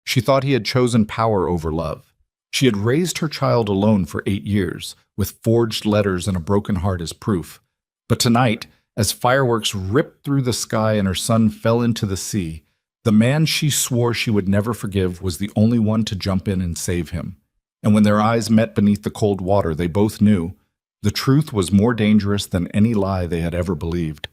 She thought he had chosen power over love. She had raised her child alone for 8 years, with forged letters and a broken heart as proof. But tonight, as fireworks ripped through the sky and her son fell into the sea, the man she swore she would never forgive was the only one to jump in and save him. And when their eyes met beneath the cold water, they both knew the truth was more dangerous than any lie they had ever believed.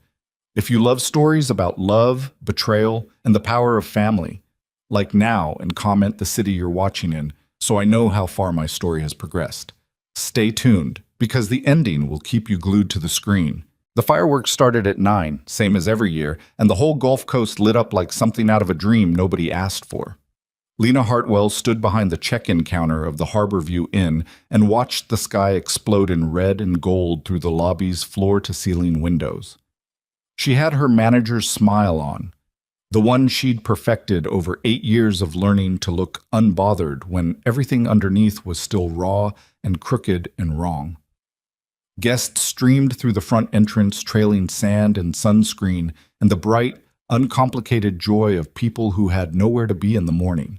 If you love stories about love, betrayal, and the power of family, like now and comment the city you're watching in, so I know how far my story has progressed. Stay tuned, because the ending will keep you glued to the screen. The fireworks started at 9, same as every year, and the whole Gulf Coast lit up like something out of a dream nobody asked for. Lena Hartwell stood behind the check-in counter of the Harborview Inn and watched the sky explode in red and gold through the lobby's floor-to-ceiling windows. She had her manager's smile on, the one she'd perfected over 8 years of learning to look unbothered when everything underneath was still raw and crooked and wrong. Guests streamed through the front entrance trailing sand and sunscreen and the bright, uncomplicated joy of people who had nowhere to be in the morning.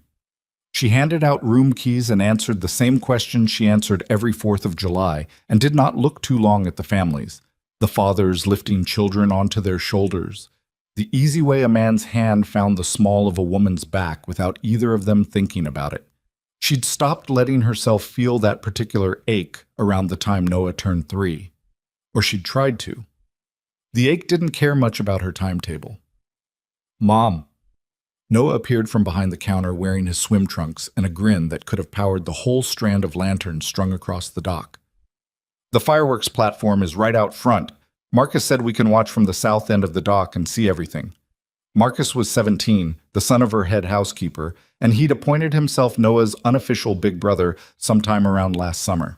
She handed out room keys and answered the same questions she answered every 4th of July and did not look too long at the families, the fathers lifting children onto their shoulders, the easy way a man's hand found the small of a woman's back without either of them thinking about it. She'd stopped letting herself feel that particular ache around the time Noah turned 3. Or she'd tried to. The ache didn't care much about her timetable. Mom. Noah appeared from behind the counter wearing his swim trunks and a grin that could have powered the whole strand of lanterns strung across the dock. The fireworks platform is right out front. Marcus said we can watch from the south end of the dock and see everything. Marcus was 17, the son of her head housekeeper, and he'd appointed himself Noah's unofficial big brother sometime around last summer.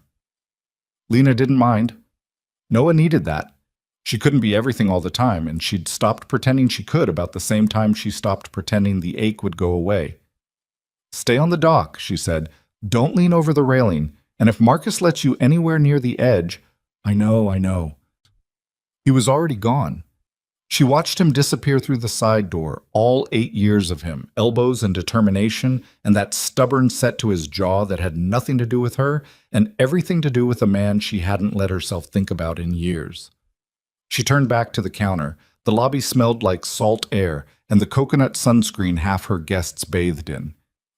Lena didn't mind. Noah needed that. She couldn't be everything all the time, and she'd stopped pretending she could about the same time she stopped pretending the ache would go away. Stay on the dock, she said. Don't lean over the railing, and if Marcus lets you anywhere near the edge, I know. He was already gone. She watched him disappear through the side door, all 8 years of him, elbows and determination, and that stubborn set to his jaw that had nothing to do with her and everything to do with a man she hadn't let herself think about in years. She turned back to the counter. The lobby smelled like salt air and the coconut sunscreen half her guests bathed in.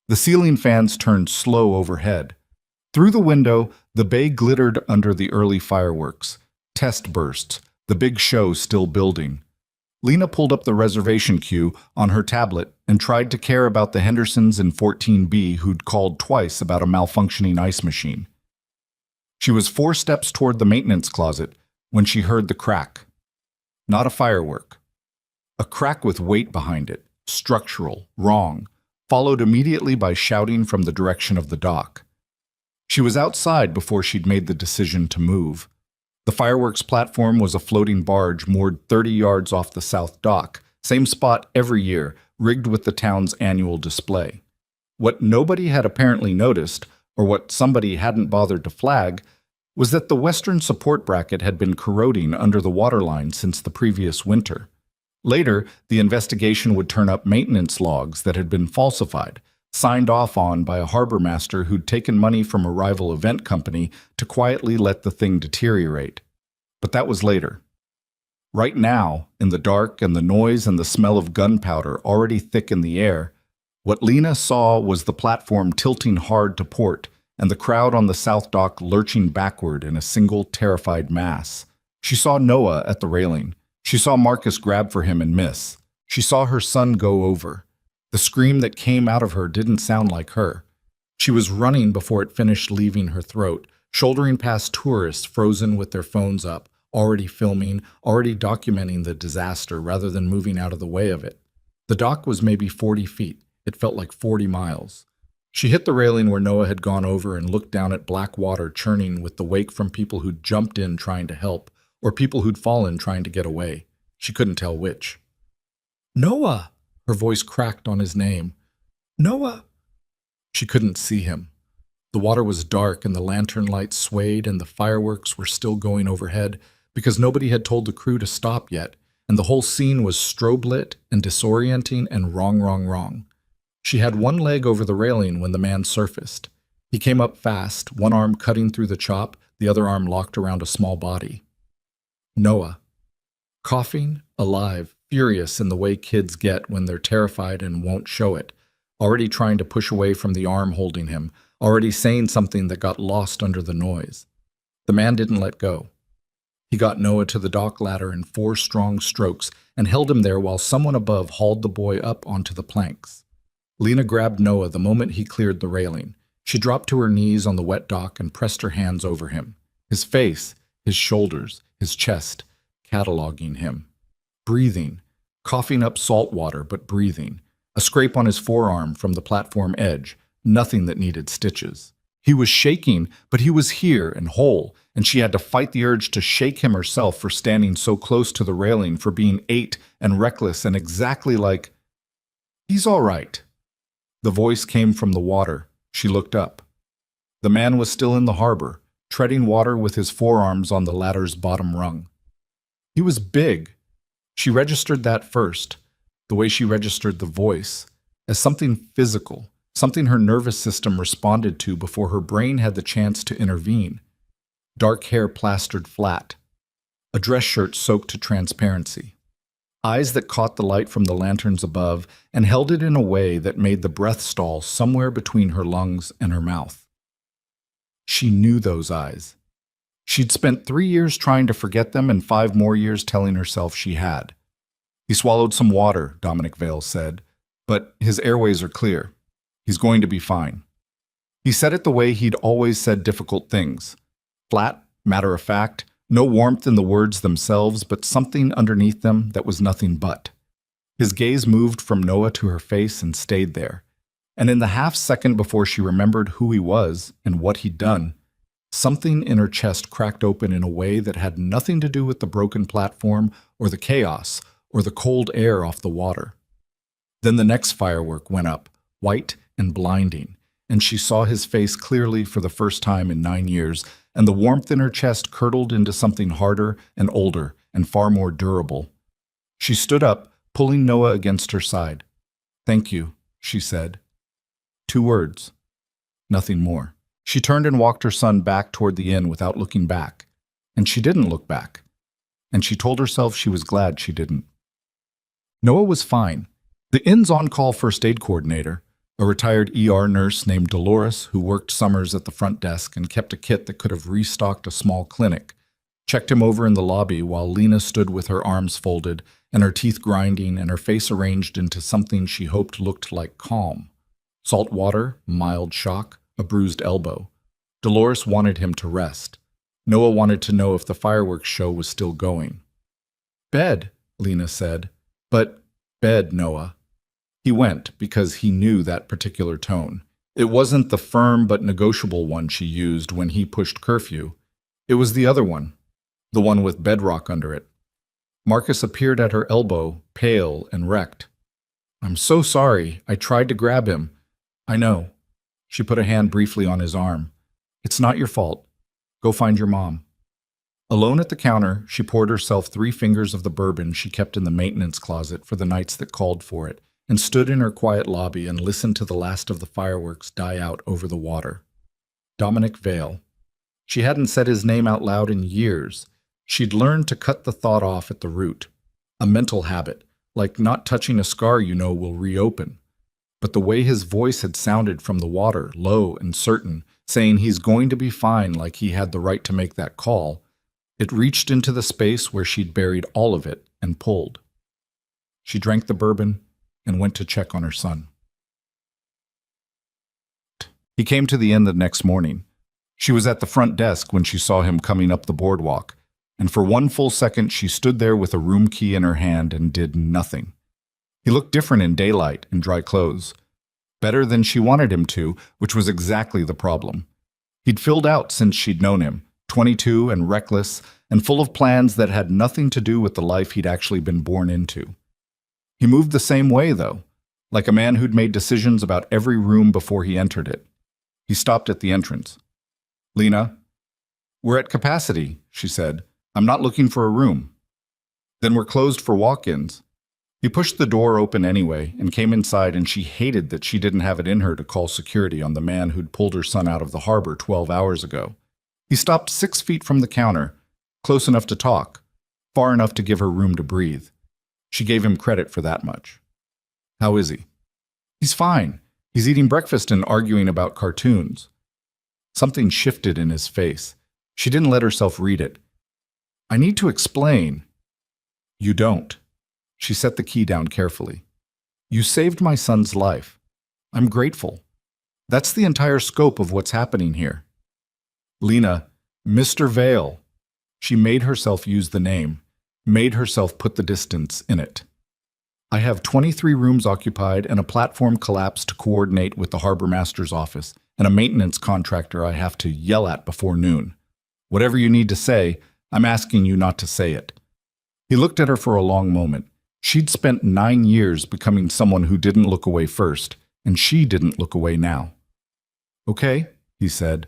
The ceiling fans turned slow overhead. Through the window, the bay glittered under the early fireworks. Test bursts, the big show still building. Lena pulled up the reservation queue on her tablet and tried to care about the Hendersons in 14B who'd called twice about a malfunctioning ice machine. She was 4 steps toward the maintenance closet when she heard the crack. Not a firework. A crack with weight behind it, structural, wrong, followed immediately by shouting from the direction of the dock. She was outside before she'd made the decision to move. The fireworks platform was a floating barge moored 30 yards off the south dock, same spot every year, rigged with the town's annual display. What nobody had apparently noticed, or what somebody hadn't bothered to flag, was that the western support bracket had been corroding under the waterline since the previous winter. Later, the investigation would turn up maintenance logs that had been falsified, signed off on by a harbor master who'd taken money from a rival event company to quietly let the thing deteriorate. But that was later. Right now, in the dark and the noise and the smell of gunpowder already thick in the air, what Lena saw was the platform tilting hard to port and the crowd on the south dock lurching backward in a single terrified mass. She saw Noah at the railing. She saw Marcus grab for him and miss. She saw her son go over. The scream that came out of her didn't sound like her. She was running before it finished leaving her throat, shouldering past tourists frozen with their phones up, already filming, already documenting the disaster rather than moving out of the way of it. The dock was maybe 40 feet. It felt like 40 miles. She hit the railing where Noah had gone over and looked down at black water churning with the wake from people who'd jumped in trying to help, or people who'd fallen trying to get away. She couldn't tell which. Noah! Her voice cracked on his name. Noah! She couldn't see him. The water was dark and the lantern lights swayed and the fireworks were still going overhead because nobody had told the crew to stop yet, and the whole scene was strobe lit and disorienting and wrong. She had one leg over the railing when the man surfaced. He came up fast, one arm cutting through the chop, the other arm locked around a small body. Noah. Coughing, alive, furious in the way kids get when they're terrified and won't show it, already trying to push away from the arm holding him, already saying something that got lost under the noise. The man didn't let go. He got Noah to the dock ladder in 4 strong strokes and held him there while someone above hauled the boy up onto the planks. Lena grabbed Noah the moment he cleared the railing. She dropped to her knees on the wet dock and pressed her hands over him. His face, his shoulders, his chest, cataloging him. Breathing, coughing up salt water, but breathing. A scrape on his forearm from the platform edge, nothing that needed stitches. He was shaking, but he was here and whole, and she had to fight the urge to shake him herself for standing so close to the railing, for being 8 and reckless and exactly like, "He's all right." The voice came from the water. She looked up. The man was still in the harbor, treading water with his forearms on the ladder's bottom rung. He was big. She registered that first, the way she registered the voice, as something physical, something her nervous system responded to before her brain had the chance to intervene. Dark hair plastered flat, a dress shirt soaked to transparency, eyes that caught the light from the lanterns above and held it in a way that made the breath stall somewhere between her lungs and her mouth. She knew those eyes. She'd spent 3 years trying to forget them and 5 more years telling herself she had. He swallowed some water, Dominic Vale said, but his airways are clear. He's going to be fine. He said it the way he'd always said difficult things. Flat, matter of fact, no warmth in the words themselves, but something underneath them that was nothing but. His gaze moved from Noah to her face and stayed there. And in the half second before she remembered who he was and what he'd done, something in her chest cracked open in a way that had nothing to do with the broken platform or the chaos or the cold air off the water. Then the next firework went up, white and blinding, and she saw his face clearly for the first time in 9 years, and the warmth in her chest curdled into something harder and older and far more durable. She stood up, pulling Noah against her side. "Thank you," she said. 2 words. Nothing more. She turned and walked her son back toward the inn without looking back. And she didn't look back. And she told herself she was glad she didn't. Noah was fine. The inn's on-call first aid coordinator, a retired ER nurse named Dolores who worked summers at the front desk and kept a kit that could have restocked a small clinic, checked him over in the lobby while Lena stood with her arms folded and her teeth grinding and her face arranged into something she hoped looked like calm. Salt water, mild shock, a bruised elbow. Dolores wanted him to rest. Noah wanted to know if the fireworks show was still going. "Bed," Lena said. "But bed, Noah." He went because he knew that particular tone. It wasn't the firm but negotiable one she used when he pushed curfew. It was the other one, the one with bedrock under it. Marcus appeared at her elbow, pale and wrecked. "I'm so sorry. I tried to grab him." "I know." She put a hand briefly on his arm. "It's not your fault. Go find your mom." Alone at the counter, she poured herself 3 fingers of the bourbon she kept in the maintenance closet for the nights that called for it, and stood in her quiet lobby and listened to the last of the fireworks die out over the water. Dominic Vale. She hadn't said his name out loud in years. She'd learned to cut the thought off at the root. A mental habit, like not touching a scar you know will reopen. But the way his voice had sounded from the water, low and certain, saying he's going to be fine like he had the right to make that call, it reached into the space where she'd buried all of it and pulled. She drank the bourbon and went to check on her son. He came to the inn the next morning. She was at the front desk when she saw him coming up the boardwalk, and for 1 full second she stood there with a room key in her hand and did nothing. He looked different in daylight and dry clothes. Better than she wanted him to, which was exactly the problem. He'd filled out since she'd known him, 22 and reckless, and full of plans that had nothing to do with the life he'd actually been born into. He moved the same way, though, like a man who'd made decisions about every room before he entered it. He stopped at the entrance. "Lena?" "We're at capacity," she said. "I'm not looking for a room." "Then we're closed for walk-ins." He pushed the door open anyway and came inside, and she hated that she didn't have it in her to call security on the man who'd pulled her son out of the harbor 12 hours ago. He stopped 6 feet from the counter, close enough to talk, far enough to give her room to breathe. She gave him credit for that much. How is he? He's fine. He's eating breakfast and arguing about cartoons. Something shifted in his face. She didn't let herself read it. I need to explain. You don't. She set the key down carefully. You saved my son's life. I'm grateful. That's the entire scope of what's happening here. Lena, Mr. Vale. She made herself use the name, made herself put the distance in it. I have 23 rooms occupied and a platform collapsed to coordinate with the harbor master's office and a maintenance contractor I have to yell at before noon. Whatever you need to say, I'm asking you not to say it. He looked at her for a long moment. She'd spent 9 years becoming someone who didn't look away first, and she didn't look away now. Okay, he said.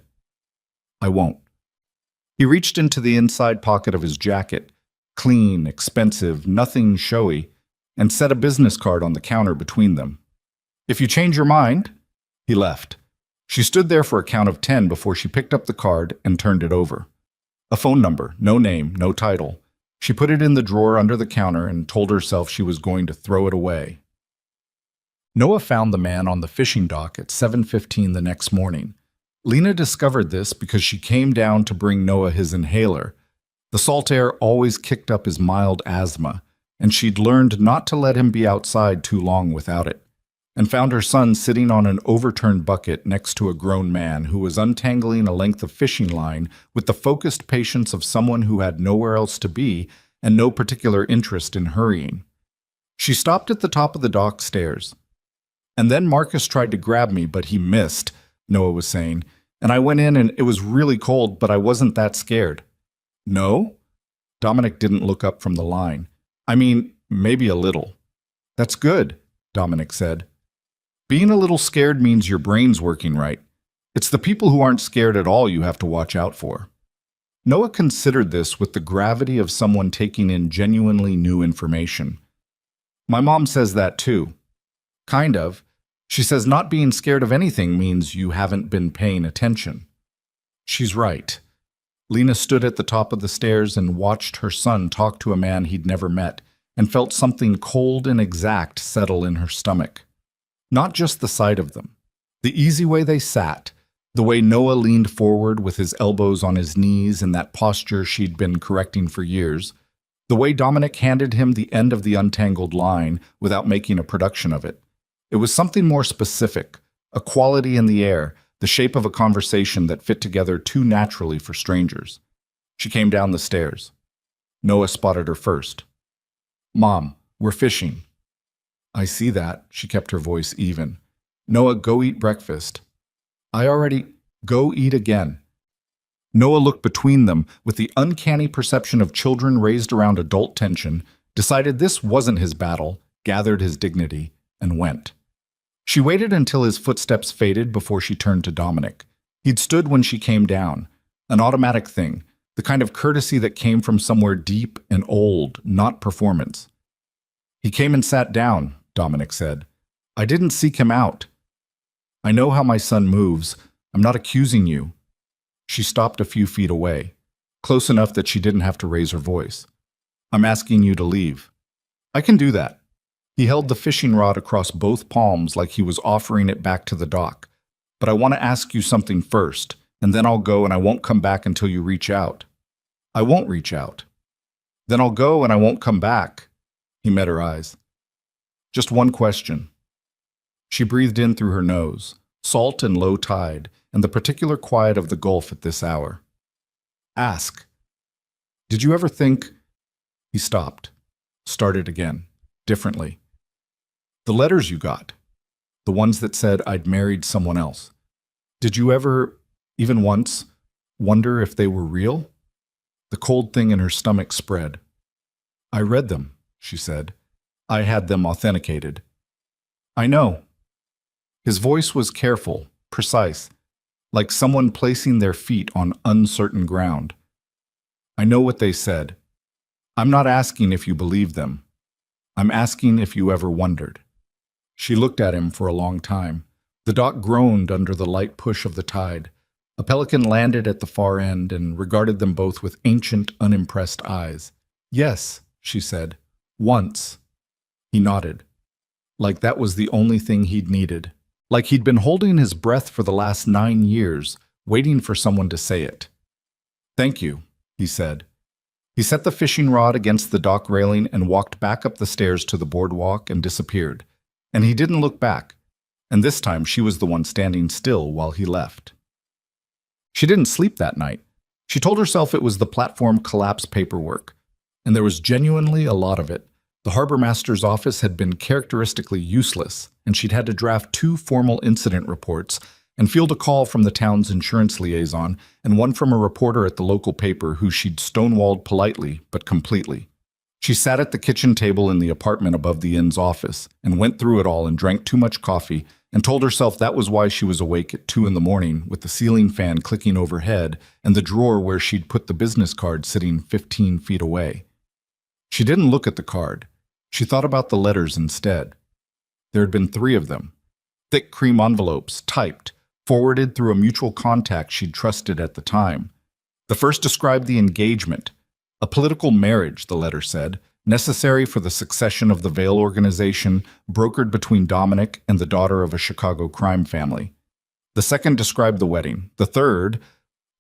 I won't. He reached into the inside pocket of his jacket, clean, expensive, nothing showy, and set a business card on the counter between them. If you change your mind, he left. She stood there for a count of 10 before she picked up the card and turned it over. A phone number, no name, no title. She put it in the drawer under the counter and told herself she was going to throw it away. Noah found the man on the fishing dock at 7:15 the next morning. Lena discovered this because she came down to bring Noah his inhaler. The salt air always kicked up his mild asthma, and she'd learned not to let him be outside too long without it, and found her son sitting on an overturned bucket next to a grown man who was untangling a length of fishing line with the focused patience of someone who had nowhere else to be and no particular interest in hurrying. She stopped at the top of the dock stairs. And then Marcus tried to grab me, but he missed, Noah was saying, and I went in and it was really cold, but I wasn't that scared. No? Dominic didn't look up from the line. I mean, maybe a little. That's good, Dominic said. Being a little scared means your brain's working right. It's the people who aren't scared at all you have to watch out for. Noah considered this with the gravity of someone taking in genuinely new information. My mom says that too. Kind of. She says not being scared of anything means you haven't been paying attention. She's right. Lena stood at the top of the stairs and watched her son talk to a man he'd never met and felt something cold and exact settle in her stomach. Not just the sight of them. The easy way they sat, the way Noah leaned forward with his elbows on his knees in that posture she'd been correcting for years, the way Dominic handed him the end of the untangled line without making a production of it. It was something more specific, a quality in the air, the shape of a conversation that fit together too naturally for strangers. She came down the stairs. Noah spotted her first. Mom, we're fishing. I see that, she kept her voice even. Noah, go eat breakfast. Go eat again. Noah looked between them with the uncanny perception of children raised around adult tension, decided this wasn't his battle, gathered his dignity, and went. She waited until his footsteps faded before she turned to Dominic. He'd stood when she came down, an automatic thing, the kind of courtesy that came from somewhere deep and old, not performance. He came and sat down, Dominic said. I didn't seek him out. I know how my son moves. I'm not accusing you. She stopped a few feet away, close enough that she didn't have to raise her voice. I'm asking you to leave. I can do that. He held the fishing rod across both palms like he was offering it back to the dock. But I want to ask you something first, and then I'll go and I won't come back until you reach out. I won't reach out. Then I'll go and I won't come back. He met her eyes. Just one question. She breathed in through her nose, salt and low tide, and the particular quiet of the Gulf at this hour. Ask. Did you ever think... He stopped, started again, differently. The letters you got, the ones that said I'd married someone else. Did you ever, even once, wonder if they were real? The cold thing in her stomach spread. I read them, she said. I had them authenticated. I know. His voice was careful, precise, like someone placing their feet on uncertain ground. I know what they said. I'm not asking if you believe them. I'm asking if you ever wondered." She looked at him for a long time. The dock groaned under the light push of the tide. A pelican landed at the far end and regarded them both with ancient, unimpressed eyes. "Yes," she said. "Once." He nodded. Like that was the only thing he'd needed. Like he'd been holding his breath for the last 9 years, waiting for someone to say it. "Thank you," he said. He set the fishing rod against the dock railing and walked back up the stairs to the boardwalk and disappeared. And he didn't look back. And this time she was the one standing still while he left. She didn't sleep that night. She told herself it was the platform collapse paperwork. And there was genuinely a lot of it. The harbor master's office had been characteristically useless, and she'd had to draft 2 formal incident reports and field a call from the town's insurance liaison and one from a reporter at the local paper who she'd stonewalled politely but completely. She sat at the kitchen table in the apartment above the inn's office and went through it all and drank too much coffee and told herself that was why she was awake at 2 in the morning with the ceiling fan clicking overhead and the drawer where she'd put the business card sitting 15 feet away. She didn't look at the card. She thought about the letters instead. There had been 3 of them. Thick cream envelopes, typed, forwarded through a mutual contact she'd trusted at the time. The first described the engagement. A political marriage, the letter said, necessary for the succession of the Vale organization, brokered between Dominic and the daughter of a Chicago crime family. The second described the wedding. The third,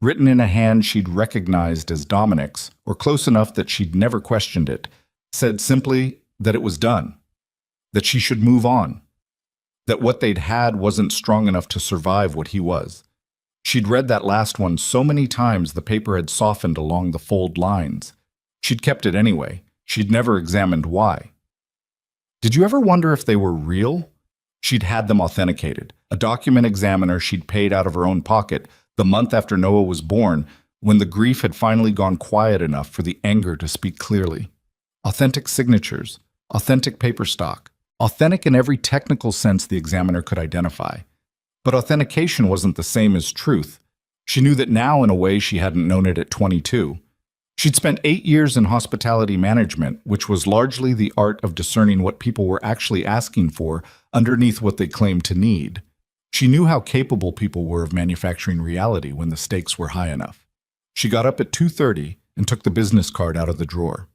written in a hand she'd recognized as Dominic's, or close enough that she'd never questioned it, said simply that it was done, that she should move on, that what they'd had wasn't strong enough to survive what he was. She'd read that last one so many times the paper had softened along the fold lines. She'd kept it anyway. She'd never examined why. Did you ever wonder if they were real? She'd had them authenticated. A document examiner she'd paid out of her own pocket the month after Noah was born, when the grief had finally gone quiet enough for the anger to speak clearly. Authentic signatures, authentic paper stock, authentic in every technical sense the examiner could identify. But authentication wasn't the same as truth. She knew that now in a way she hadn't known it at 22. She'd spent 8 years in hospitality management, which was largely the art of discerning what people were actually asking for underneath what they claimed to need. She knew how capable people were of manufacturing reality when the stakes were high enough. She got up at 2:30 and took the business card out of the drawer.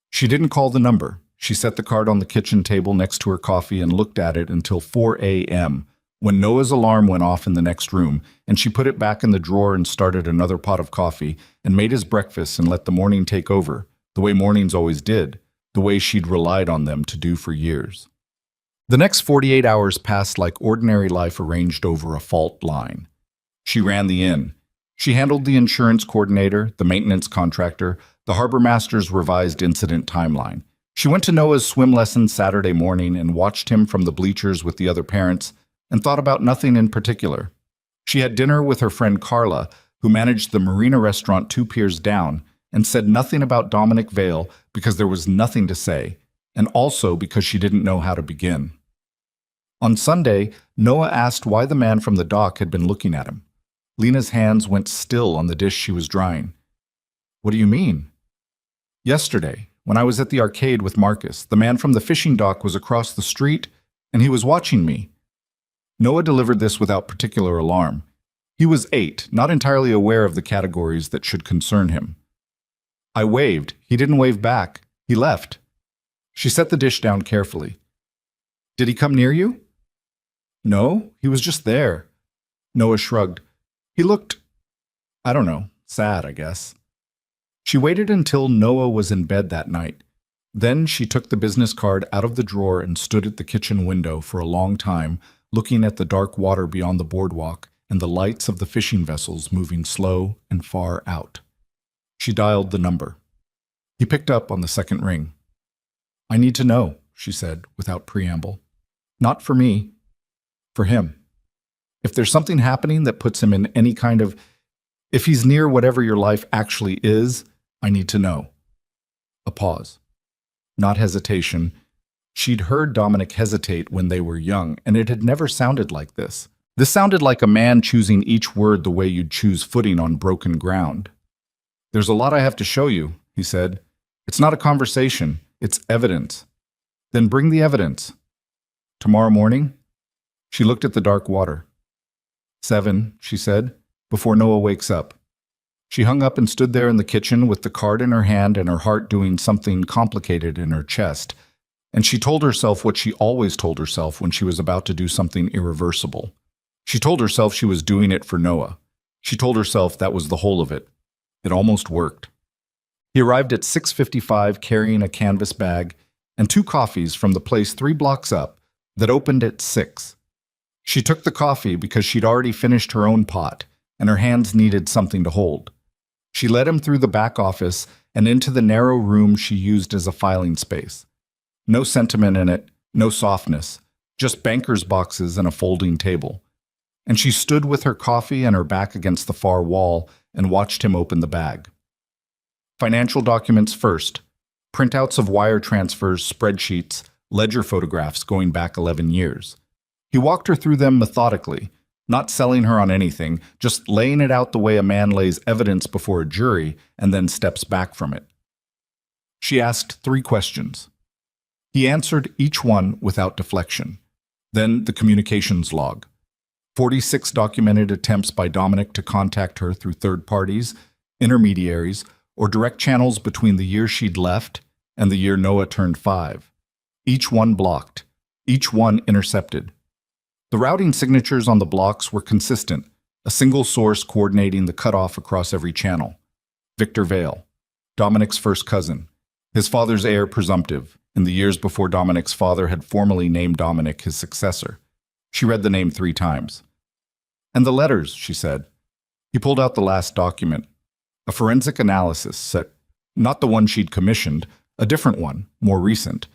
She didn't call the number. She set the card on the kitchen table next to her coffee and looked at it until 4 a.m., when Noah's alarm went off in the next room, and she put it back in the drawer and started another pot of coffee and made his breakfast and let the morning take over, the way mornings always did, the way she'd relied on them to do for years. The next 48 hours passed like ordinary life arranged over a fault line. She ran the inn. She handled the insurance coordinator, the maintenance contractor, the harbor master's revised incident timeline. She went to Noah's swim lesson Saturday morning and watched him from the bleachers with the other parents and thought about nothing in particular. She had dinner with her friend Carla, who managed the Marina restaurant 2 piers down, and said nothing about Dominic Vale because there was nothing to say, and also because she didn't know how to begin. On Sunday, Noah asked why the man from the dock had been looking at him. Lena's hands went still on the dish she was drying. "What do you mean?" "Yesterday, when I was at the arcade with Marcus, the man from the fishing dock was across the street, and he was watching me." Noah delivered this without particular alarm. He was 8, not entirely aware of the categories that should concern him. I waved. He didn't wave back. He left. She set the dish down carefully. "Did he come near you?" "No, he was just there." Noah shrugged. "He looked, I don't know, sad, I guess." She waited until Noah was in bed that night. Then she took the business card out of the drawer and stood at the kitchen window for a long time, looking at the dark water beyond the boardwalk and the lights of the fishing vessels moving slow and far out. She dialed the number. He picked up on the second ring. "I need to know," she said without preamble. "Not for me, for him. If there's something happening that puts him in any kind of... If he's near whatever your life actually is, I need to know." A pause. Not hesitation. She'd heard Dominic hesitate when they were young, and it had never sounded like this. This sounded like a man choosing each word the way you'd choose footing on broken ground. "There's a lot I have to show you," he said. "It's not a conversation, it's evidence." Then bring the evidence. Tomorrow morning? She looked at the dark water. 7, she said, before Noah wakes up. She hung up and stood there in the kitchen with the card in her hand and her heart doing something complicated in her chest. And she told herself what she always told herself when she was about to do something irreversible. She told herself she was doing it for Noah. She told herself that was the whole of it. It almost worked. He arrived at 6:55 carrying a canvas bag and 2 coffees from the place 3 blocks up that opened at 6. She took the coffee because she'd already finished her own pot, and her hands needed something to hold. She led him through the back office and into the narrow room she used as a filing space. No sentiment in it, no softness, just banker's boxes and a folding table. And she stood with her coffee and her back against the far wall and watched him open the bag. Financial documents first. Printouts of wire transfers, spreadsheets, ledger photographs going back 11 years. He walked her through them methodically, not selling her on anything, just laying it out the way a man lays evidence before a jury and then steps back from it. She asked 3 questions. He answered each one without deflection. Then the communications log. 46 documented attempts by Dominic to contact her through third parties, intermediaries, or direct channels between the year she'd left and the year Noah turned 5. Each one blocked, each one intercepted. The routing signatures on the blocks were consistent, a single source coordinating the cutoff across every channel. Victor Vale, Dominic's first cousin, his father's heir presumptive, in the years before Dominic's father had formally named Dominic his successor. She read the name 3 times. And the letters, she said. He pulled out the last document. A forensic analysis set, not the one she'd commissioned, a different one, more recent,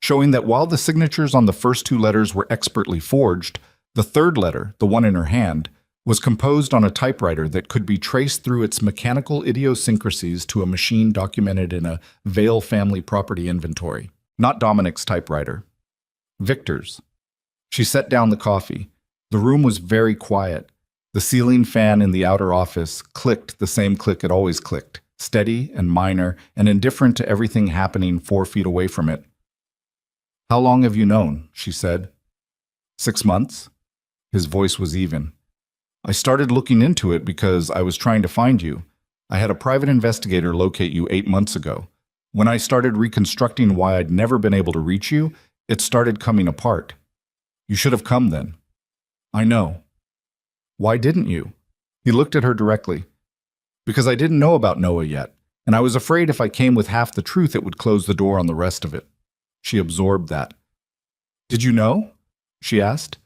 showing that while the signatures on the first 2 letters were expertly forged, the third letter, the one in her hand, was composed on a typewriter that could be traced through its mechanical idiosyncrasies to a machine documented in a Vale family property inventory. Not Dominic's typewriter. Victor's. She set down the coffee. The room was very quiet. The ceiling fan in the outer office clicked the same click it always clicked, steady and minor and indifferent to everything happening 4 feet away from it. How long have you known? She said. 6 months? His voice was even. I started looking into it because I was trying to find you. I had a private investigator locate you 8 months ago. When I started reconstructing why I'd never been able to reach you, it started coming apart. You should have come then. I know. Why didn't you? He looked at her directly. Because I didn't know about Noah yet, and I was afraid if I came with half the truth it would close the door on the rest of it. She absorbed that. Did you know? She asked.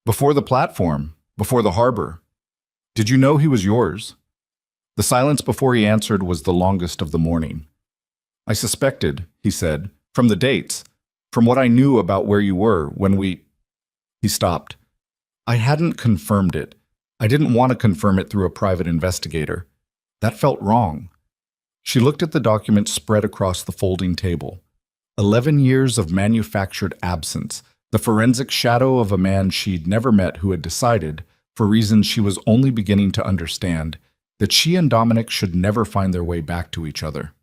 Before the platform, before the harbor. Did you know he was yours? The silence before he answered was the longest of the morning. I suspected, he said, from the dates, from what I knew about where you were when we... He stopped. I hadn't confirmed it. I didn't want to confirm it through a private investigator. That felt wrong. She looked at the document spread across the folding table. 11 years of manufactured absence, the forensic shadow of a man she'd never met who had decided, for reasons she was only beginning to understand, that she and Dominic should never find their way back to each other.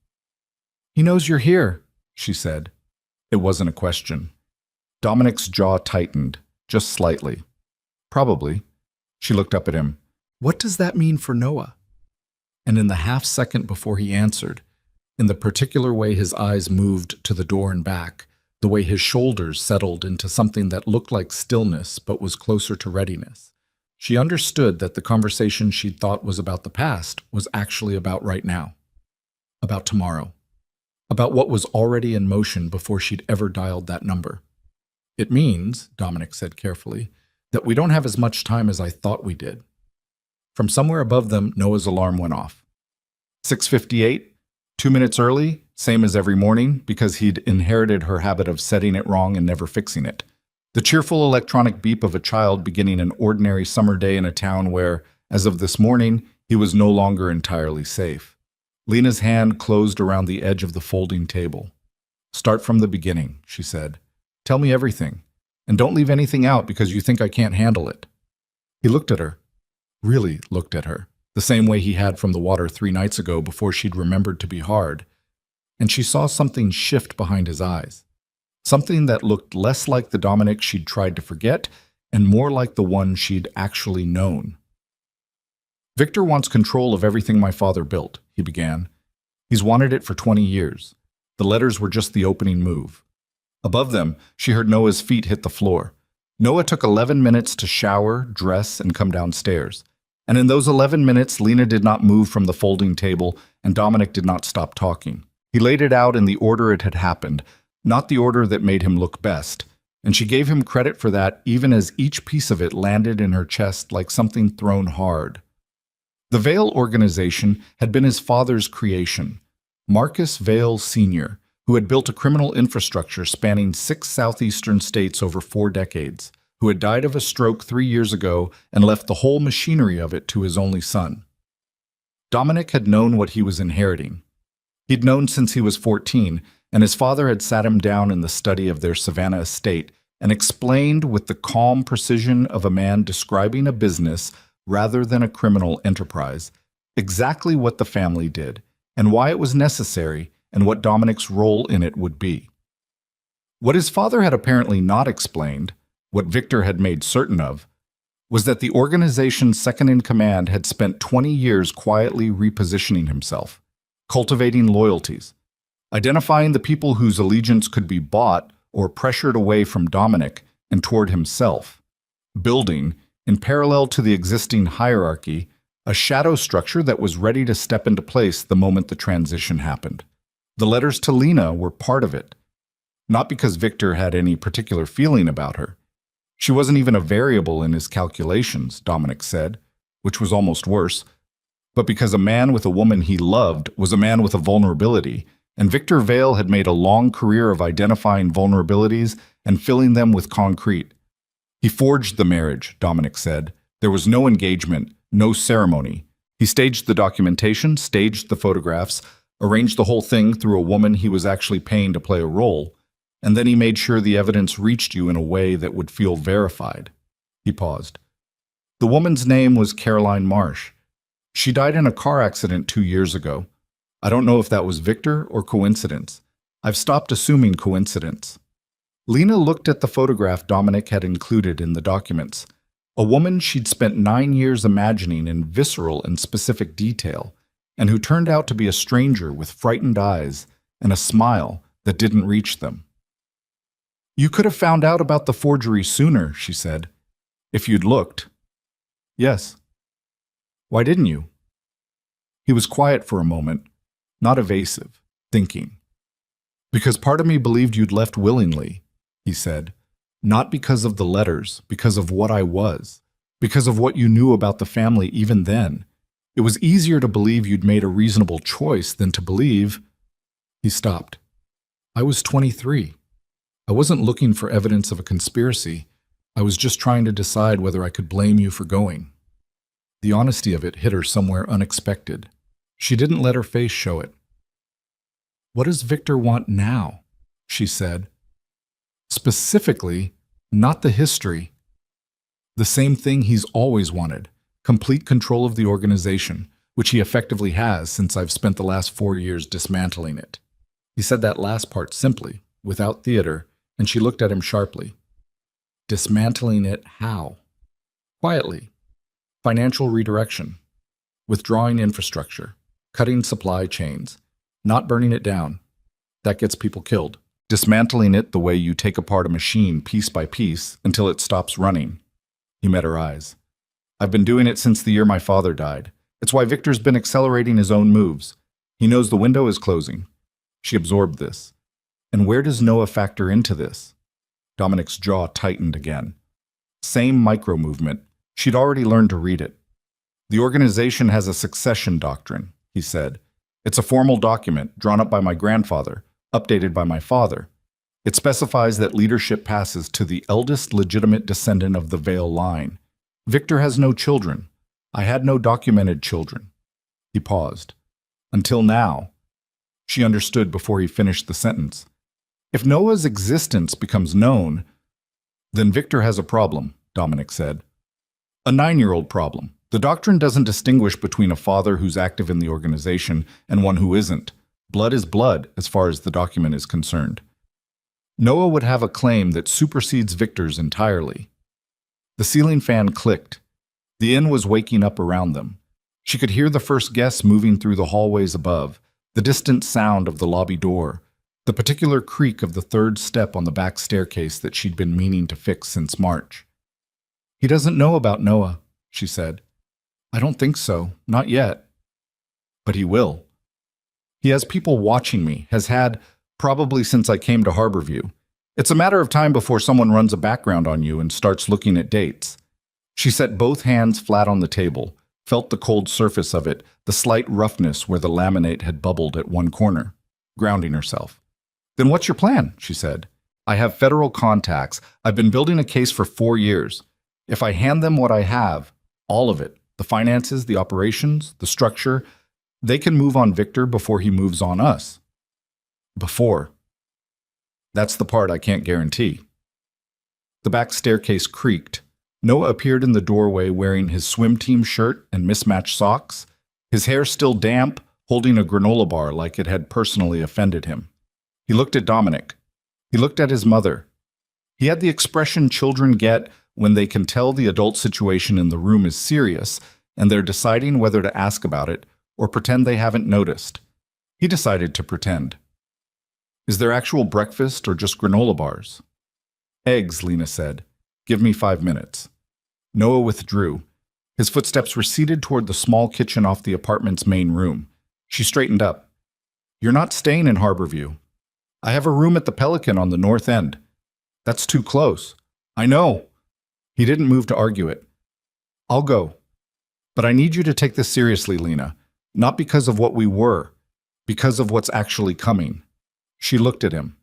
He knows you're here, she said. It wasn't a question. Dominic's jaw tightened, just slightly. Probably. She looked up at him. What does that mean for Noah? And in the half second before he answered, in the particular way his eyes moved to the door and back, the way his shoulders settled into something that looked like stillness but was closer to readiness, she understood that the conversation she'd thought was about the past was actually about right now. About tomorrow. About what was already in motion before she'd ever dialed that number. It means, Dominic said carefully, that we don't have as much time as I thought we did. From somewhere above them, Noah's alarm went off. 6:58, 2 minutes early, same as every morning, because he'd inherited her habit of setting it wrong and never fixing it. The cheerful electronic beep of a child beginning an ordinary summer day in a town where, as of this morning, he was no longer entirely safe. Lena's hand closed around the edge of the folding table. Start from the beginning, she said. Tell me everything. And don't leave anything out because you think I can't handle it. He looked at her. Really looked at her. The same way he had from the water 3 nights ago before she'd remembered to be hard. And she saw something shift behind his eyes. something that looked less like the Dominic she'd tried to forget and more like the one she'd actually known. Victor wants control of everything my father built, he began. He's wanted it for 20 years. The letters were just the opening move. Above them, she heard Noah's feet hit the floor. Noah took 11 minutes to shower, dress, and come downstairs. And in those 11 minutes, Lena did not move from the folding table, and Dominic did not stop talking. He laid it out in the order it had happened, not the order that made him look best, and she gave him credit for that even as each piece of it landed in her chest like something thrown hard. The Vale organization had been his father's creation, Marcus Vale Sr., who had built a criminal infrastructure spanning 6 southeastern states over 4 decades, who had died of a stroke 3 years ago and left the whole machinery of it to his only son. Dominic had known what he was inheriting. He'd known since he was 14, and his father had sat him down in the study of their Savannah estate and explained with the calm precision of a man describing a business rather than a criminal enterprise exactly what the family did and why it was necessary and what Dominic's role in it would be. What his father had apparently not explained, what Victor had made certain of, was that the organization's second-in-command had spent 20 years quietly repositioning himself, cultivating loyalties, identifying the people whose allegiance could be bought or pressured away from Dominic and toward himself, building, in parallel to the existing hierarchy, a shadow structure that was ready to step into place the moment the transition happened. The letters to Lena were part of it, not because Victor had any particular feeling about her. She wasn't even a variable in his calculations, Dominic said, which was almost worse, but because a man with a woman he loved was a man with a vulnerability, and Victor Vale had made a long career of identifying vulnerabilities and filling them with concrete. He forged the marriage, Dominic said. There was no engagement, no ceremony. He staged the documentation, staged the photographs, arranged the whole thing through a woman he was actually paying to play a role, and then he made sure the evidence reached you in a way that would feel verified. He paused. The woman's name was Caroline Marsh. She died in a car accident 2 years ago. I don't know if that was Victor or coincidence. I've stopped assuming coincidence. Lena looked at the photograph Dominic had included in the documents, a woman she'd spent 9 years imagining in visceral and specific detail, and who turned out to be a stranger with frightened eyes and a smile that didn't reach them. You could have found out about the forgery sooner, she said, if you'd looked. Yes. Why didn't you? He was quiet for a moment, not evasive, thinking. Because part of me believed you'd left willingly, he said. Not because of the letters, because of what I was, because of what you knew about the family even then. It was easier to believe you'd made a reasonable choice than to believe. He stopped. I was 23. I wasn't looking for evidence of a conspiracy. I was just trying to decide whether I could blame you for going. The honesty of it hit her somewhere unexpected. She didn't let her face show it. What does Victor want now? She said. Specifically, not the history. The same thing he's always wanted, complete control of the organization, which he effectively has since I've spent the last 4 years dismantling it. He said that last part simply, without theater, and she looked at him sharply. Dismantling it how? Quietly. Financial redirection. Withdrawing infrastructure. Cutting supply chains. Not burning it down. That gets people killed. Dismantling it the way you take apart a machine piece by piece until it stops running. He met her eyes. I've been doing it since the year my father died. It's why Victor's been accelerating his own moves. He knows the window is closing. She absorbed this. And where does Noah factor into this? Dominic's jaw tightened again. Same micro-movement. She'd already learned to read it. The organization has a succession doctrine, he said. It's a formal document drawn up by my grandfather, updated by my father. It specifies that leadership passes to the eldest legitimate descendant of the Vale line. Victor has no children. I had no documented children. He paused. Until now. She understood before he finished the sentence. If Noah's existence becomes known, then Victor has a problem, Dominic said. A 9-year-old problem. The doctrine doesn't distinguish between a father who's active in the organization and one who isn't. Blood is blood as far as the document is concerned. Noah would have a claim that supersedes Victor's entirely. The ceiling fan clicked. The inn was waking up around them. She could hear the first guests moving through the hallways above, the distant sound of the lobby door, the particular creak of the third step on the back staircase that she'd been meaning to fix since March. "He doesn't know about Noah," she said. "I don't think so, not yet." "But he will. He has people watching me, has had, probably since I came to Harborview. It's a matter of time before someone runs a background on you and starts looking at dates." She set both hands flat on the table, felt the cold surface of it, the slight roughness where the laminate had bubbled at one corner, grounding herself. "Then what's your plan?" she said. "I have federal contacts. I've been building a case for 4 years. If I hand them what I have, all of it, the finances, the operations, the structure, they can move on Victor before he moves on us." Before. That's the part I can't guarantee. The back staircase creaked. Noah appeared in the doorway wearing his swim team shirt and mismatched socks, his hair still damp, holding a granola bar like it had personally offended him. He looked at Dominic. He looked at his mother. He had the expression children get when they can tell the adult situation in the room is serious and they're deciding whether to ask about it or pretend they haven't noticed. He decided to pretend. "Is there actual breakfast or just granola bars?" "Eggs," Lena said. "Give me 5 minutes." Noah withdrew. His footsteps receded toward the small kitchen off the apartment's main room. She straightened up. "You're not staying in Harborview. I have a room at the Pelican on the north end." "That's too close." "I know." He didn't move to argue it. "I'll go. But I need you to take this seriously, Lena. Not because of what we were, because of what's actually coming." She looked at him.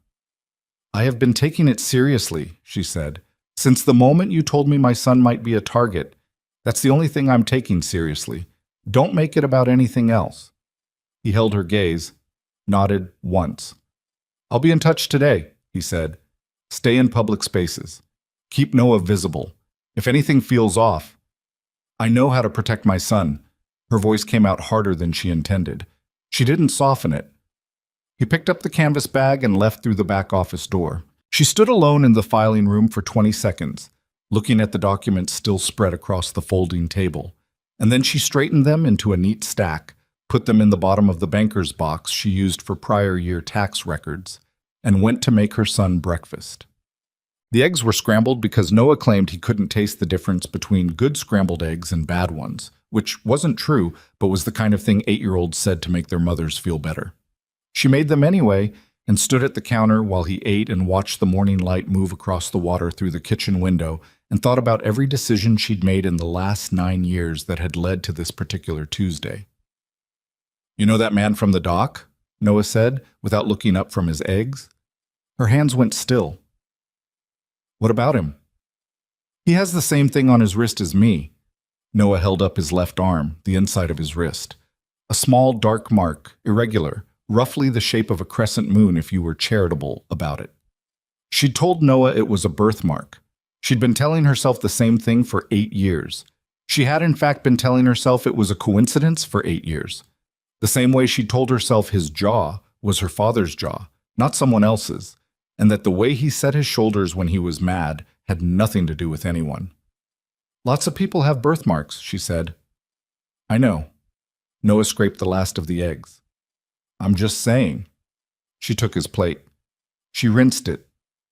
"I have been taking it seriously," she said. "Since the moment you told me my son might be a target. That's the only thing I'm taking seriously. Don't make it about anything else." He held her gaze, nodded once. "I'll be in touch today," he said. "Stay in public spaces. Keep Noah visible. If anything feels off, I know how to protect my son." Her voice came out harder than she intended. She didn't soften it. He picked up the canvas bag and left through the back office door. She stood alone in the filing room for 20 seconds, looking at the documents still spread across the folding table. And then she straightened them into a neat stack, put them in the bottom of the banker's box she used for prior year tax records, and went to make her son breakfast. The eggs were scrambled because Noah claimed he couldn't taste the difference between good scrambled eggs and bad ones, which wasn't true, but was the kind of thing 8-year-olds said to make their mothers feel better. She made them anyway and stood at the counter while he ate and watched the morning light move across the water through the kitchen window and thought about every decision she'd made in the last 9 years that had led to this particular Tuesday. "You know that man from the dock?" Noah said, without looking up from his eggs. Her hands went still. "What about him?" "He has the same thing on his wrist as me." Noah held up his left arm, the inside of his wrist. A small dark mark, irregular, roughly the shape of a crescent moon if you were charitable about it. She'd told Noah it was a birthmark. She'd been telling herself the same thing for 8 years. She had in fact been telling herself it was a coincidence for 8 years. The same way she told herself his jaw was her father's jaw, not someone else's, and that the way he set his shoulders when he was mad had nothing to do with anyone. "Lots of people have birthmarks," she said. "I know." Noah scraped the last of the eggs. "I'm just saying." She took his plate. She rinsed it.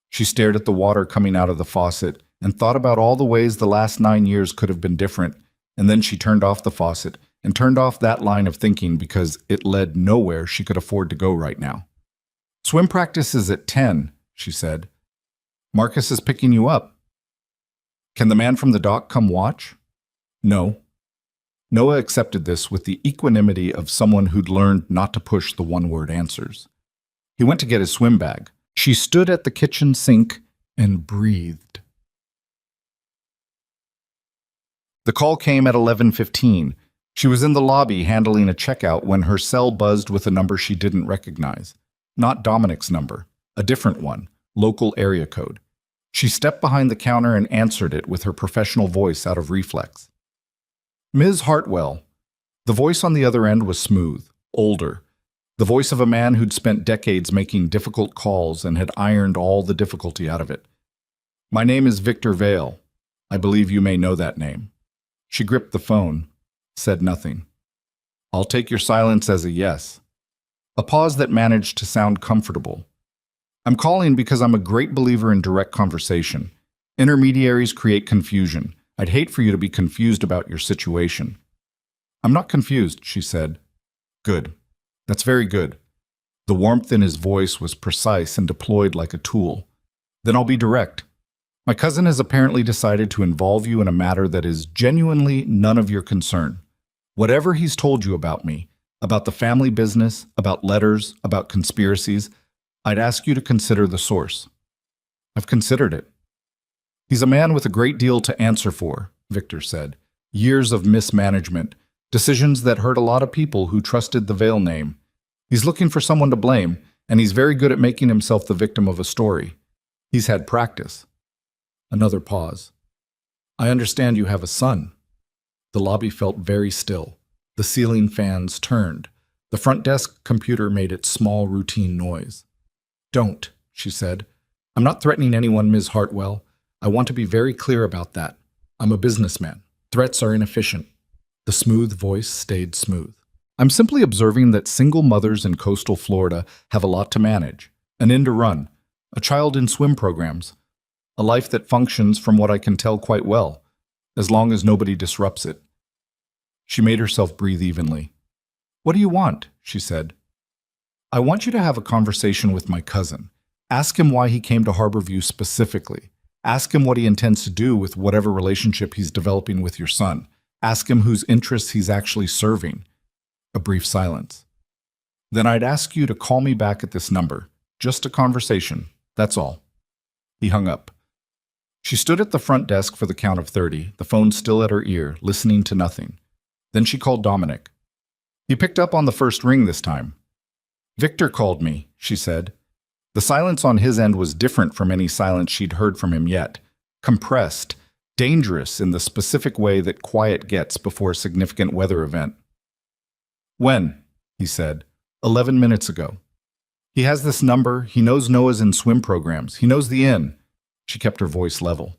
She stared at the water coming out of the faucet and thought about all the ways the last 9 years could have been different, and then she turned off the faucet and turned off that line of thinking because it led nowhere she could afford to go right now. "Swim practice is at 10, she said. "Marcus is picking you up." "Can the man from the dock come watch?" "No." Noah accepted this with the equanimity of someone who'd learned not to push the one-word answers. He went to get his swim bag. She stood at the kitchen sink and breathed. The call came at 11:15. She was in the lobby handling a checkout when her cell buzzed with a number she didn't recognize. Not Dominic's number, a different one, local area code. She stepped behind the counter and answered it with her professional voice out of reflex. "Ms. Hartwell." The voice on the other end was smooth, older. The voice of a man who'd spent decades making difficult calls and had ironed all the difficulty out of it. "My name is Victor Vale. I believe you may know that name." She gripped the phone, said nothing. "I'll take your silence as a yes." A pause that managed to sound comfortable. "I'm calling because I'm a great believer in direct conversation. Intermediaries create confusion. I'd hate for you to be confused about your situation." "I'm not confused," she said. "Good. That's very good." The warmth in his voice was precise and deployed like a tool. "Then I'll be direct. My cousin has apparently decided to involve you in a matter that is genuinely none of your concern. Whatever he's told you about me, about the family business, about letters, about conspiracies, I'd ask you to consider the source." "I've considered it." "He's a man with a great deal to answer for," Victor said. "Years of mismanagement, decisions that hurt a lot of people who trusted the Vale name. He's looking for someone to blame, and he's very good at making himself the victim of a story. He's had practice." Another pause. "I understand you have a son." The lobby felt very still. The ceiling fans turned. The front desk computer made its small routine noise. "Don't," she said. "I'm not threatening anyone, Ms. Hartwell. I want to be very clear about that. I'm a businessman. Threats are inefficient." The smooth voice stayed smooth. "I'm simply observing that single mothers in coastal Florida have a lot to manage. An inn to run, a child in swim programs, a life that functions, from what I can tell, quite well, as long as nobody disrupts it." She made herself breathe evenly. "What do you want?" she said. "I want you to have a conversation with my cousin. Ask him why he came to Harborview specifically. Ask him what he intends to do with whatever relationship he's developing with your son. Ask him whose interests he's actually serving." A brief silence. "Then I'd ask you to call me back at this number. Just a conversation. That's all." He hung up. She stood at the front desk for the count of 30, the phone still at her ear, listening to nothing. Then she called Dominic. He picked up on the first ring this time. "Victor called me," she said. The silence on his end was different from any silence she'd heard from him yet. Compressed, dangerous in the specific way that quiet gets before a significant weather event. "When?" he said. 11 minutes ago. "He has this number. He knows Noah's in swim programs. He knows the inn." She kept her voice level.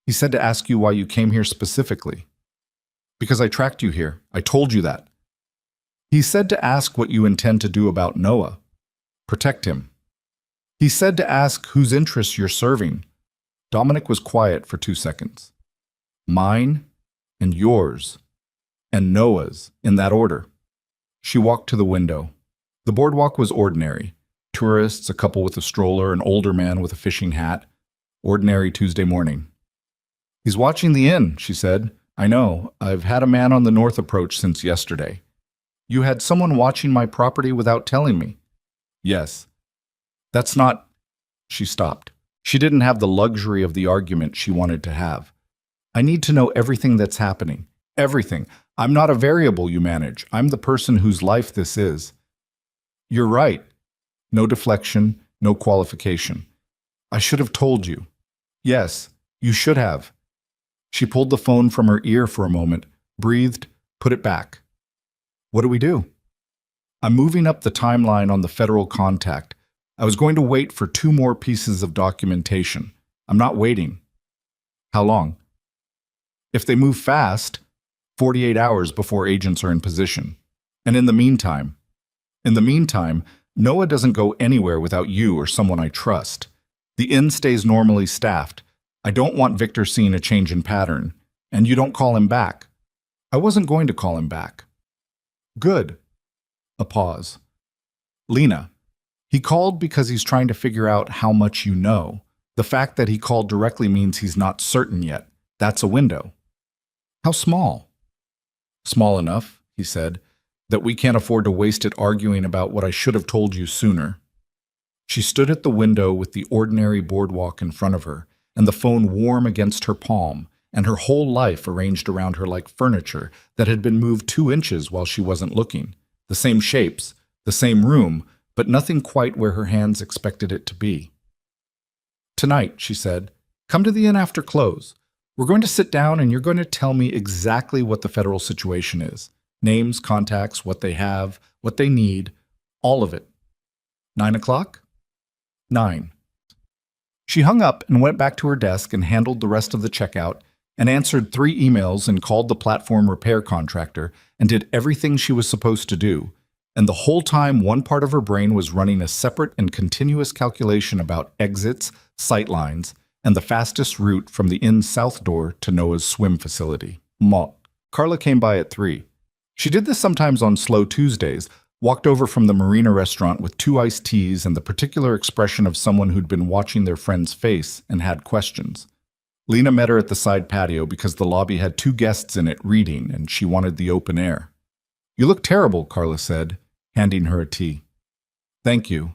"He said to ask you why you came here specifically." "Because I tracked you here. I told you that." "He said to ask what you intend to do about Noah. Protect him." "He said to ask whose interests you're serving." Dominic was quiet for 2 seconds. "Mine and yours and Noah's, in that order." She walked to the window. The boardwalk was ordinary. Tourists, a couple with a stroller, an older man with a fishing hat. Ordinary Tuesday morning. "He's watching the inn," she said. "I know. I've had a man on the north approach since yesterday." "You had someone watching my property without telling me?" "Yes." "That's not—" She stopped. She didn't have the luxury of the argument she wanted to have. "I need to know everything that's happening. Everything. I'm not a variable you manage. I'm the person whose life this is." "You're right." No deflection, no qualification. "I should have told you." "Yes, you should have." She pulled the phone from her ear for a moment, breathed, put it back. "What do we do?" "I'm moving up the timeline on the federal contact. I was going to wait for 2 more pieces of documentation. I'm not waiting." "How long?" "If they move fast, 48 hours before agents are in position. And in the meantime, Noah doesn't go anywhere without you or someone I trust. The inn stays normally staffed. I don't want Victor seeing a change in pattern. And you don't call him back." "I wasn't going to call him back." "Good." A pause. "Lena, he called because he's trying to figure out how much you know. The fact that he called directly means he's not certain yet. That's a window." "How small?" "Small enough," he said, "that we can't afford to waste it arguing about what I should have told you sooner." She stood at the window with the ordinary boardwalk in front of her, and the phone warm against her palm, and her whole life arranged around her like furniture that had been moved 2 inches while she wasn't looking. The same shapes, the same room, but nothing quite where her hands expected it to be. "Tonight," she said, "come to the inn after close. We're going to sit down and you're going to tell me exactly what the federal situation is. Names, contacts, what they have, what they need, All of it. 9 o'clock? 9. She hung up and went back to her desk and handled the rest of the checkout and answered 3 emails and called the platform repair contractor and did everything she was supposed to do. And the whole time, one part of her brain was running a separate and continuous calculation about exits, sightlines, and the fastest route from the inn's south door to Noah's swim facility. Carla came by at 3. She did this sometimes on slow Tuesdays, walked over from the Marina restaurant with 2 iced teas and the particular expression of someone who'd been watching their friend's face and had questions. Lena met her at the side patio because the lobby had 2 guests in it reading and she wanted the open air. "You look terrible," Carla said, handing her a tea. "Thank you."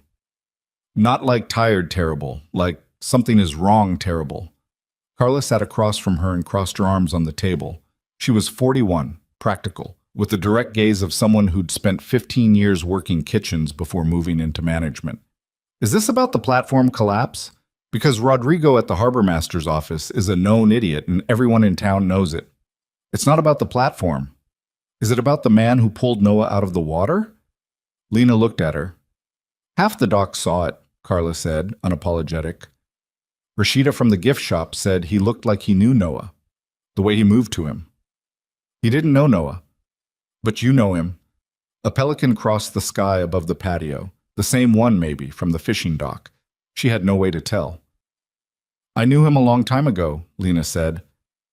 Not like tired terrible, like something is wrong terrible. Carla sat across from her and crossed her arms on the table. She was 41, practical, with the direct gaze of someone who'd spent 15 years working kitchens before moving into management. "Is this about the platform collapse? Because Rodrigo at the harbor master's office is a known idiot and everyone in town knows it. It's not about the platform. Is it about the man who pulled Noah out of the water?" Lena looked at her. "Half the doc saw it," Carla said, unapologetic. Rashida from the gift shop said he looked like he knew Noah, the way he moved to him. "He didn't know Noah. But you know him." A pelican crossed the sky above the patio, the same one maybe, from the fishing dock. She had no way to tell. "I knew him a long time ago," Lena said.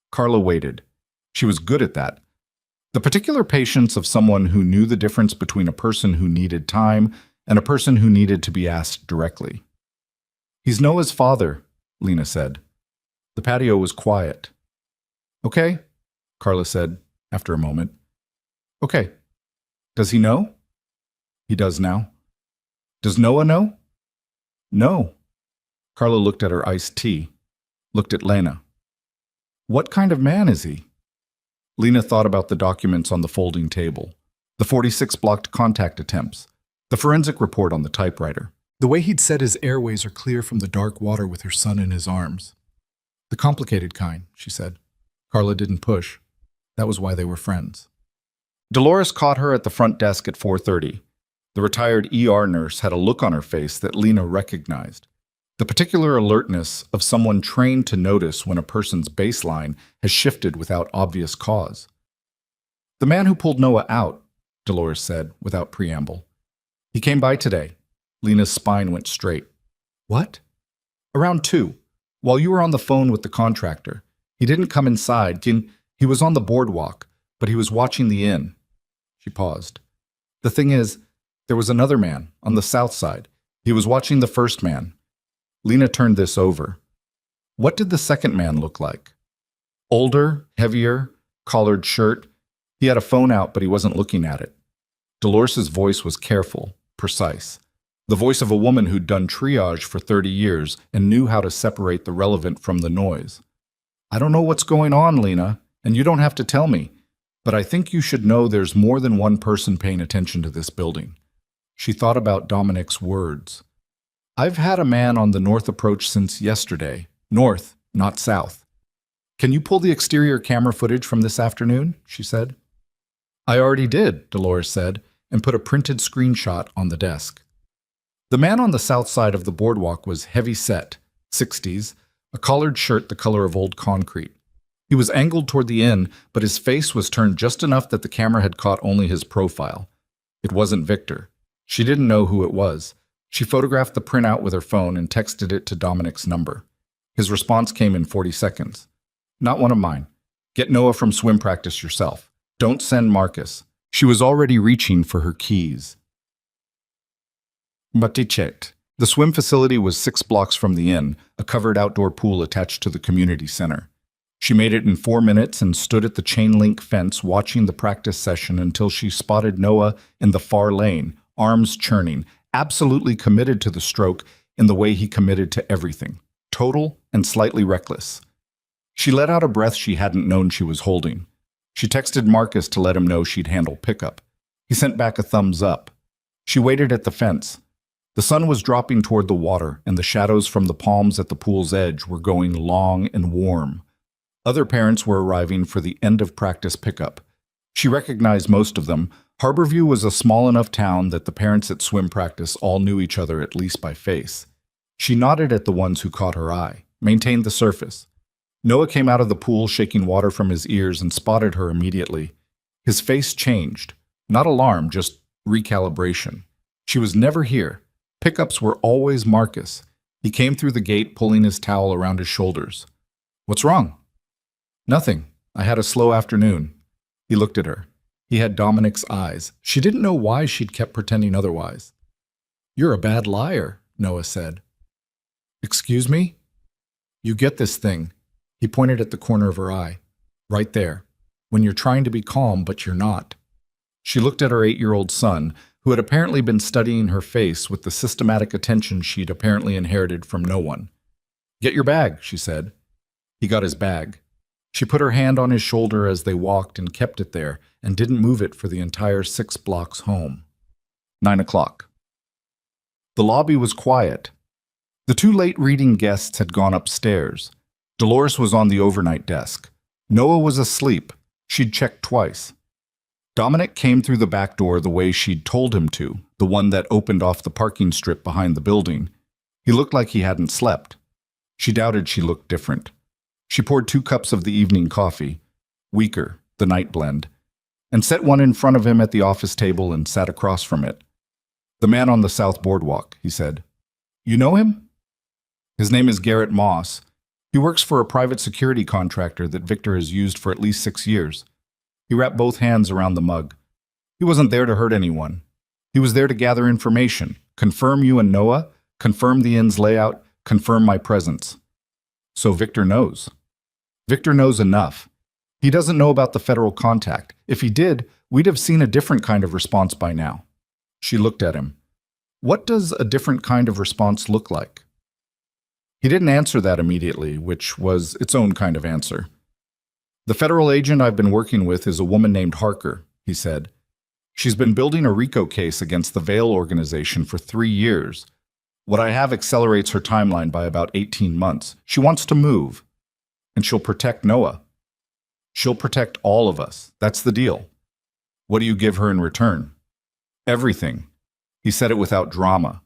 Carla waited. She was good at that. The particular patience of someone who knew the difference between a person who needed time and a person who needed to be asked directly. "He's Noah's father," Lena said. The patio was quiet. "Okay," Carla said after a moment. "Okay. Does he know?" "He does now." "Does Noah know?" "No." Carla looked at her iced tea, looked at Lena. "What kind of man is he?" Lena thought about the documents on the folding table, the 46 blocked contact attempts, the forensic report on the typewriter, the way he'd said his airways are clear from the dark water with her son in his arms. "The complicated kind," she said. Carla didn't push. That was why they were friends. Dolores caught her at the front desk at 4:30. The retired ER nurse had a look on her face that Lena recognized. The particular alertness of someone trained to notice when a person's baseline has shifted without obvious cause. "The man who pulled Noah out," Dolores said without preamble. "He came by today." Lena's spine went straight. "What?" "Around 2, while you were on the phone with the contractor. He didn't come inside. He was on the boardwalk, but he was watching the inn." She paused. "The thing is, there was another man on the south side. He was watching the first man." Lena turned this over. What did the second man look like? Older, heavier, collared shirt. He had a phone out, but he wasn't looking at it. Dolores's voice was careful, precise. The voice of a woman who'd done triage for 30 years and knew how to separate the relevant from the noise. "I don't know what's going on, Lena, and you don't have to tell me, but I think you should know there's more than one person paying attention to this building." She thought about Dominic's words. "I've had a man on the north approach since yesterday. North, not south. Can you pull the exterior camera footage from this afternoon?" she said. "I already did," Dolores said, and put a printed screenshot on the desk. The man on the south side of the boardwalk was heavy-set, 60s, a collared shirt the color of old concrete. He was angled toward the inn, but his face was turned just enough that the camera had caught only his profile. It wasn't Victor. She didn't know who it was. She photographed the printout with her phone and texted it to Dominic's number. His response came in 40 seconds. "Not one of mine. Get Noah from swim practice yourself. Don't send Marcus." She was already reaching for her keys. Batichet. The swim facility was 6 blocks from the inn, a covered outdoor pool attached to the community center. She made it in 4 minutes and stood at the chain-link fence watching the practice session until she spotted Noah in the far lane, arms churning, absolutely committed to the stroke in the way he committed to everything, total and slightly reckless. She let out a breath she hadn't known she was holding. She texted Marcus to let him know she'd handle pickup. He sent back a thumbs up. She waited at the fence. The sun was dropping toward the water, and the shadows from the palms at the pool's edge were going long and warm. Other parents were arriving for the end of practice pickup. She recognized most of them, Harborview was a small enough town that the parents at swim practice all knew each other at least by face. She nodded at the ones who caught her eye, maintained the surface. Noah came out of the pool shaking water from his ears and spotted her immediately. His face changed. Not alarm, just recalibration. She was never here. Pickups were always Marcus. He came through the gate pulling his towel around his shoulders. "What's wrong?" "Nothing. I had a slow afternoon." He looked at her. He had Dominic's eyes. She didn't know why she'd kept pretending otherwise. "You're a bad liar," Noah said. "Excuse me?" "You get this thing." He pointed at the corner of her eye. "Right there. When you're trying to be calm, but you're not." She looked at her 8-year-old son, who had apparently been studying her face with the systematic attention she'd apparently inherited from no one. "Get your bag," she said. He got his bag. She put her hand on his shoulder as they walked and kept it there and didn't move it for the entire 6 blocks home. 9 o'clock. The lobby was quiet. The 2 late-reading guests had gone upstairs. Dolores was on the overnight desk. Noah was asleep. She'd checked twice. Dominic came through the back door the way she'd told him to, the one that opened off the parking strip behind the building. He looked like he hadn't slept. She doubted she looked different. She poured 2 cups of the evening coffee, weaker, the night blend, and set one in front of him at the office table and sat across from it. "The man on the South Boardwalk," he said. "You know him?" "His name is Garrett Moss. He works for a private security contractor that Victor has used for at least 6 years. He wrapped both hands around the mug. He wasn't there to hurt anyone. He was there to gather information, confirm you and Noah, confirm the inn's layout, confirm my presence. So Victor knows. Victor knows enough. He doesn't know about the federal contact. If he did, we'd have seen a different kind of response by now." She looked at him. "What does a different kind of response look like?" He didn't answer that immediately, which was its own kind of answer. "The federal agent I've been working with is a woman named Harker," he said. "She's been building a RICO case against the Vail organization for 3 years. What I have accelerates her timeline by about 18 months. She wants to move. And she'll protect Noah. She'll protect all of us. That's the deal. What do you give her in return?" "Everything." He said it without drama.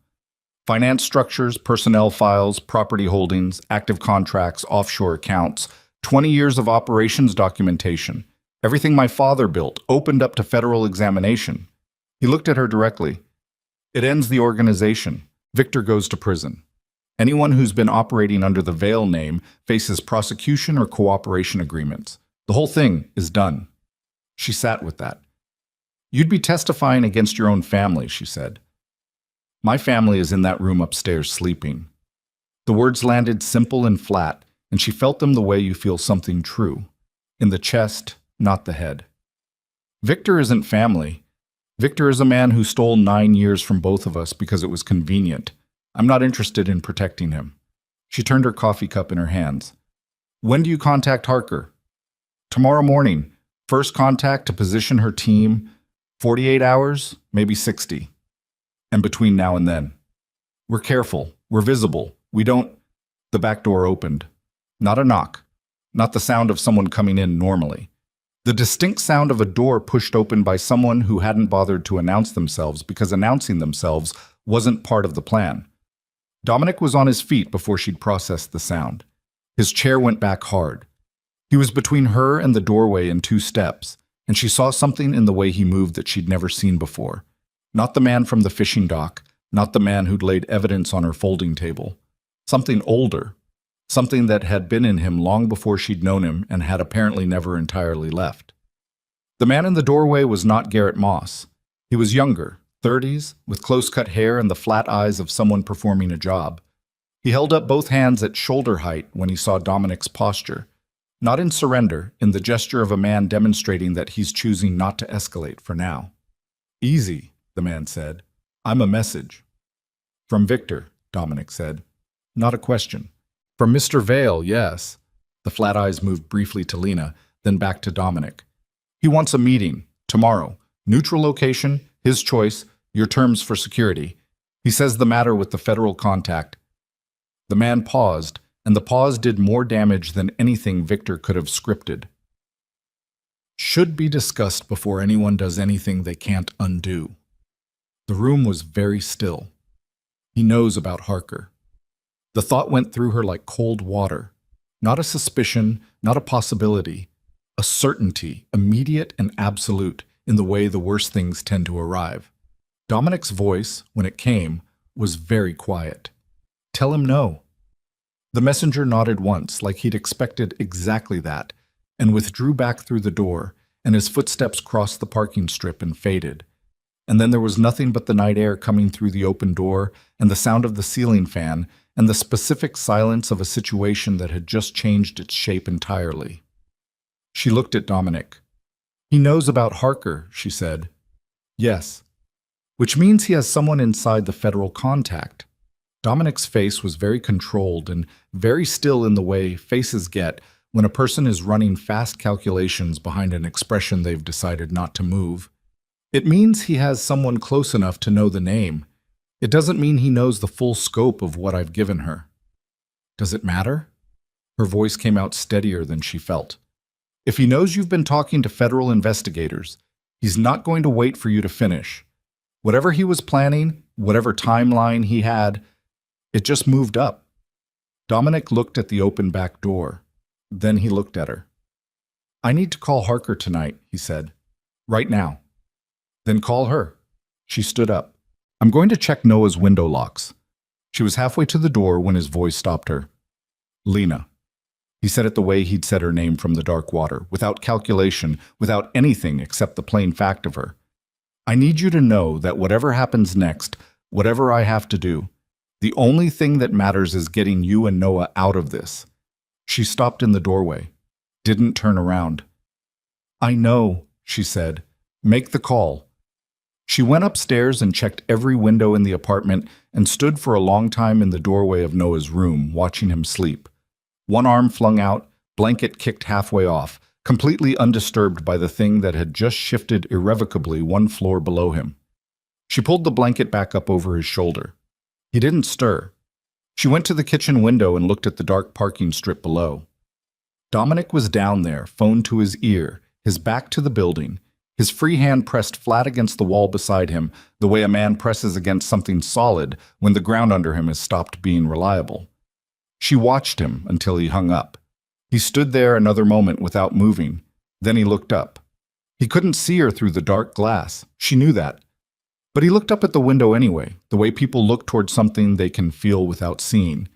"Finance structures, personnel files, property holdings, active contracts, offshore accounts, 20 years of operations documentation. Everything my father built, opened up to federal examination." He looked at her directly. "It ends the organization. Victor goes to prison. Anyone who's been operating under the Vail name faces prosecution or cooperation agreements. The whole thing is done." She sat with that. "You'd be testifying against your own family," she said. "My family is in that room upstairs sleeping." The words landed simple and flat, and she felt them the way you feel something true. In the chest, not the head. "Victor isn't family. Victor is a man who stole 9 years from both of us because it was convenient. I'm not interested in protecting him." She turned her coffee cup in her hands. "When do you contact Harker?" "Tomorrow morning. First contact to position her team. 48 hours, maybe 60. And between now and then. We're careful. We're visible. We don't—" The back door opened. Not a knock. Not the sound of someone coming in normally. The distinct sound of a door pushed open by someone who hadn't bothered to announce themselves because announcing themselves wasn't part of the plan. Dominic was on his feet before she'd processed the sound. His chair went back hard. He was between her and the doorway in 2 steps, and she saw something in the way he moved that she'd never seen before. Not the man from the fishing dock, not the man who'd laid evidence on her folding table. Something older. Something that had been in him long before she'd known him and had apparently never entirely left. The man in the doorway was not Garrett Moss. He was younger, 30s, with close-cut hair and the flat eyes of someone performing a job. He held up both hands at shoulder height when he saw Dominic's posture. Not in surrender, in the gesture of a man demonstrating that he's choosing not to escalate for now. "Easy," the man said. "I'm a message." "From Victor," Dominic said. "Not a question." "From Mr. Vail, yes." The flat eyes moved briefly to Lena, then back to Dominic. "He wants a meeting, tomorrow. Neutral location, his choice, your terms for security. He says the matter with the federal contact." The man paused, and the pause did more damage than anything Victor could have scripted. should be discussed before anyone does anything they can't undo. The room was very still. He knows about Harker. The thought went through her like cold water. Not a suspicion, not a possibility. A certainty, immediate and absolute, in the way the worst things tend to arrive. Dominic's voice, when it came, was very quiet. Tell him no. The messenger nodded once, like he'd expected exactly that, and withdrew back through the door, and his footsteps crossed the parking strip and faded. And then there was nothing but the night air coming through the open door, and the sound of the ceiling fan, and the specific silence of a situation that had just changed its shape entirely. She looked at Dominic. He knows about Harker, she said. Yes. Which means he has someone inside the federal contact. Dominic's face was very controlled and very still in the way faces get when a person is running fast calculations behind an expression they've decided not to move. It means he has someone close enough to know the name. It doesn't mean he knows the full scope of what I've given her. Does it matter? Her voice came out steadier than she felt. If he knows you've been talking to federal investigators, he's not going to wait for you to finish. Whatever he was planning, whatever timeline he had, it just moved up. Dominic looked at the open back door. Then he looked at her. I need to call Harker tonight, he said. Right now. Then call her. She stood up. I'm going to check Noah's window locks. She was halfway to the door when his voice stopped her. Lena. He said it the way he'd said her name from the dark water, without calculation, without anything except the plain fact of her. I need you to know that whatever happens next, whatever I have to do, the only thing that matters is getting you and Noah out of this. She stopped in the doorway, didn't turn around. I know, she said. Make the call. She went upstairs and checked every window in the apartment and stood for a long time in the doorway of Noah's room, watching him sleep. One arm flung out, blanket kicked halfway off, completely undisturbed by the thing that had just shifted irrevocably one floor below him. She pulled the blanket back up over his shoulder. He didn't stir. She went to the kitchen window and looked at the dark parking strip below. Dominic was down there, phone to his ear, his back to the building, his free hand pressed flat against the wall beside him, the way a man presses against something solid when the ground under him has stopped being reliable. She watched him until he hung up. He stood there another moment without moving. Then he looked up. He couldn't see her through the dark glass. She knew that. But he looked up at the window anyway, the way people look toward something they can feel without seeing.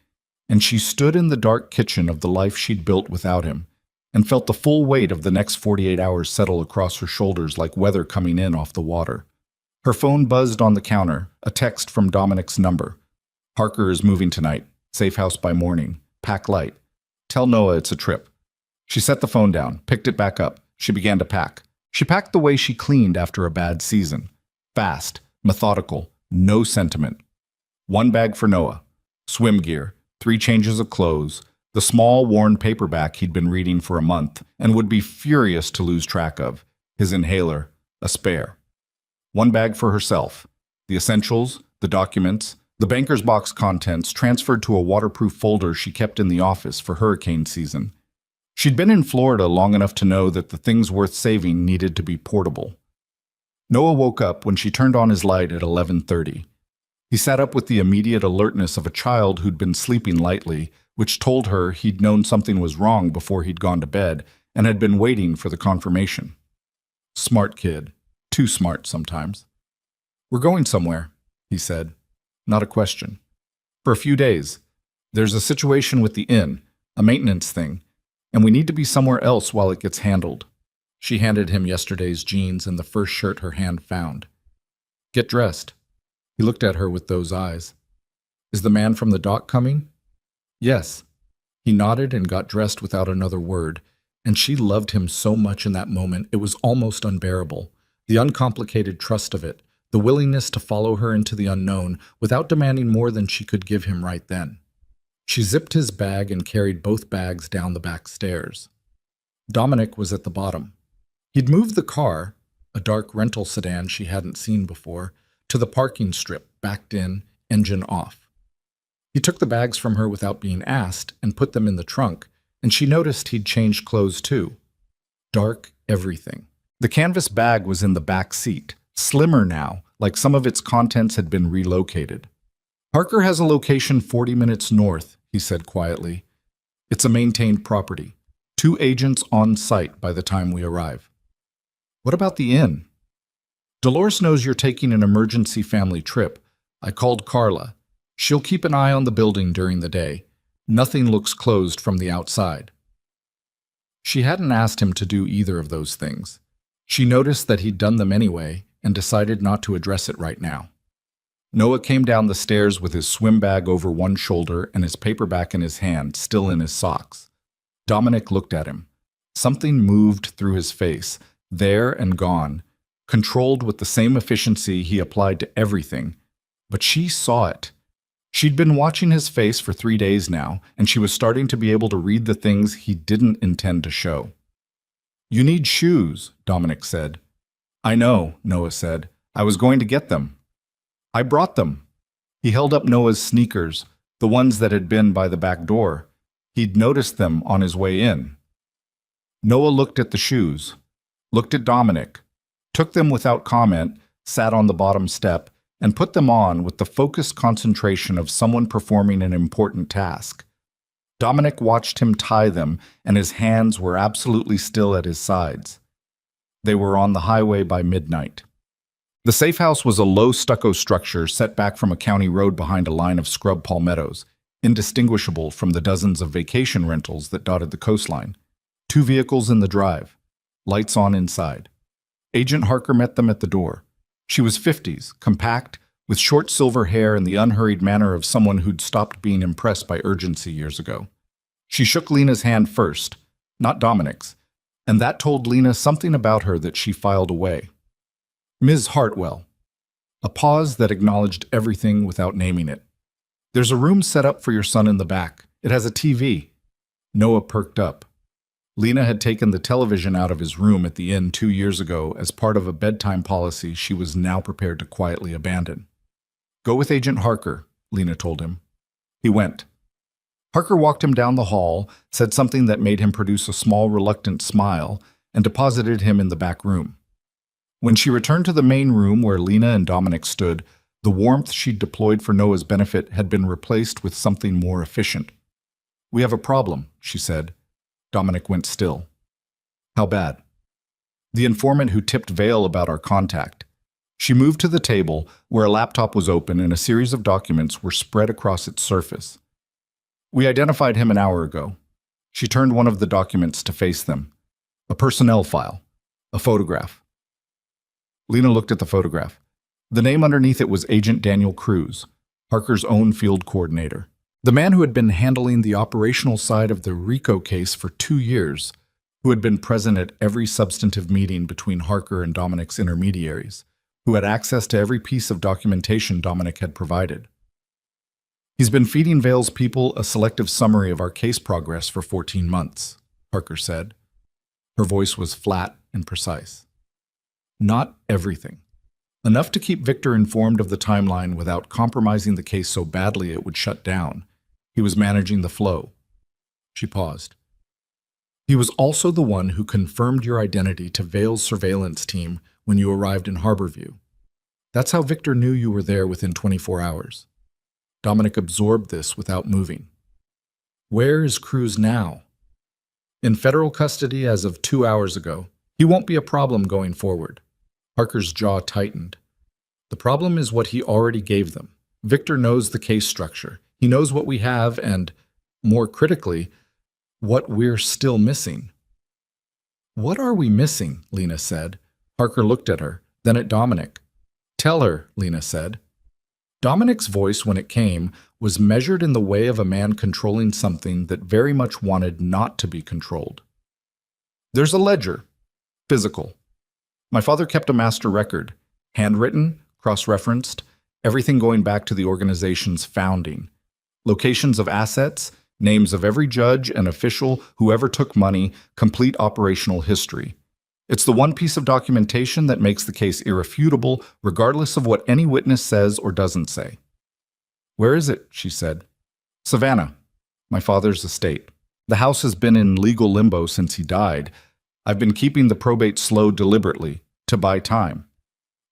And she stood in the dark kitchen of the life she'd built without him, and felt the full weight of the next 48 hours settle across her shoulders like weather coming in off the water. Her phone buzzed on the counter, a text from Dominic's number. Harker is moving tonight. Safe house by morning. Pack light. Tell Noah it's a trip. She set the phone down, picked it back up. She began to pack. She packed the way she cleaned after a bad season. Fast, methodical, no sentiment. 1 bag for Noah. Swim gear, 3 changes of clothes, the small, worn paperback he'd been reading for a month and would be furious to lose track of, his inhaler, a spare. 1 bag for herself. The essentials, the documents, the banker's box contents transferred to a waterproof folder she kept in the office for hurricane season. She'd been in Florida long enough to know that the things worth saving needed to be portable. Noah woke up when she turned on his light at 11:30. He sat up with the immediate alertness of a child who'd been sleeping lightly, which told her he'd known something was wrong before he'd gone to bed and had been waiting for the confirmation. Smart kid. Too smart sometimes. We're going somewhere, he said. Not a question. For a few days. There's a situation with the inn, a maintenance thing, and we need to be somewhere else while it gets handled. She handed him yesterday's jeans and the first shirt her hand found. Get dressed. He looked at her with those eyes. Is the man from the dock coming? Yes. He nodded and got dressed without another word, and she loved him so much in that moment it was almost unbearable. The uncomplicated trust of it, the willingness to follow her into the unknown without demanding more than she could give him right then. She zipped his bag and carried both bags down the back stairs. Dominic was at the bottom. He'd moved the car, a dark rental sedan she hadn't seen before, to the parking strip, backed in, engine off. He took the bags from her without being asked and put them in the trunk, and she noticed he'd changed clothes too. Dark, everything. The canvas bag was in the back seat, slimmer now, like some of its contents had been relocated. Parker has a location 40 minutes north, he said quietly. It's a maintained property. 2 agents on site by the time we arrive. What about the inn? Dolores knows you're taking an emergency family trip. I called Carla. She'll keep an eye on the building during the day. Nothing looks closed from the outside. She hadn't asked him to do either of those things. She noticed that he'd done them anyway and decided not to address it right now. Noah came down the stairs with his swim bag over one shoulder and his paperback in his hand, still in his socks. Dominic looked at him. Something moved through his face, there and gone, controlled with the same efficiency he applied to everything. But she saw it. She'd been watching his face for 3 days now, and she was starting to be able to read the things he didn't intend to show. You need shoes, Dominic said. I know, Noah said. I was going to get them. I brought them. He held up Noah's sneakers, the ones that had been by the back door. He'd noticed them on his way in. Noah looked at the shoes, looked at Dominic, took them without comment, sat on the bottom step, and put them on with the focused concentration of someone performing an important task. Dominic watched him tie them, and his hands were absolutely still at his sides. They were on the highway by midnight. The safe house was a low stucco structure set back from a county road behind a line of scrub palmettos, indistinguishable from the dozens of vacation rentals that dotted the coastline. 2 vehicles in the drive, lights on inside. Agent Harker met them at the door. She was 50s, compact, with short silver hair and the unhurried manner of someone who'd stopped being impressed by urgency years ago. She shook Lena's hand first, not Dominic's, and that told Lena something about her that she filed away. Ms. Hartwell. A pause that acknowledged everything without naming it. There's a room set up for your son in the back. It has a TV. Noah perked up. Lena had taken the television out of his room at the inn 2 years ago as part of a bedtime policy she was now prepared to quietly abandon. Go with Agent Harker, Lena told him. He went. Harker walked him down the hall, said something that made him produce a small, reluctant smile, and deposited him in the back room. When she returned to the main room where Lena and Dominic stood, the warmth she'd deployed for Noah's benefit had been replaced with something more efficient. We have a problem, she said. Dominic went still. How bad? The informant who tipped Vale about our contact. She moved to the table, where a laptop was open and a series of documents were spread across its surface. We identified him an hour ago. She turned one of the documents to face them. A personnel file. A photograph. Lena looked at the photograph. The name underneath it was Agent Daniel Cruz, Harker's own field coordinator. The man who had been handling the operational side of the RICO case for 2 years, who had been present at every substantive meeting between Harker and Dominic's intermediaries, who had access to every piece of documentation Dominic had provided. He's been feeding Vale's people a selective summary of our case progress for 14 months, Harker said. Her voice was flat and precise. Not everything. Enough to keep Victor informed of the timeline without compromising the case so badly it would shut down. He was managing the flow. She paused. He was also the one who confirmed your identity to Vale's surveillance team when you arrived in Harborview. That's how Victor knew you were there within 24 hours. Dominic absorbed this without moving. Where is Cruz now? In federal custody as of 2 hours ago. He won't be a problem going forward. Harker's jaw tightened. The problem is what he already gave them. Victor knows the case structure. He knows what we have and, more critically, what we're still missing. What are we missing? Lena said. Harker looked at her, then at Dominic. Tell her, Lena said. Dominic's voice, when it came, was measured in the way of a man controlling something that very much wanted not to be controlled. There's a ledger. Physical. My father kept a master record, handwritten, cross-referenced, everything going back to the organization's founding. Locations of assets, names of every judge and official who ever took money, complete operational history. It's the one piece of documentation that makes the case irrefutable, regardless of what any witness says or doesn't say. Where is it? She said. Savannah, my father's estate. The house has been in legal limbo since he died. I've been keeping the probate slow deliberately, to buy time.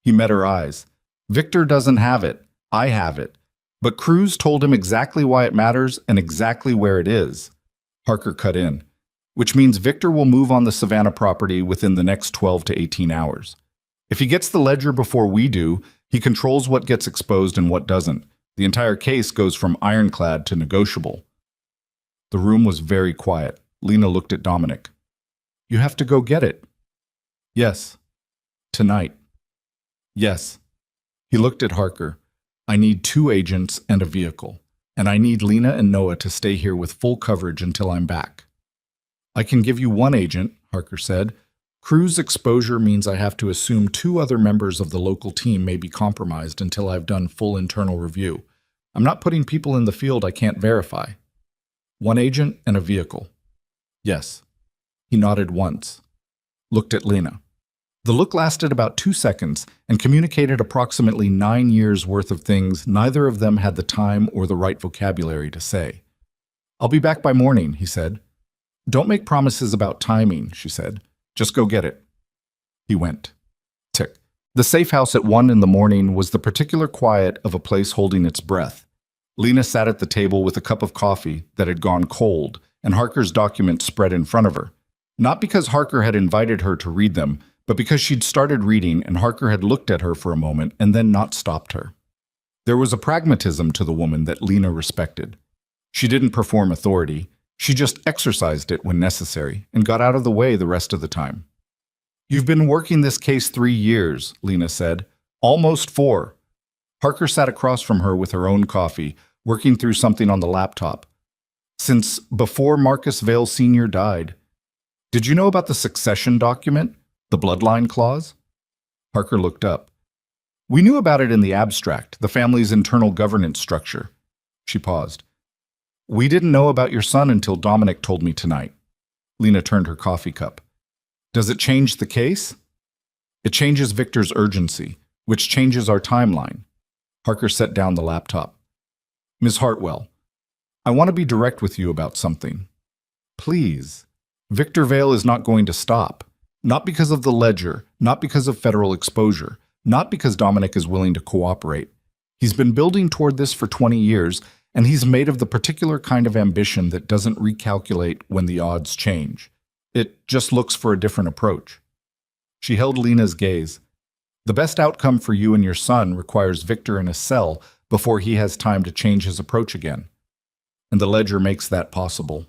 He met her eyes. Victor doesn't have it. I have it. But Cruz told him exactly why it matters and exactly where it is. Harker cut in. Which means Victor will move on the Savannah property within the next 12 to 18 hours. If he gets the ledger before we do, he controls what gets exposed and what doesn't. The entire case goes from ironclad to negotiable. The room was very quiet. Lena looked at Dominic. You have to go get it. Yes. Tonight. Yes. He looked at Harker. I need 2 agents and a vehicle, and I need Lena and Noah to stay here with full coverage until I'm back. I can give you 1 agent, Harker said. Cruz exposure means I have to assume 2 other members of the local team may be compromised until I've done full internal review. I'm not putting people in the field I can't verify. 1 agent and a vehicle. Yes. He nodded once. Looked at Lena. The look lasted about 2 seconds and communicated approximately 9 years' worth of things neither of them had the time or the right vocabulary to say. I'll be back by morning, he said. Don't make promises about timing, she said. Just go get it. He went. Tick. The safe house at 1 in the morning was the particular quiet of a place holding its breath. Lena sat at the table with a cup of coffee that had gone cold and Harker's documents spread in front of her. Not because Harker had invited her to read them, but because she'd started reading and Harker had looked at her for a moment and then not stopped her. There was a pragmatism to the woman that Lena respected. She didn't perform authority. She just exercised it when necessary and got out of the way the rest of the time. You've been working this case 3 years, Lena said. Almost 4. Harker sat across from her with her own coffee, working through something on the laptop. Since before Marcus Vale Sr. died. Did you know about the succession document, the bloodline clause? Harker looked up. We knew about it in the abstract, the family's internal governance structure. She paused. We didn't know about your son until Dominic told me tonight. Lena turned her coffee cup. Does it change the case? It changes Victor's urgency, which changes our timeline. Harker set down the laptop. Ms. Hartwell, I want to be direct with you about something. Please. Victor Vale is not going to stop. Not because of the ledger, not because of federal exposure, not because Dominic is willing to cooperate. He's been building toward this for 20 years, and he's made of the particular kind of ambition that doesn't recalculate when the odds change. It just looks for a different approach. She held Lena's gaze. The best outcome for you and your son requires Victor in a cell before he has time to change his approach again. And the ledger makes that possible.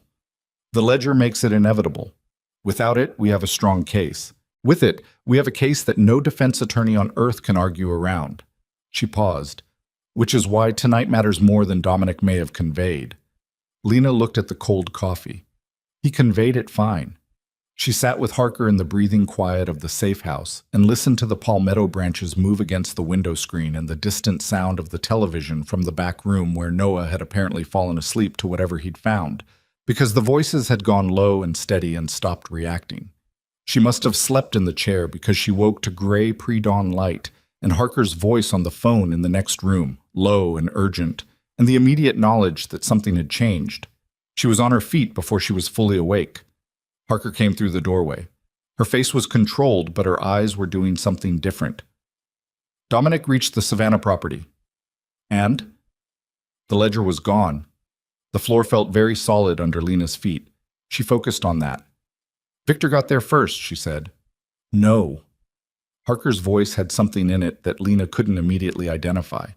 The ledger makes it inevitable. Without it, we have a strong case. With it, we have a case that no defense attorney on earth can argue around. She paused. Which is why tonight matters more than Dominic may have conveyed. Lena looked at the cold coffee. He conveyed it fine. She sat with Harker in the breathing quiet of the safe house and listened to the palmetto branches move against the window screen and the distant sound of the television from the back room where Noah had apparently fallen asleep to whatever he'd found, because the voices had gone low and steady and stopped reacting. She must have slept in the chair because she woke to gray pre-dawn light and Harker's voice on the phone in the next room, low and urgent, and the immediate knowledge that something had changed. She was on her feet before she was fully awake. Harker came through the doorway. Her face was controlled, but her eyes were doing something different. Dominic reached the Savannah property. And? The ledger was gone. The floor felt very solid under Lena's feet. She focused on that. Victor got there first, she said. No. Harker's voice had something in it that Lena couldn't immediately identify.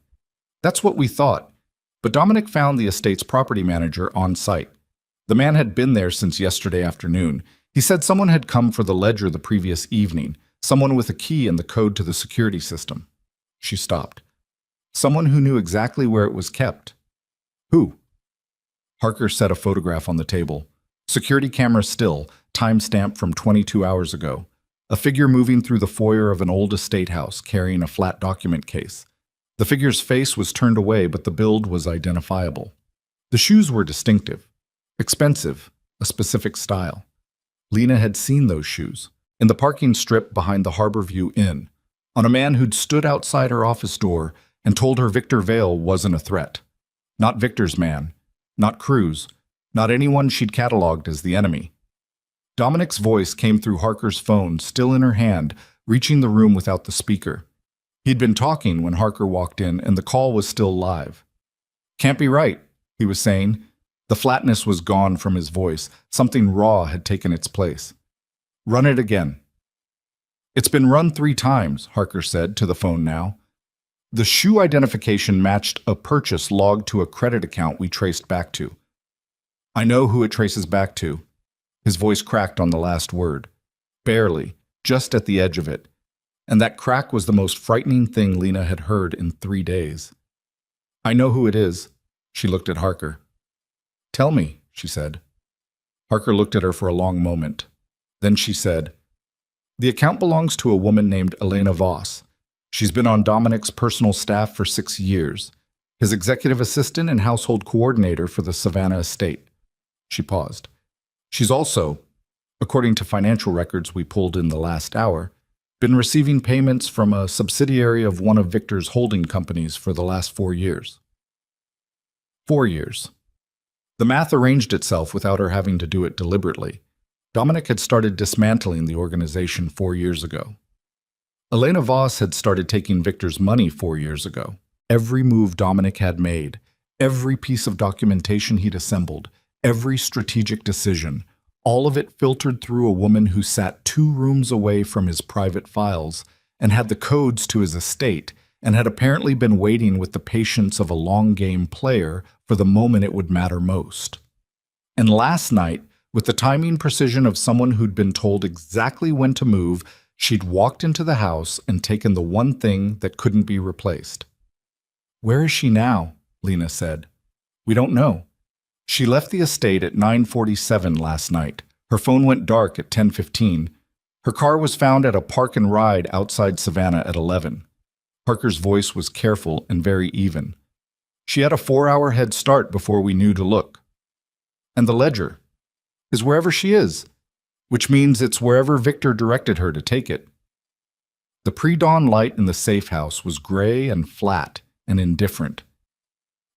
That's what we thought. But Dominic found the estate's property manager on site. The man had been there since yesterday afternoon. He said someone had come for the ledger the previous evening, someone with a key and the code to the security system. She stopped. Someone who knew exactly where it was kept. Who? Harker set a photograph on the table. Security camera still, time-stamped from 22 hours ago. A figure moving through the foyer of an old estate house carrying a flat document case. The figure's face was turned away, but the build was identifiable. The shoes were distinctive. Expensive, a specific style. Lena had seen those shoes, in the parking strip behind the Harborview Inn, on a man who'd stood outside her office door and told her Victor Vale wasn't a threat. Not Victor's man, not Cruz, not anyone she'd cataloged as the enemy. Dominic's voice came through Harker's phone, still in her hand, reaching the room without the speaker. He'd been talking when Harker walked in, and the call was still live. "Can't be right," he was saying. The flatness was gone from his voice. Something raw had taken its place. "Run it again." "It's been run 3 times," Harker said to the phone now. The shoe identification matched a purchase logged to a credit account we traced back to. "I know who it traces back to." His voice cracked on the last word. Barely, just at the edge of it. And that crack was the most frightening thing Lena had heard in 3 days. "I know who it is." She looked at Harker. "Tell me," she said. Harker looked at her for a long moment. Then she said, "The account belongs to a woman named Elena Voss. She's been on Dominic's personal staff for 6 years, his executive assistant and household coordinator for the Savannah estate." She paused. "She's also, according to financial records we pulled in the last hour, been receiving payments from a subsidiary of one of Victor's holding companies for the last 4 years. 4 years. The math arranged itself without her having to do it deliberately. Dominic had started dismantling the organization 4 years ago. Elena Voss had started taking Victor's money 4 years ago. Every move Dominic had made, every piece of documentation he'd assembled, every strategic decision, all of it filtered through a woman who sat 2 rooms away from his private files and had the codes to his estate and had apparently been waiting with the patience of a long-game player for the moment it would matter most. And last night, with the timing precision of someone who'd been told exactly when to move, she'd walked into the house and taken the one thing that couldn't be replaced. "Where is she now?" Lena said. "We don't know. She left the estate at 9:47 last night. Her phone went dark at 10:15. Her car was found at a park and ride outside Savannah at 11. Harker's voice was careful and very even. "She had a 4-hour head start before we knew to look. And the ledger is wherever she is, which means it's wherever Victor directed her to take it." The pre-dawn light in the safe house was gray and flat and indifferent.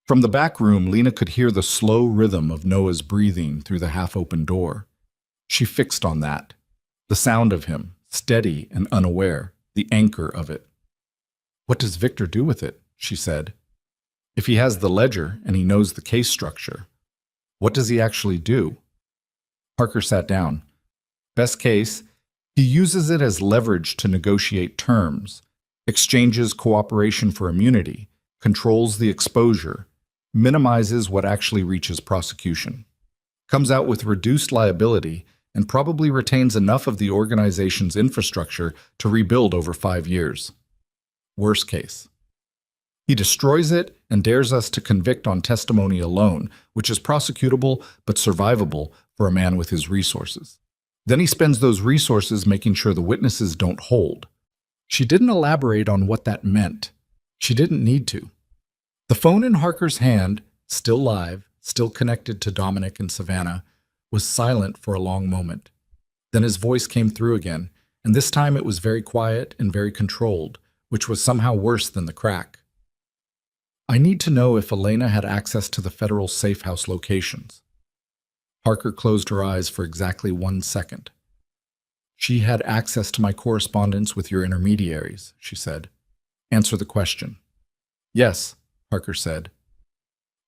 From the back room, Lena could hear the slow rhythm of Noah's breathing through the half-open door. She fixed on that. The sound of him, steady and unaware, the anchor of it. "What does Victor do with it?" she said. "If he has the ledger and he knows the case structure, what does he actually do?" Harker sat down. "Best case, he uses it as leverage to negotiate terms, exchanges cooperation for immunity, controls the exposure, minimizes what actually reaches prosecution, comes out with reduced liability, and probably retains enough of the organization's infrastructure to rebuild over 5 years. Worst case. He destroys it and dares us to convict on testimony alone, which is prosecutable but survivable for a man with his resources. Then he spends those resources making sure the witnesses don't hold." She didn't elaborate on what that meant. She didn't need to. The phone in Harker's hand, still live, still connected to Dominic and Savannah, was silent for a long moment. Then his voice came through again, and this time it was very quiet and very controlled, which was somehow worse than the crack. "I need to know if Elena had access to the federal safe house locations." Harker closed her eyes for exactly 1 second. "She had access to my correspondence with your intermediaries," she said. "Answer the question." "Yes," Harker said.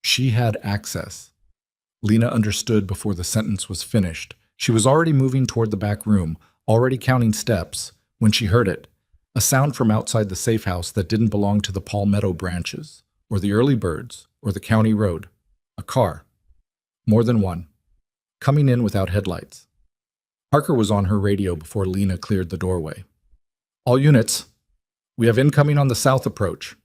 "She had access." Lena understood before the sentence was finished. She was already moving toward the back room, already counting steps, when she heard it. A sound from outside the safe house that didn't belong to the Palmetto branches, or the Early Birds, or the county road. A car. More than one. Coming in without headlights. Harker was on her radio before Lena cleared the doorway. "All units. We have incoming on the south approach."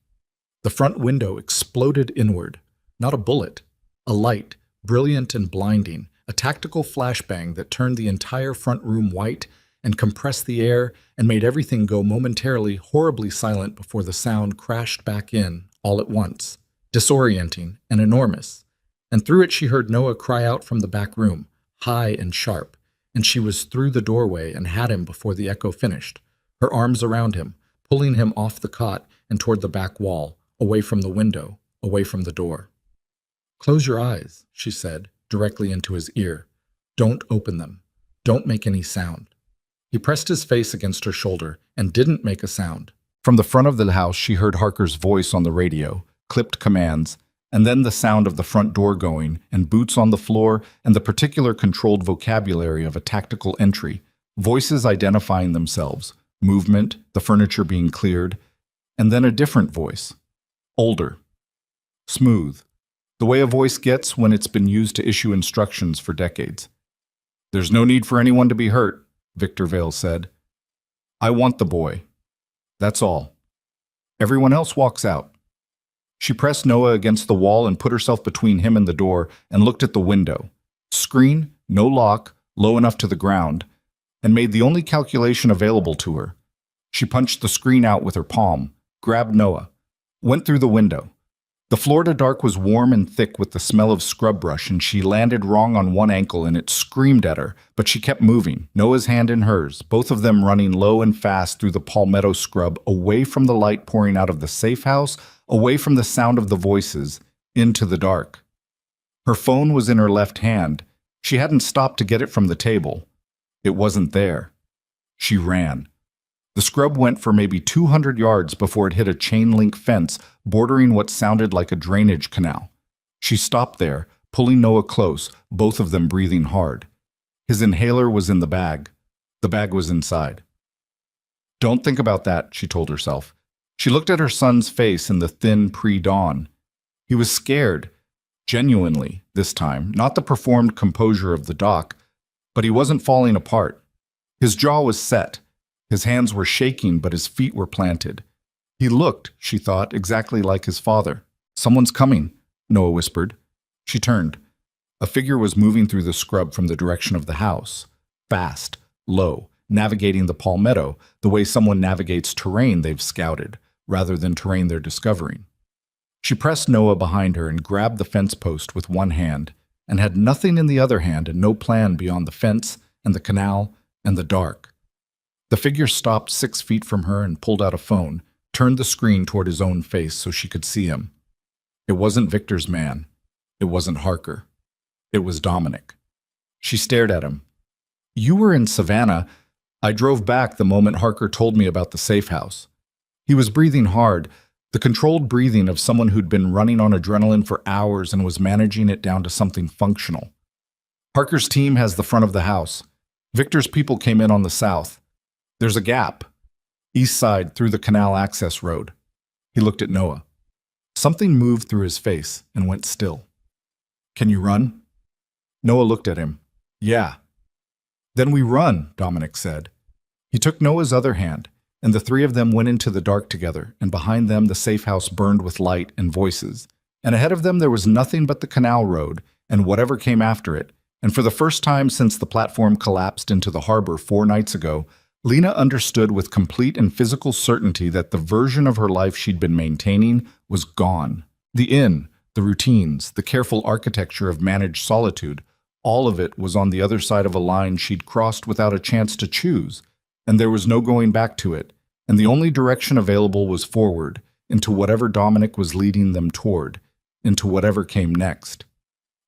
The front window exploded inward. Not a bullet. A light, brilliant and blinding. A tactical flashbang that turned the entire front room white and compressed the air and made everything go momentarily horribly silent before the sound crashed back in all at once, disorienting and enormous. And through it she heard Noah cry out from the back room, high and sharp, and she was through the doorway and had him before the echo finished, her arms around him, pulling him off the cot and toward the back wall, away from the window, away from the door. "Close your eyes," she said, directly into his ear. "Don't open them. Don't make any sound. He pressed his face against her shoulder and didn't make a sound. From the front of the house, she heard Harker's voice on the radio, clipped commands, and then the sound of the front door going, and boots on the floor, and the particular controlled vocabulary of a tactical entry, voices identifying themselves, movement, the furniture being cleared, and then a different voice. Older. Smooth. The way a voice gets when it's been used to issue instructions for decades. "There's no need for anyone to be hurt," Victor Vale said. "I want the boy. That's all." Everyone else walks out. She pressed Noah against the wall and put herself between him and the door and looked at the window. Screen, no lock, low enough to the ground, and made the only calculation available to her. She punched the screen out with her palm, grabbed Noah, went through the window. The Florida dark was warm and thick with the smell of scrub brush, and she landed wrong on one ankle and it screamed at her, but she kept moving, Noah's hand in hers, both of them running low and fast through the palmetto scrub, away from the light pouring out of the safe house, away from the sound of the voices, into the dark. Her phone was in her left hand. She hadn't stopped to get it from the table. It wasn't there. She ran. The scrub went for maybe 200 yards before it hit a chain-link fence bordering what sounded like a drainage canal. She stopped there, pulling Noah close, both of them breathing hard. His inhaler was in the bag. The bag was inside. "Don't think about that," she told herself. She looked at her son's face in the thin pre-dawn. He was scared, genuinely, this time, not the performed composure of the doc, but he wasn't falling apart. His jaw was set. His hands were shaking, but his feet were planted. He looked, she thought, exactly like his father. "Someone's coming," Noah whispered. She turned. A figure was moving through the scrub from the direction of the house. Fast, low, navigating the palmetto, the way someone navigates terrain they've scouted, rather than terrain they're discovering. She pressed Noah behind her and grabbed the fence post with one hand, and had nothing in the other hand and no plan beyond the fence and the canal and the dark. The figure stopped 6 feet from her and pulled out a phone, turned the screen toward his own face so she could see him. It wasn't Victor's man. It wasn't Harker. It was Dominic. She stared at him. "You were in Savannah. I drove back the moment Harker told me about the safe house." He was breathing hard, the controlled breathing of someone who'd been running on adrenaline for hours and was managing it down to something functional. "Harker's team has the front of the house. Victor's people came in on the south. There's a gap. East side through the canal access road." He looked at Noah. Something moved through his face and went still. "Can you run?" Noah looked at him. "Yeah." "Then we run," Dominic said. He took Noah's other hand, and the three of them went into the dark together, and behind them the safe house burned with light and voices, and ahead of them there was nothing but the canal road and whatever came after it, and for the first time since the platform collapsed into the harbor 4 nights ago, Lena understood with complete and physical certainty that the version of her life she'd been maintaining was gone. The inn, the routines, the careful architecture of managed solitude, all of it was on the other side of a line she'd crossed without a chance to choose, and there was no going back to it, and the only direction available was forward, into whatever Dominic was leading them toward, into whatever came next.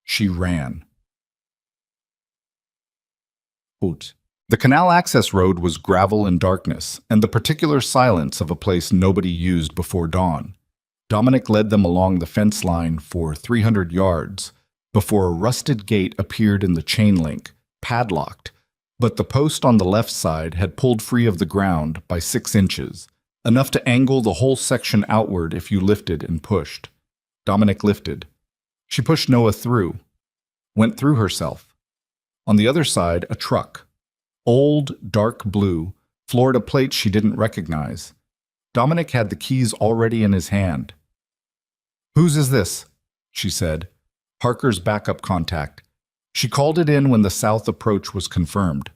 She ran. Hoot. The canal access road was gravel and darkness, and the particular silence of a place nobody used before dawn. Dominic led them along the fence line for 300 yards, before a rusted gate appeared in the chain link, padlocked, but the post on the left side had pulled free of the ground by 6 inches, enough to angle the whole section outward if you lifted and pushed. Dominic lifted. She pushed Noah through, went through herself. On the other side, a truck. Old, dark blue, Florida plates she didn't recognize. Dominic had the keys already in his hand. "Whose is this?" she said. "Harker's backup contact." She called it in when the south approach was confirmed.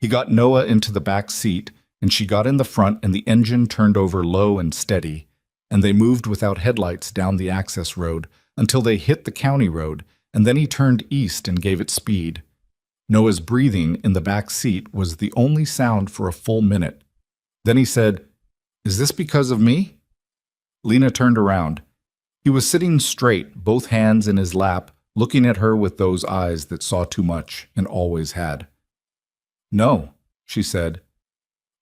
He got Noah into the back seat, and she got in the front, and the engine turned over low and steady, and they moved without headlights down the access road until they hit the county road, and then he turned east and gave it speed. Noah's breathing in the back seat was the only sound for a full minute. Then he said, "Is this because of me?" Lena turned around. He was sitting straight, both hands in his lap, looking at her with those eyes that saw too much and always had. No, she said.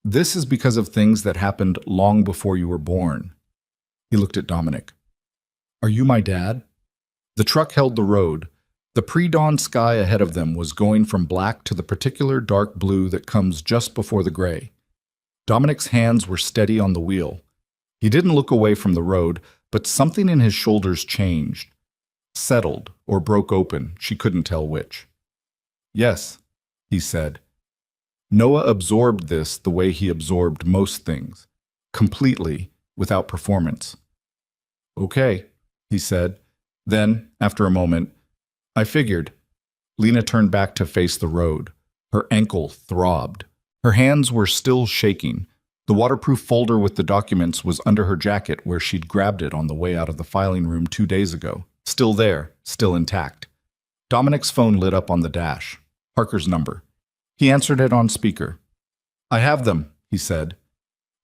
This is because of things that happened long before you were born. He looked at Dominic. Are you my dad? The truck held the road. The pre-dawn sky ahead of them was going from black to the particular dark blue that comes just before the gray. Dominic's hands were steady on the wheel. He didn't look away from the road, but something in his shoulders changed. Settled or broke open, she couldn't tell which. Yes, he said. Noah absorbed this the way he absorbed most things, completely, without performance. Okay, he said. Then, after a moment, I figured. Lena turned back to face the road. Her ankle throbbed. Her hands were still shaking. The waterproof folder with the documents was under her jacket where she'd grabbed it on the way out of the filing room 2 days ago. Still there, still intact. Dominic's phone lit up on the dash. Harker's number. He answered it on speaker. I have them, he said.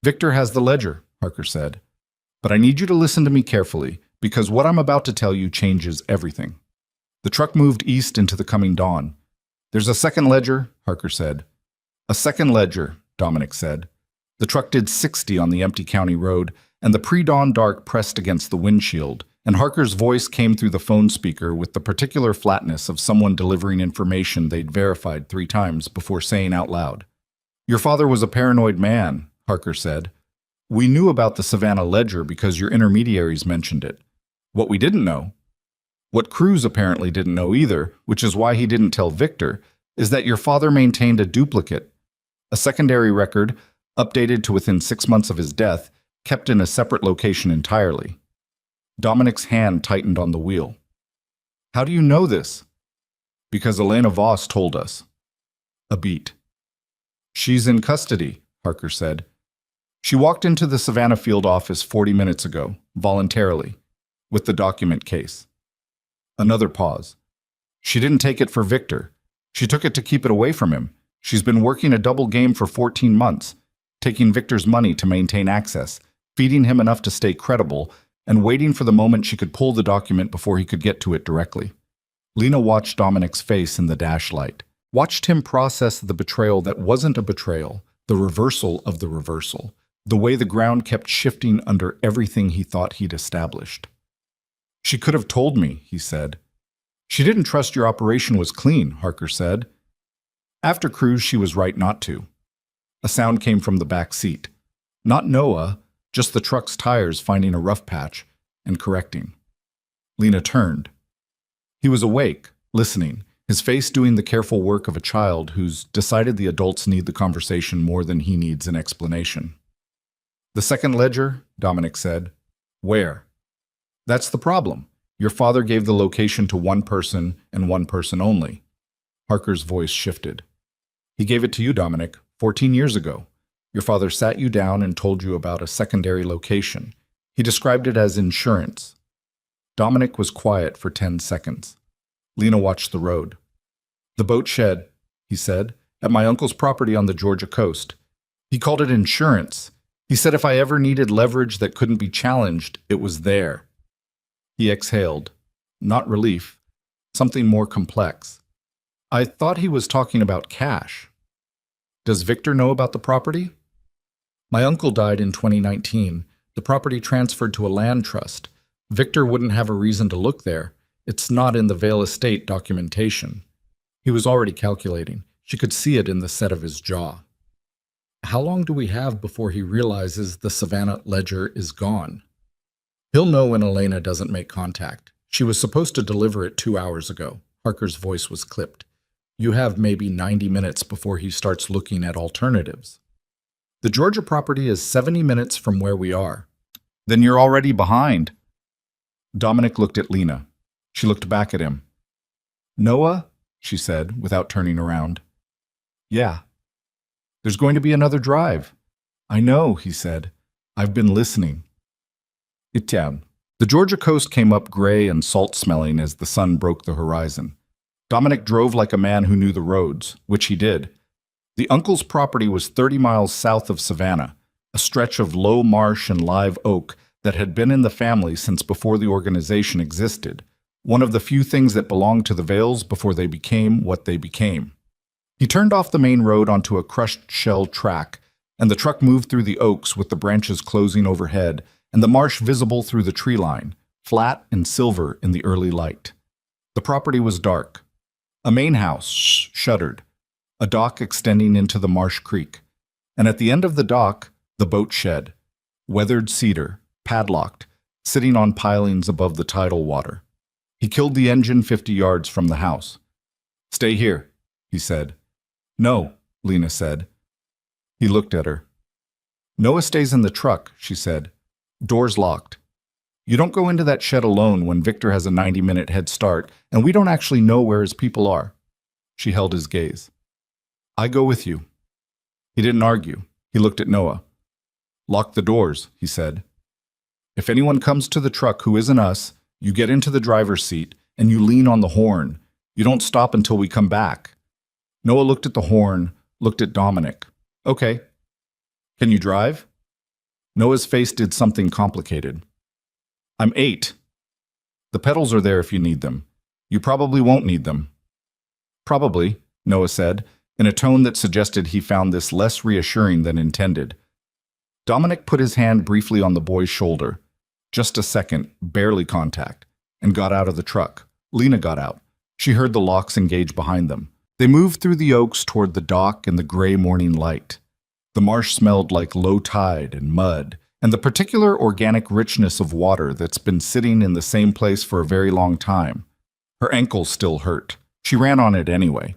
Victor has the ledger, Harker said. But I need you to listen to me carefully, because what I'm about to tell you changes everything. The truck moved east into the coming dawn. There's a second ledger, Harker said. A second ledger, Dominic said. The truck did 60 on the empty county road, and the pre-dawn dark pressed against the windshield, and Harker's voice came through the phone speaker with the particular flatness of someone delivering information they'd verified 3 times before saying out loud. Your father was a paranoid man, Harker said. We knew about the Savannah ledger because your intermediaries mentioned it. What we didn't know, what Cruz apparently didn't know either, which is why he didn't tell Victor, is that your father maintained a duplicate, a secondary record, updated to within 6 months of his death, kept in a separate location entirely. Dominic's hand tightened on the wheel. How do you know this? Because Elena Voss told us. A beat. She's in custody, Harker said. She walked into the Savannah field office 40 minutes ago, voluntarily, with the document case. Another pause. She didn't take it for Victor. She took it to keep it away from him. She's been working a double game for 14 months, taking Victor's money to maintain access, feeding him enough to stay credible, and waiting for the moment she could pull the document before he could get to it directly. Lena watched Dominic's face in the dash light, watched him process the betrayal that wasn't a betrayal, the reversal of the reversal, the way the ground kept shifting under everything he thought he'd established. She could have told me, he said. She didn't trust your operation was clean, Harker said. After Cruz, she was right not to. A sound came from the back seat. Not Noah, just the truck's tires finding a rough patch and correcting. Lena turned. He was awake, listening, his face doing the careful work of a child who's decided the adults need the conversation more than he needs an explanation. The second ledger, Dominic said. Where? That's the problem. Your father gave the location to one person and one person only. Harker's voice shifted. He gave it to you, Dominic, 14 years ago. Your father sat you down and told you about a secondary location. He described it as insurance. Dominic was quiet for 10 seconds. Lena watched the road. The boat shed, he said, at my uncle's property on the Georgia coast. He called it insurance. He said if I ever needed leverage that couldn't be challenged, it was there. He exhaled. Not relief. Something more complex. I thought he was talking about cash. Does Victor know about the property? My uncle died in 2019. The property transferred to a land trust. Victor wouldn't have a reason to look there. It's not in the Vale Estate documentation. He was already calculating. She could see it in the set of his jaw. How long do we have before he realizes the Savannah ledger is gone? He'll know when Elena doesn't make contact. She was supposed to deliver it 2 hours ago. Harker's voice was clipped. You have maybe 90 minutes before he starts looking at alternatives. The Georgia property is 70 minutes from where we are. Then you're already behind. Dominic looked at Lena. She looked back at him. Noah, she said, without turning around. Yeah. There's going to be another drive. I know, he said. I've been listening. Ittown. The Georgia coast came up gray and salt-smelling as the sun broke the horizon. Dominic drove like a man who knew the roads, which he did. The uncle's property was 30 miles south of Savannah, a stretch of low marsh and live oak that had been in the family since before the organization existed, one of the few things that belonged to the Vales before they became what they became. He turned off the main road onto a crushed shell track, and the truck moved through the oaks with the branches closing overhead and the marsh visible through the tree line, flat and silver in the early light. The property was dark. A main house shuttered, a dock extending into the marsh creek, and at the end of the dock, the boat shed, weathered cedar, padlocked, sitting on pilings above the tidal water. He killed the engine 50 yards from the house. "Stay here," he said. "No," Lena said. He looked at her. "Noah stays in the truck," she said. "Doors locked. You don't go into that shed alone when Victor has a 90-minute head start, and we don't actually know where his people are." She held his gaze. "I go with you." He didn't argue. He looked at Noah. "Lock the doors," he said. "If anyone comes to the truck who isn't us, you get into the driver's seat and you lean on the horn. You don't stop until we come back." Noah looked at the horn, looked at Dominic. "Okay. Can you drive?" Noah's face did something complicated. "I'm 8. The pedals are there if you need them. You probably won't need them." "Probably," Noah said, in a tone that suggested he found this less reassuring than intended. Dominic put his hand briefly on the boy's shoulder. Just a second, barely contact, and got out of the truck. Lena got out. She heard the locks engage behind them. They moved through the oaks toward the dock in the gray morning light. The marsh smelled like low tide and mud, and the particular organic richness of water that's been sitting in the same place for a very long time. Her ankles still hurt. She ran on it anyway.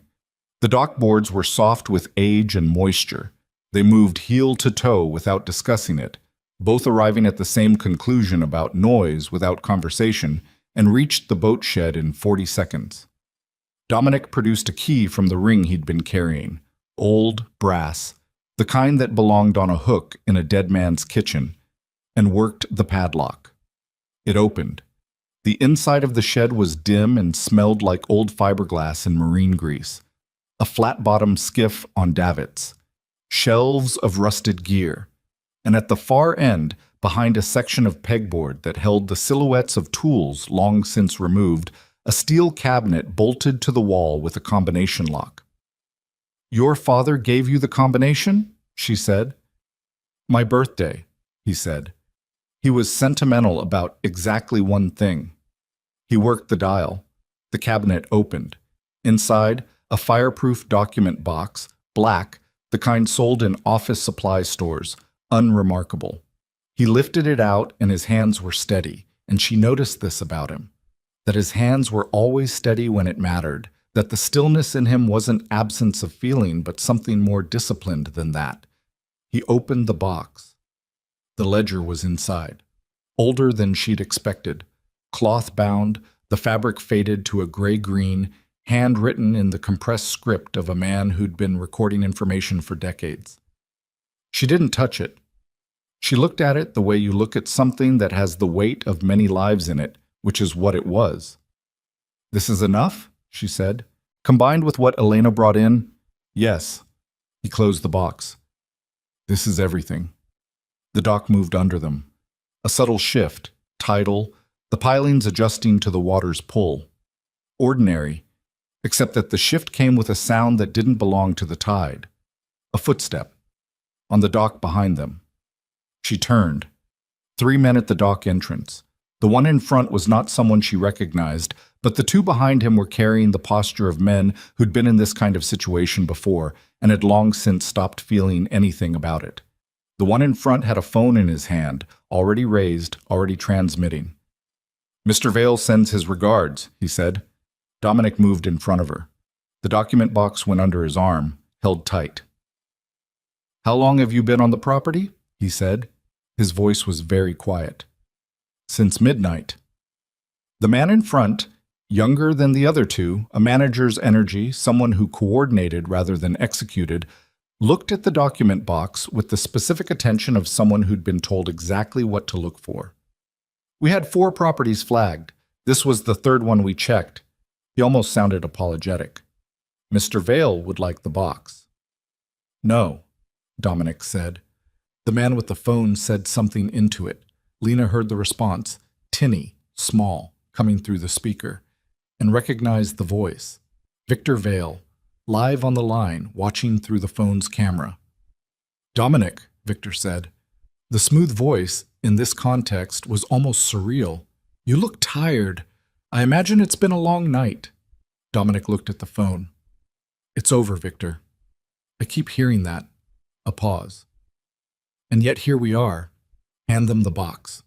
The dock boards were soft with age and moisture. They moved heel to toe without discussing it, both arriving at the same conclusion about noise without conversation, and reached the boat shed in 40 seconds. Dominic produced a key from the ring he'd been carrying, old brass, the kind that belonged on a hook in a dead man's kitchen, and worked the padlock. It opened. The inside of the shed was dim and smelled like old fiberglass and marine grease. A flat-bottomed skiff on davits, shelves of rusted gear, and at the far end, behind a section of pegboard that held the silhouettes of tools long since removed, a steel cabinet bolted to the wall with a combination lock. "Your father gave you the combination?" she said. "My birthday," he said. He was sentimental about exactly one thing. He worked the dial. The cabinet opened. Inside, a fireproof document box, black, the kind sold in office supply stores, unremarkable. He lifted it out and his hands were steady, and she noticed this about him, that his hands were always steady when it mattered, that the stillness in him wasn't absence of feeling but something more disciplined than that. He opened the box. The ledger was inside, older than she'd expected, cloth-bound, the fabric faded to a gray-green, handwritten in the compressed script of a man who'd been recording information for decades. She didn't touch it. She looked at it the way you look at something that has the weight of many lives in it, which is what it was. "This is enough?" she said. "Combined with what Elena brought in?" "Yes." He closed the box. "This is everything." The dock moved under them. A subtle shift, tidal, the pilings adjusting to the water's pull. Ordinary, except that the shift came with a sound that didn't belong to the tide. A footstep. On the dock behind them. She turned. 3 men at the dock entrance. The one in front was not someone she recognized, but the 2 behind him were carrying the posture of men who'd been in this kind of situation before and had long since stopped feeling anything about it. The one in front had a phone in his hand, already raised, already transmitting. "Mr. Vale sends his regards," he said. Dominic moved in front of her. The document box went under his arm, held tight. "How long have you been on the property?" he said. His voice was very quiet. "Since midnight." The man in front, younger than the other 2, a manager's energy, someone who coordinated rather than executed, looked at the document box with the specific attention of someone who'd been told exactly what to look for. "We had 4 properties flagged. This was the 3rd one we checked." He almost sounded apologetic. "Mr. Vale would like the box." "No," Dominic said. The man with the phone said something into it. Lena heard the response, tinny, small, coming through the speaker, and recognized the voice. Victor Vale, live on the line, watching through the phone's camera. "Dominic," Victor said. The smooth voice, in this context, was almost surreal. "You look tired. I imagine it's been a long night." Dominic looked at the phone. "It's over, Victor. I keep hearing that." A pause. "And yet here we are." Hand them the box.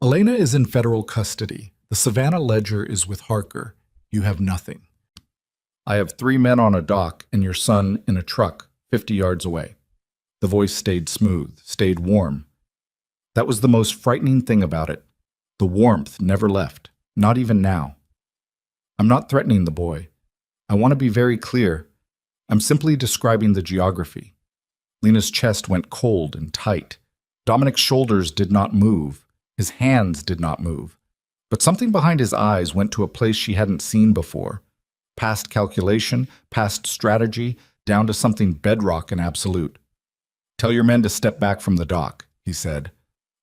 "Elena is in federal custody. The Savannah ledger is with Harker. You have nothing. I have 3 men on a dock and your son in a truck 50 yards away." The voice stayed smooth, stayed warm. That was the most frightening thing about it. The warmth never left, not even now. "I'm not threatening the boy. I want to be very clear. I'm simply describing the geography." Lena's chest went cold and tight. Dominic's shoulders did not move. His hands did not move. But something behind his eyes went to a place she hadn't seen before. Past calculation, past strategy, down to something bedrock and absolute. "Tell your men to step back from the dock," he said.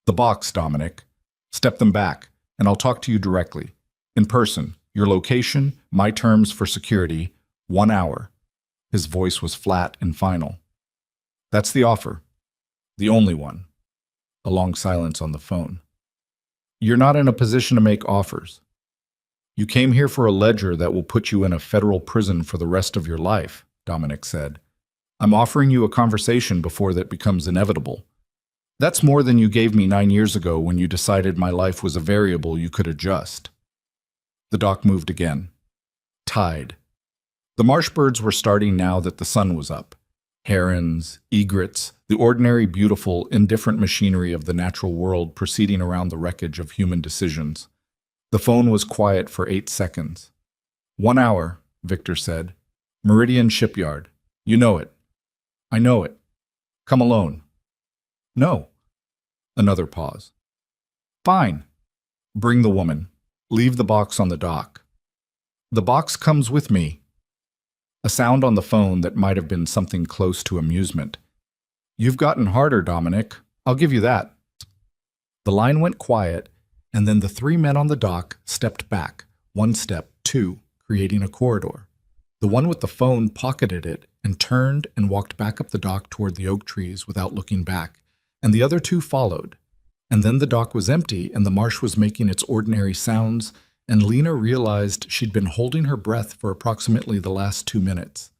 "The box, Dominic. Step them back, and I'll talk to you directly. In person, your location, my terms for security, 1 hour." His voice was flat and final. "That's the offer. The only one." A long silence on the phone. "You're not in a position to make offers. You came here for a ledger that will put you in a federal prison for the rest of your life," Dominic said. "I'm offering you a conversation before that becomes inevitable. That's more than you gave me 9 years ago when you decided my life was a variable you could adjust." The dock moved again. Tide. The marsh birds were starting now that the sun was up. Herons, egrets, the ordinary, beautiful, indifferent machinery of the natural world proceeding around the wreckage of human decisions. The phone was quiet for 8 seconds. 1 hour, Victor said. "Meridian Shipyard. You know it." "I know it." "Come alone." "No." Another pause. "Fine." "Bring the woman. Leave the box on the dock." "The box comes with me." A sound on the phone that might have been something close to amusement. "You've gotten harder, Dominic. I'll give you that." The line went quiet, and then the 3 men on the dock stepped back, 1 step, 2, creating a corridor. The one with the phone pocketed it and turned and walked back up the dock toward the oak trees without looking back, and the other 2 followed. And then the dock was empty and the marsh was making its ordinary sounds, and Lena realized she'd been holding her breath for approximately the last 2 minutes.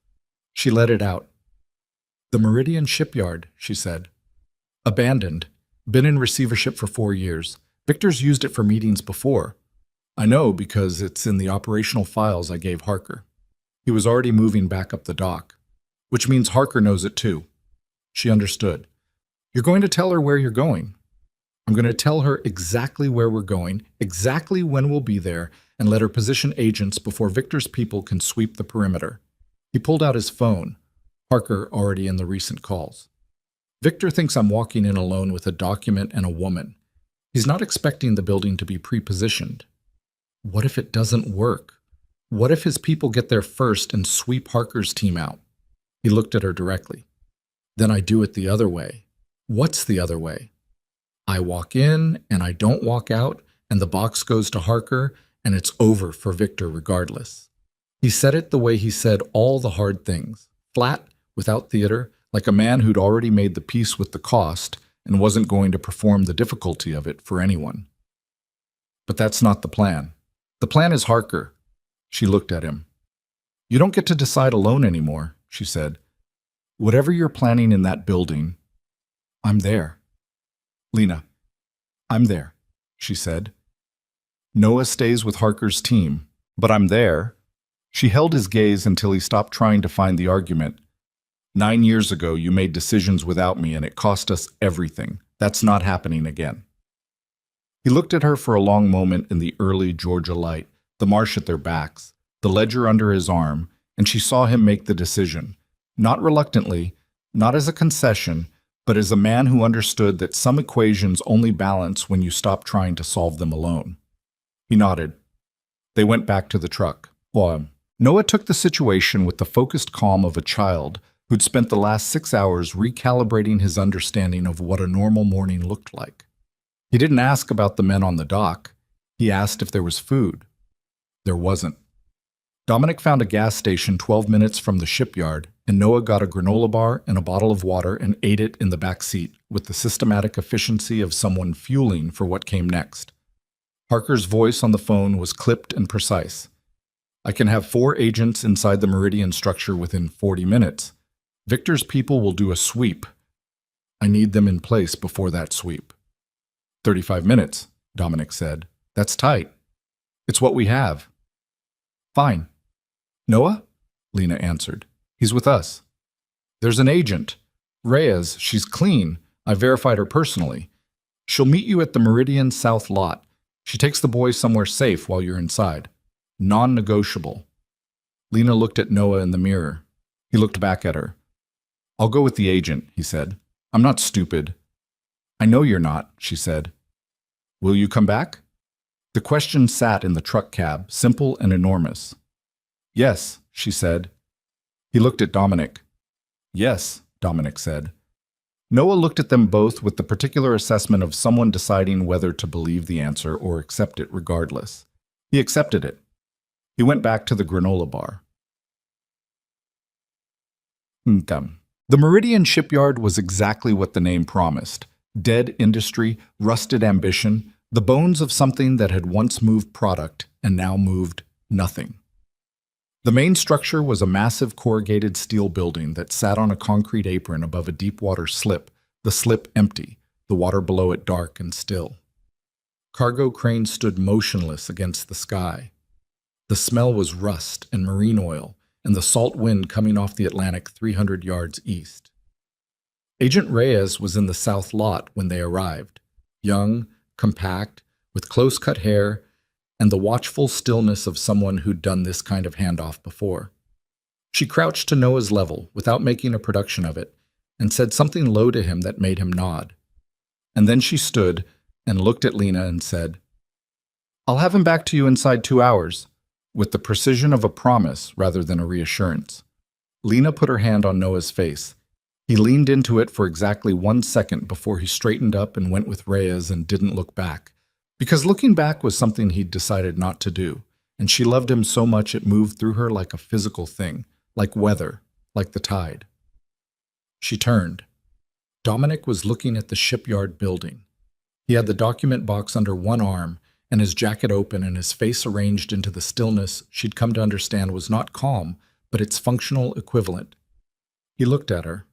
She let it out. "The Meridian Shipyard," she said. "Abandoned. Been in receivership for 4 years. Victor's used it for meetings before. I know because it's in the operational files I gave Harker." He was already moving back up the dock. "Which means Harker knows it too." She understood. "You're going to tell her where you're going." "I'm going to tell her exactly where we're going, exactly when we'll be there, and let her position agents before Victor's people can sweep the perimeter." He pulled out his phone, Harker already in the recent calls. "Victor thinks I'm walking in alone with a document and a woman. He's not expecting the building to be pre-positioned. What if it doesn't work? What if his people get there first and sweep Harker's team out?" He looked at her directly. "Then I do it the other way." "What's the other way?" "I walk in and I don't walk out, and the box goes to Harker, and it's over for Victor regardless." He said it the way he said all the hard things, flat, without theater, like a man who'd already made the peace with the cost and wasn't going to perform the difficulty of it for anyone. "But that's not the plan. The plan is Harker." She looked at him. "You don't get to decide alone anymore," she said. "Whatever you're planning in that building, I'm there." "Lena, I'm there," she said. "Noah stays with Harker's team, but I'm there." She held his gaze until he stopped trying to find the argument. 9 years ago, you made decisions without me and it cost us everything. That's not happening again." He looked at her for a long moment in the early Georgia light, the marsh at their backs, the ledger under his arm, and she saw him make the decision, not reluctantly, not as a concession, but as a man who understood that some equations only balance when you stop trying to solve them alone. He nodded. They went back to the truck. Noah took the situation with the focused calm of a child who'd spent the last 6 hours recalibrating his understanding of what a normal morning looked like. He didn't ask about the men on the dock. He asked if there was food. There wasn't. Dominic found a gas station 12 minutes from the shipyard, and Noah got a granola bar and a bottle of water and ate it in the back seat with the systematic efficiency of someone fueling for what came next. Parker's voice on the phone was clipped and precise. I can have 4 agents inside the Meridian structure within 40 minutes. Victor's people will do a sweep. I need them in place before that sweep. 35 minutes, Dominic said. That's tight. It's what we have. Fine. Noah? Lena answered. He's with us. There's an agent. Reyes, she's clean. I verified her personally. She'll meet you at the Meridian South lot. She takes the boys somewhere safe while you're inside. Non-negotiable. Lena looked at Noah in the mirror. He looked back at her. I'll go with the agent, he said. I'm not stupid. I know you're not, she said. Will you come back? The question sat in the truck cab, simple and enormous. Yes, she said. He looked at Dominic. Yes, Dominic said. Noah looked at them both with the particular assessment of someone deciding whether to believe the answer or accept it regardless. He accepted it. He went back to the granola bar. The Meridian shipyard was exactly what the name promised. Dead industry, rusted ambition, the bones of something that had once moved product and now moved nothing. The main structure was a massive corrugated steel building that sat on a concrete apron above a deep-water slip, the slip empty, the water below it dark and still. Cargo cranes stood motionless against the sky. The smell was rust and marine oil, and the salt wind coming off the Atlantic 300 yards east. Agent Reyes was in the south lot when they arrived, young, compact, with close-cut hair, and the watchful stillness of someone who'd done this kind of handoff before. She crouched to Noah's level without making a production of it, and said something low to him that made him nod. And then she stood and looked at Lena and said, I'll have him back to you inside 2 hours, with the precision of a promise rather than a reassurance. Lena put her hand on Noah's face. He leaned into it for exactly 1 second before he straightened up and went with Reyes and didn't look back. Because looking back was something he'd decided not to do, and she loved him so much it moved through her like a physical thing, like weather, like the tide. She turned. Dominic was looking at the shipyard building. He had the document box under one arm and his jacket open and his face arranged into the stillness she'd come to understand was not calm, but its functional equivalent. He looked at her.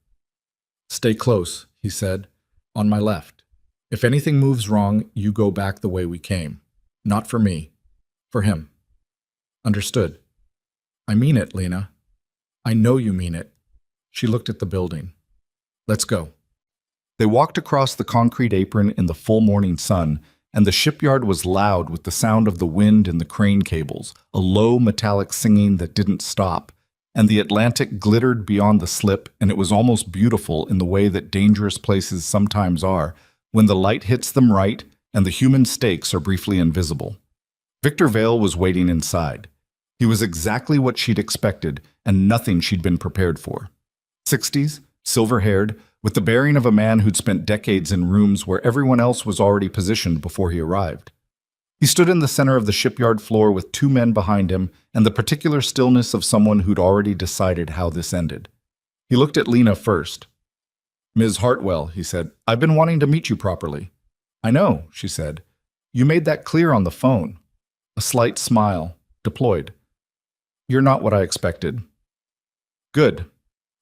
Stay close, he said, on my left. If anything moves wrong, you go back the way we came. Not for me. For him. Understood. I mean it, Lena. I know you mean it. She looked at the building. Let's go. They walked across the concrete apron in the full morning sun, and the shipyard was loud with the sound of the wind in the crane cables, a low metallic singing that didn't stop, and the Atlantic glittered beyond the slip, and it was almost beautiful in the way that dangerous places sometimes are, when the light hits them right and the human stakes are briefly invisible. Victor Vale was waiting inside. He was exactly what she'd expected and nothing she'd been prepared for. 60s, silver-haired, with the bearing of a man who'd spent decades in rooms where everyone else was already positioned before he arrived. He stood in the center of the shipyard floor with 2 men behind him and the particular stillness of someone who'd already decided how this ended. He looked at Lena first. Ms. Hartwell, he said, I've been wanting to meet you properly. I know, she said. You made that clear on the phone. A slight smile, deployed. You're not what I expected. Good.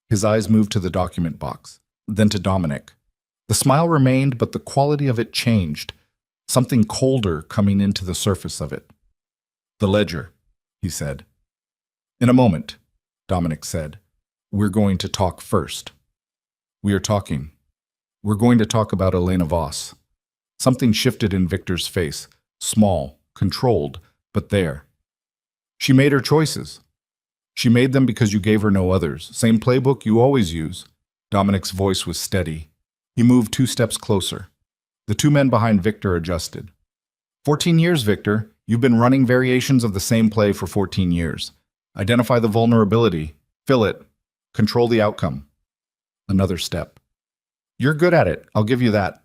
His eyes moved to the document box, then to Dominic. The smile remained, but the quality of it changed, something colder coming into the surface of it. The ledger, he said. In a moment, Dominic said. We're going to talk first. We are talking. We're going to talk about Elena Voss. Something shifted in Victor's face, small, controlled, but there. She made her choices. She made them because you gave her no others. Same playbook you always use. Dominic's voice was steady. He moved 2 steps closer. The 2 men behind Victor adjusted. 14 years, Victor. You've been running variations of the same play for 14 years. Identify the vulnerability. Fill it. Control the outcome. Another step. You're good at it, I'll give you that.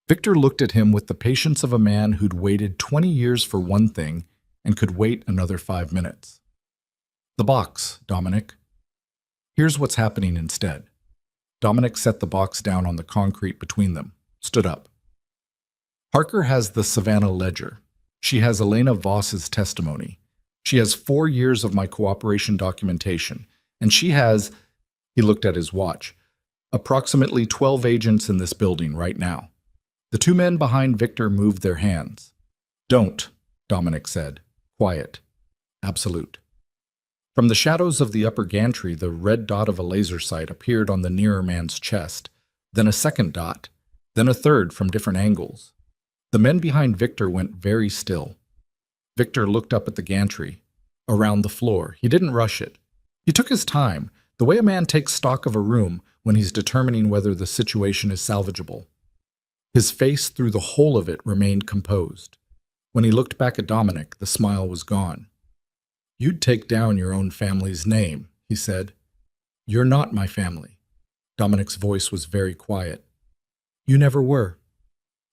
Victor looked at him with the patience of a man who'd waited 20 years for one thing and could wait another 5 minutes. The box, Dominic. Here's what's happening instead. Dominic set the box down on the concrete between them, stood up. Harker has the Savannah Ledger. She has Elena Voss's testimony. She has 4 years of my cooperation documentation. And she has, he looked at his watch, approximately 12 agents in this building right now. The 2 men behind Victor moved their hands. Don't, Dominic said. Quiet. Absolute. From the shadows of the upper gantry, the red dot of a laser sight appeared on the nearer man's chest, then a second dot, then a third from different angles. The men behind Victor went very still. Victor looked up at the gantry, around the floor. He didn't rush it. He took his time, the way a man takes stock of a room when he's determining whether the situation is salvageable. His face through the whole of it remained composed. When he looked back at Dominic, the smile was gone. You'd take down your own family's name, he said. You're not my family. Dominic's voice was very quiet. You never were.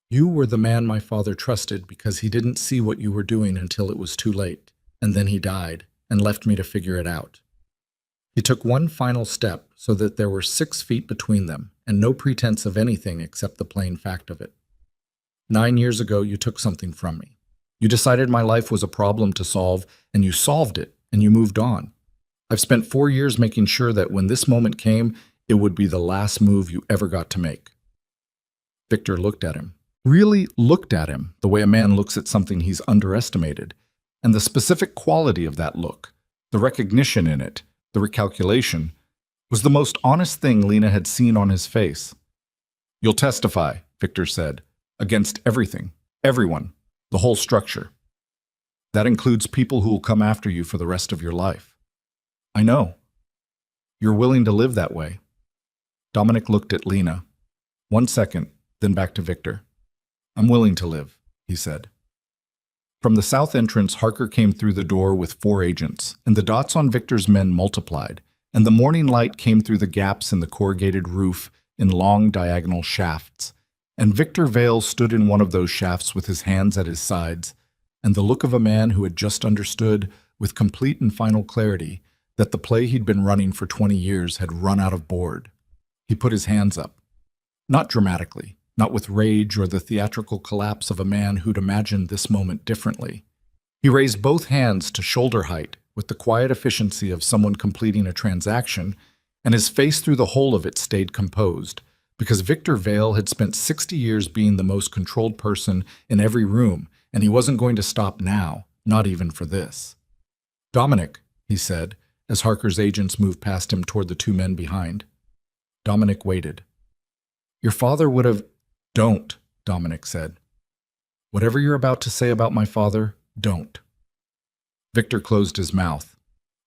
You were the man my father trusted because he didn't see what you were doing until it was too late, and then he died and left me to figure it out. He took one final step so that there were 6 feet between them and no pretense of anything except the plain fact of it. 9 years ago, you took something from me. You decided my life was a problem to solve, and you solved it, and you moved on. I've spent 4 years making sure that when this moment came, it would be the last move you ever got to make. Victor looked at him. Really looked at him the way a man looks at something he's underestimated, and the specific quality of that look, the recognition in it, the recalculation, was the most honest thing Lena had seen on his face. You'll testify, Victor said, against everything, everyone, the whole structure. That includes people who will come after you for the rest of your life. I know. You're willing to live that way. Dominic looked at Lena. 1 second, then back to Victor. I'm willing to live, he said. From the south entrance, Harker came through the door with 4 agents, and the dots on Victor's men multiplied, and the morning light came through the gaps in the corrugated roof in long diagonal shafts, and Victor Vale stood in one of those shafts with his hands at his sides, and the look of a man who had just understood, with complete and final clarity, that the play he'd been running for 20 years had run out of board. He put his hands up. Not dramatically, not with rage or the theatrical collapse of a man who'd imagined this moment differently. He raised both hands to shoulder height with the quiet efficiency of someone completing a transaction, and his face through the whole of it stayed composed, because Victor Vale had spent 60 years being the most controlled person in every room, and he wasn't going to stop now, not even for this. Dominic, he said, as Harker's agents moved past him toward the 2 men behind. Dominic waited. Your father would have... Don't, Dominic said. Whatever you're about to say about my father, don't. Victor closed his mouth.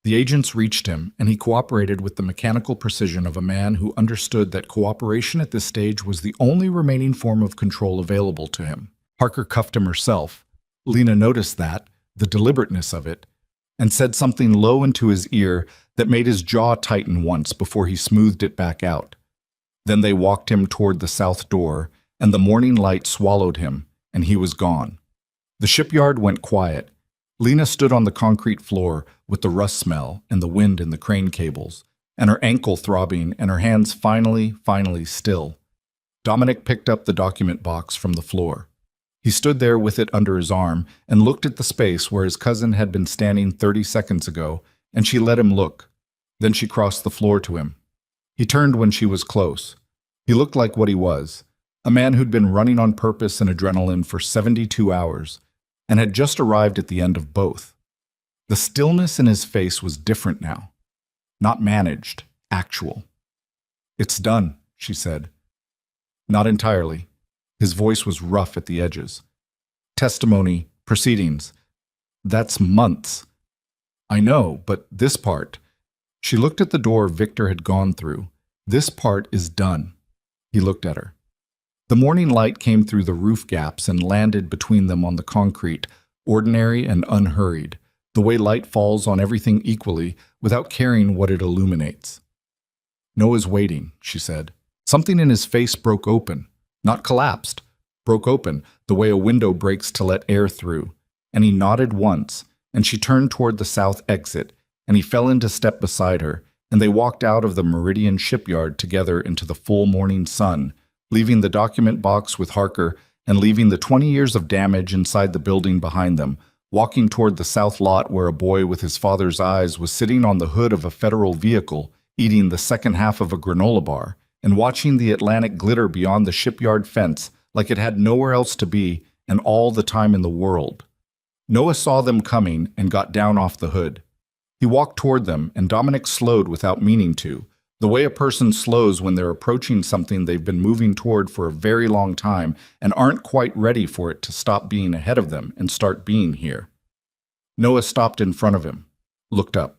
The agents reached him, and he cooperated with the mechanical precision of a man who understood that cooperation at this stage was the only remaining form of control available to him. Harker cuffed him herself. Lena noticed that, the deliberateness of it, and said something low into his ear that made his jaw tighten once before he smoothed it back out. Then they walked him toward the south door, and the morning light swallowed him, and he was gone. The shipyard went quiet. Lena stood on the concrete floor with the rust smell and the wind in the crane cables, and her ankle throbbing and her hands finally still. Dominic picked up the document box from the floor. He stood there with it under his arm and looked at the space where his cousin had been standing 30 seconds ago, and she let him look. Then she crossed the floor to him. He turned when she was close. He looked like what he was, a man who'd been running on purpose and adrenaline for 72 hours, and had just arrived at the end of both. The stillness in his face was different now. Not managed, actual. It's done, she said. Not entirely. His voice was rough at the edges. Testimony, proceedings. That's months. I know, but this part. She looked at the door Victor had gone through. This part is done. He looked at her. The morning light came through the roof gaps and landed between them on the concrete, ordinary and unhurried, the way light falls on everything equally without caring what it illuminates. Noah's waiting, she said. Something in his face broke open, not collapsed, broke open, the way a window breaks to let air through, and he nodded once, and she turned toward the south exit, and he fell into step beside her, and they walked out of the Meridian shipyard together into the full morning sun, leaving the document box with Harker and leaving the 20 years of damage inside the building behind them, walking toward the south lot where a boy with his father's eyes was sitting on the hood of a federal vehicle, eating the second half of a granola bar, and watching the Atlantic glitter beyond the shipyard fence like it had nowhere else to be and all the time in the world. Noah saw them coming and got down off the hood. He walked toward them, and Dominic slowed without meaning to, the way a person slows when they're approaching something they've been moving toward for a very long time and aren't quite ready for it to stop being ahead of them and start being here. Noah stopped in front of him, looked up.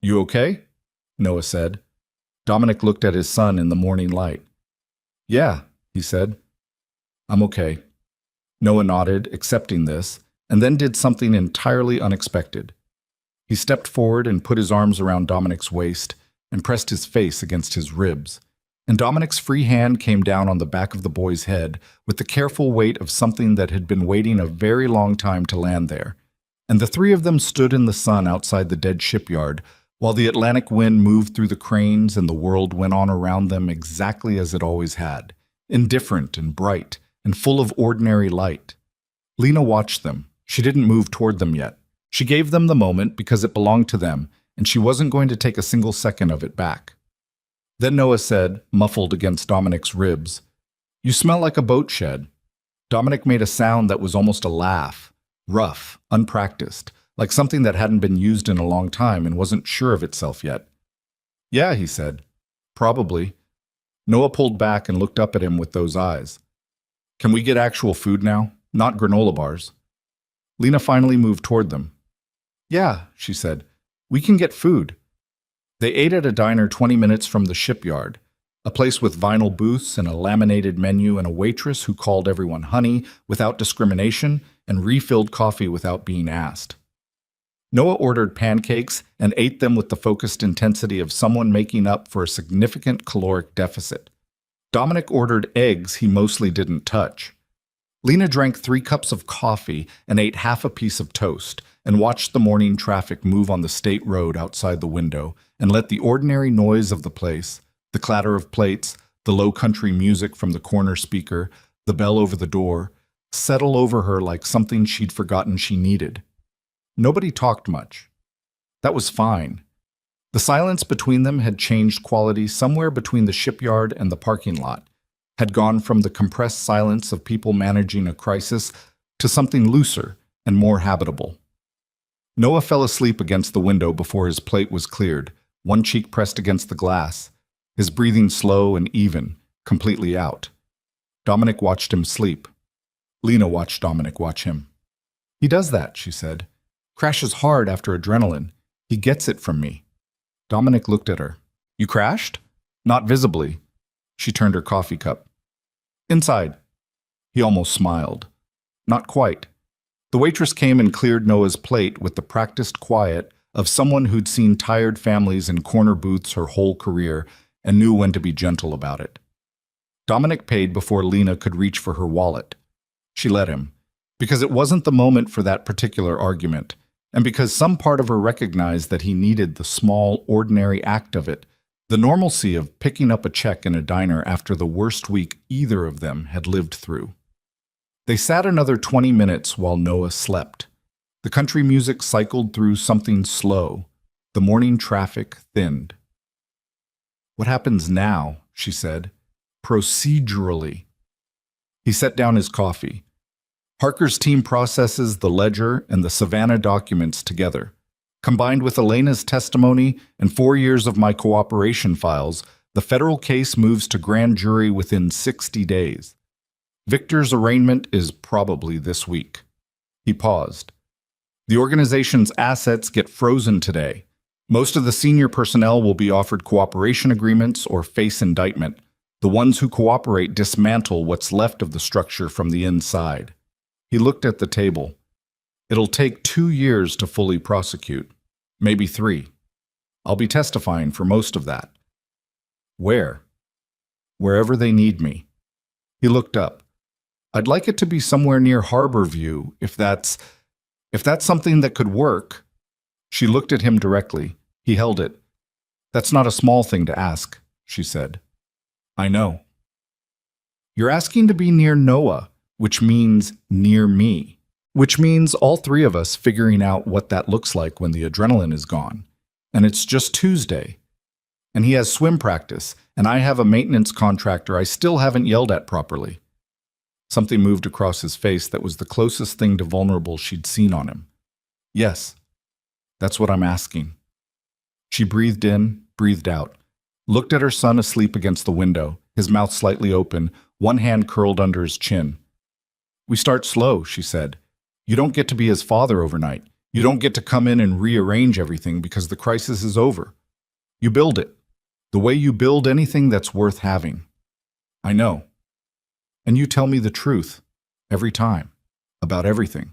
"You okay?" Noah said. Dominic looked at his son in the morning light. "Yeah," he said. "I'm okay." Noah nodded, accepting this, and then did something entirely unexpected. He stepped forward and put his arms around Dominic's waist and pressed his face against his ribs, and Dominic's free hand came down on the back of the boy's head with the careful weight of something that had been waiting a very long time to land there, and the three of them stood in the sun outside the dead shipyard while the Atlantic wind moved through the cranes and the world went on around them exactly as it always had, indifferent and bright and full of ordinary light. Lena watched them. She didn't move toward them yet. She gave them the moment because it belonged to them, and she wasn't going to take a single second of it back. Then Noah said, muffled against Dominic's ribs, "You smell like a boat shed." Dominic made a sound that was almost a laugh, rough, unpracticed, like something that hadn't been used in a long time and wasn't sure of itself yet. "Yeah," he said. "Probably." Noah pulled back and looked up at him with those eyes. "Can we get actual food now? Not granola bars." Lena finally moved toward them. "Yeah," she said. "We can get food." They ate at a diner 20 minutes from the shipyard, a place with vinyl booths and a laminated menu and a waitress who called everyone honey without discrimination and refilled coffee without being asked. Noah ordered pancakes and ate them with the focused intensity of someone making up for a significant caloric deficit. Dominic ordered eggs he mostly didn't touch. Lena drank 3 cups of coffee and ate half a piece of toast and watched the morning traffic move on the state road outside the window and let the ordinary noise of the place, the clatter of plates, the low country music from the corner speaker, the bell over the door, settle over her like something she'd forgotten she needed. Nobody talked much. That was fine. The silence between them had changed quality somewhere between the shipyard and the parking lot, had gone from the compressed silence of people managing a crisis to something looser and more habitable. Noah fell asleep against the window before his plate was cleared, one cheek pressed against the glass, his breathing slow and even, completely out. Dominic watched him sleep. Lena watched Dominic watch him. "He does that," she said. "Crashes hard after adrenaline. He gets it from me." Dominic looked at her. "You crashed?" "Not visibly." She turned her coffee cup. "Inside." He almost smiled. "Not quite." The waitress came and cleared Noah's plate with the practiced quiet of someone who'd seen tired families in corner booths her whole career and knew when to be gentle about it. Dominic paid before Lena could reach for her wallet. She let him, because it wasn't the moment for that particular argument, and because some part of her recognized that he needed the small, ordinary act of it, the normalcy of picking up a check in a diner after the worst week either of them had lived through. They sat another 20 minutes while Noah slept. The country music cycled through something slow. The morning traffic thinned. "What happens now?" she said. "Procedurally." He set down his coffee. "Harker's team processes the ledger and the Savannah documents together. Combined with Elena's testimony and 4 years of my cooperation files, the federal case moves to grand jury within 60 days. Victor's arraignment is probably this week." He paused. "The organization's assets get frozen today. Most of the senior personnel will be offered cooperation agreements or face indictment. The ones who cooperate dismantle what's left of the structure from the inside." He looked at the table. "It'll take 2 years to fully prosecute. Maybe 3. I'll be testifying for most of that." "Where?" "Wherever they need me." He looked up. "I'd like it to be somewhere near Harbor View, if that's something that could work." She looked at him directly. He held it. "That's not a small thing to ask," she said. "I know." "You're asking to be near Noah, which means near me, which means all three of us figuring out what that looks like when the adrenaline is gone. And it's just Tuesday. And he has swim practice, and I have a maintenance contractor I still haven't yelled at properly." Something moved across his face that was the closest thing to vulnerable she'd seen on him. "Yes, that's what I'm asking." She breathed in, breathed out, looked at her son asleep against the window, his mouth slightly open, one hand curled under his chin. "We start slow," she said. "You don't get to be his father overnight. You don't get to come in and rearrange everything because the crisis is over. You build it, the way you build anything that's worth having." "I know. And you tell me the truth, every time, about everything.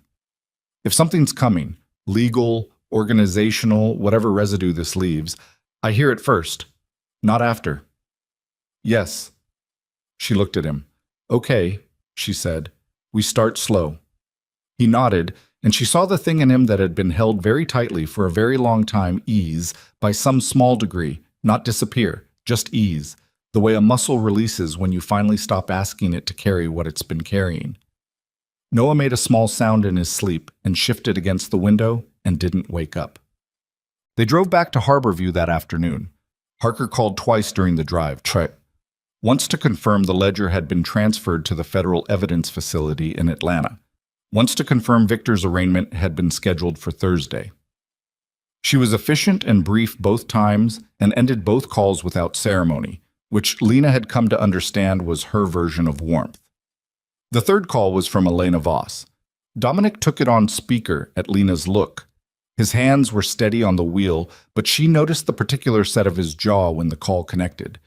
If something's coming, legal, organizational, whatever residue this leaves, I hear it first, not after." "Yes." She looked at him. "Okay," she said. "We start slow." He nodded, and she saw the thing in him that had been held very tightly for a very long time ease, by some small degree, not disappear, just ease, the way a muscle releases when you finally stop asking it to carry what it's been carrying. Noah made a small sound in his sleep and shifted against the window and didn't wake up. They drove back to Harborview that afternoon. Harker called twice during the drive, once to confirm the ledger had been transferred to the federal evidence facility in Atlanta, once to confirm Victor's arraignment had been scheduled for Thursday. She was efficient and brief both times and ended both calls without ceremony, which Lena had come to understand was her version of warmth. The third call was from Elena Voss. Dominic took it on speaker at Lena's look. His hands were steady on the wheel, but she noticed the particular set of his jaw when the call connected,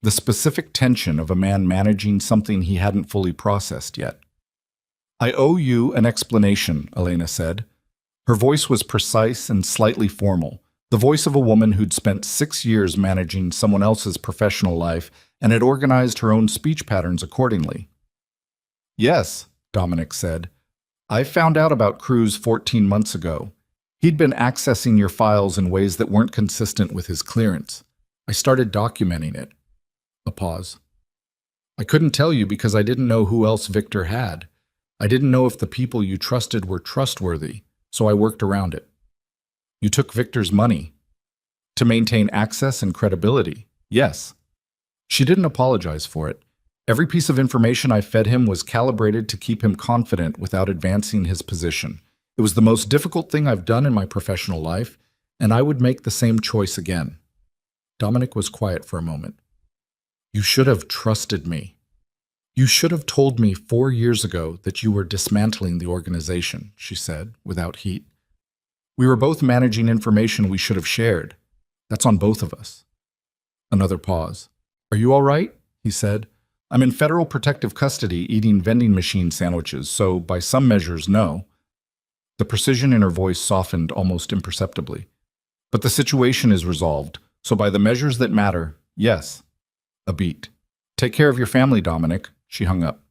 the specific tension of a man managing something he hadn't fully processed yet. "I owe you an explanation," Elena said. Her voice was precise and slightly formal, the voice of a woman who'd spent 6 years managing someone else's professional life and had organized her own speech patterns accordingly. "Yes," Dominic said. "I found out about Cruz 14 months ago. He'd been accessing your files in ways that weren't consistent with his clearance. I started documenting it." A pause. "I couldn't tell you because I didn't know who else Victor had. I didn't know if the people you trusted were trustworthy, so I worked around it." "You took Victor's money." "To maintain access and credibility, yes." She didn't apologize for it. Every piece of information I fed him was calibrated to keep him confident without advancing his position. It was the most difficult thing I've done in my professional life, and I would make the same choice again. Dominic was quiet for a moment. "You should have trusted me. You should have told me 4 years ago that you were dismantling the organization," she said, without heat. "We were both managing information we should have shared. That's on both of us." Another pause. "Are you all right?" he said. "I'm in federal protective custody eating vending machine sandwiches, so by some measures, no." The precision in her voice softened almost imperceptibly. "But the situation is resolved, so by the measures that matter, yes." A beat. "Take care of your family, Dominic." She hung up.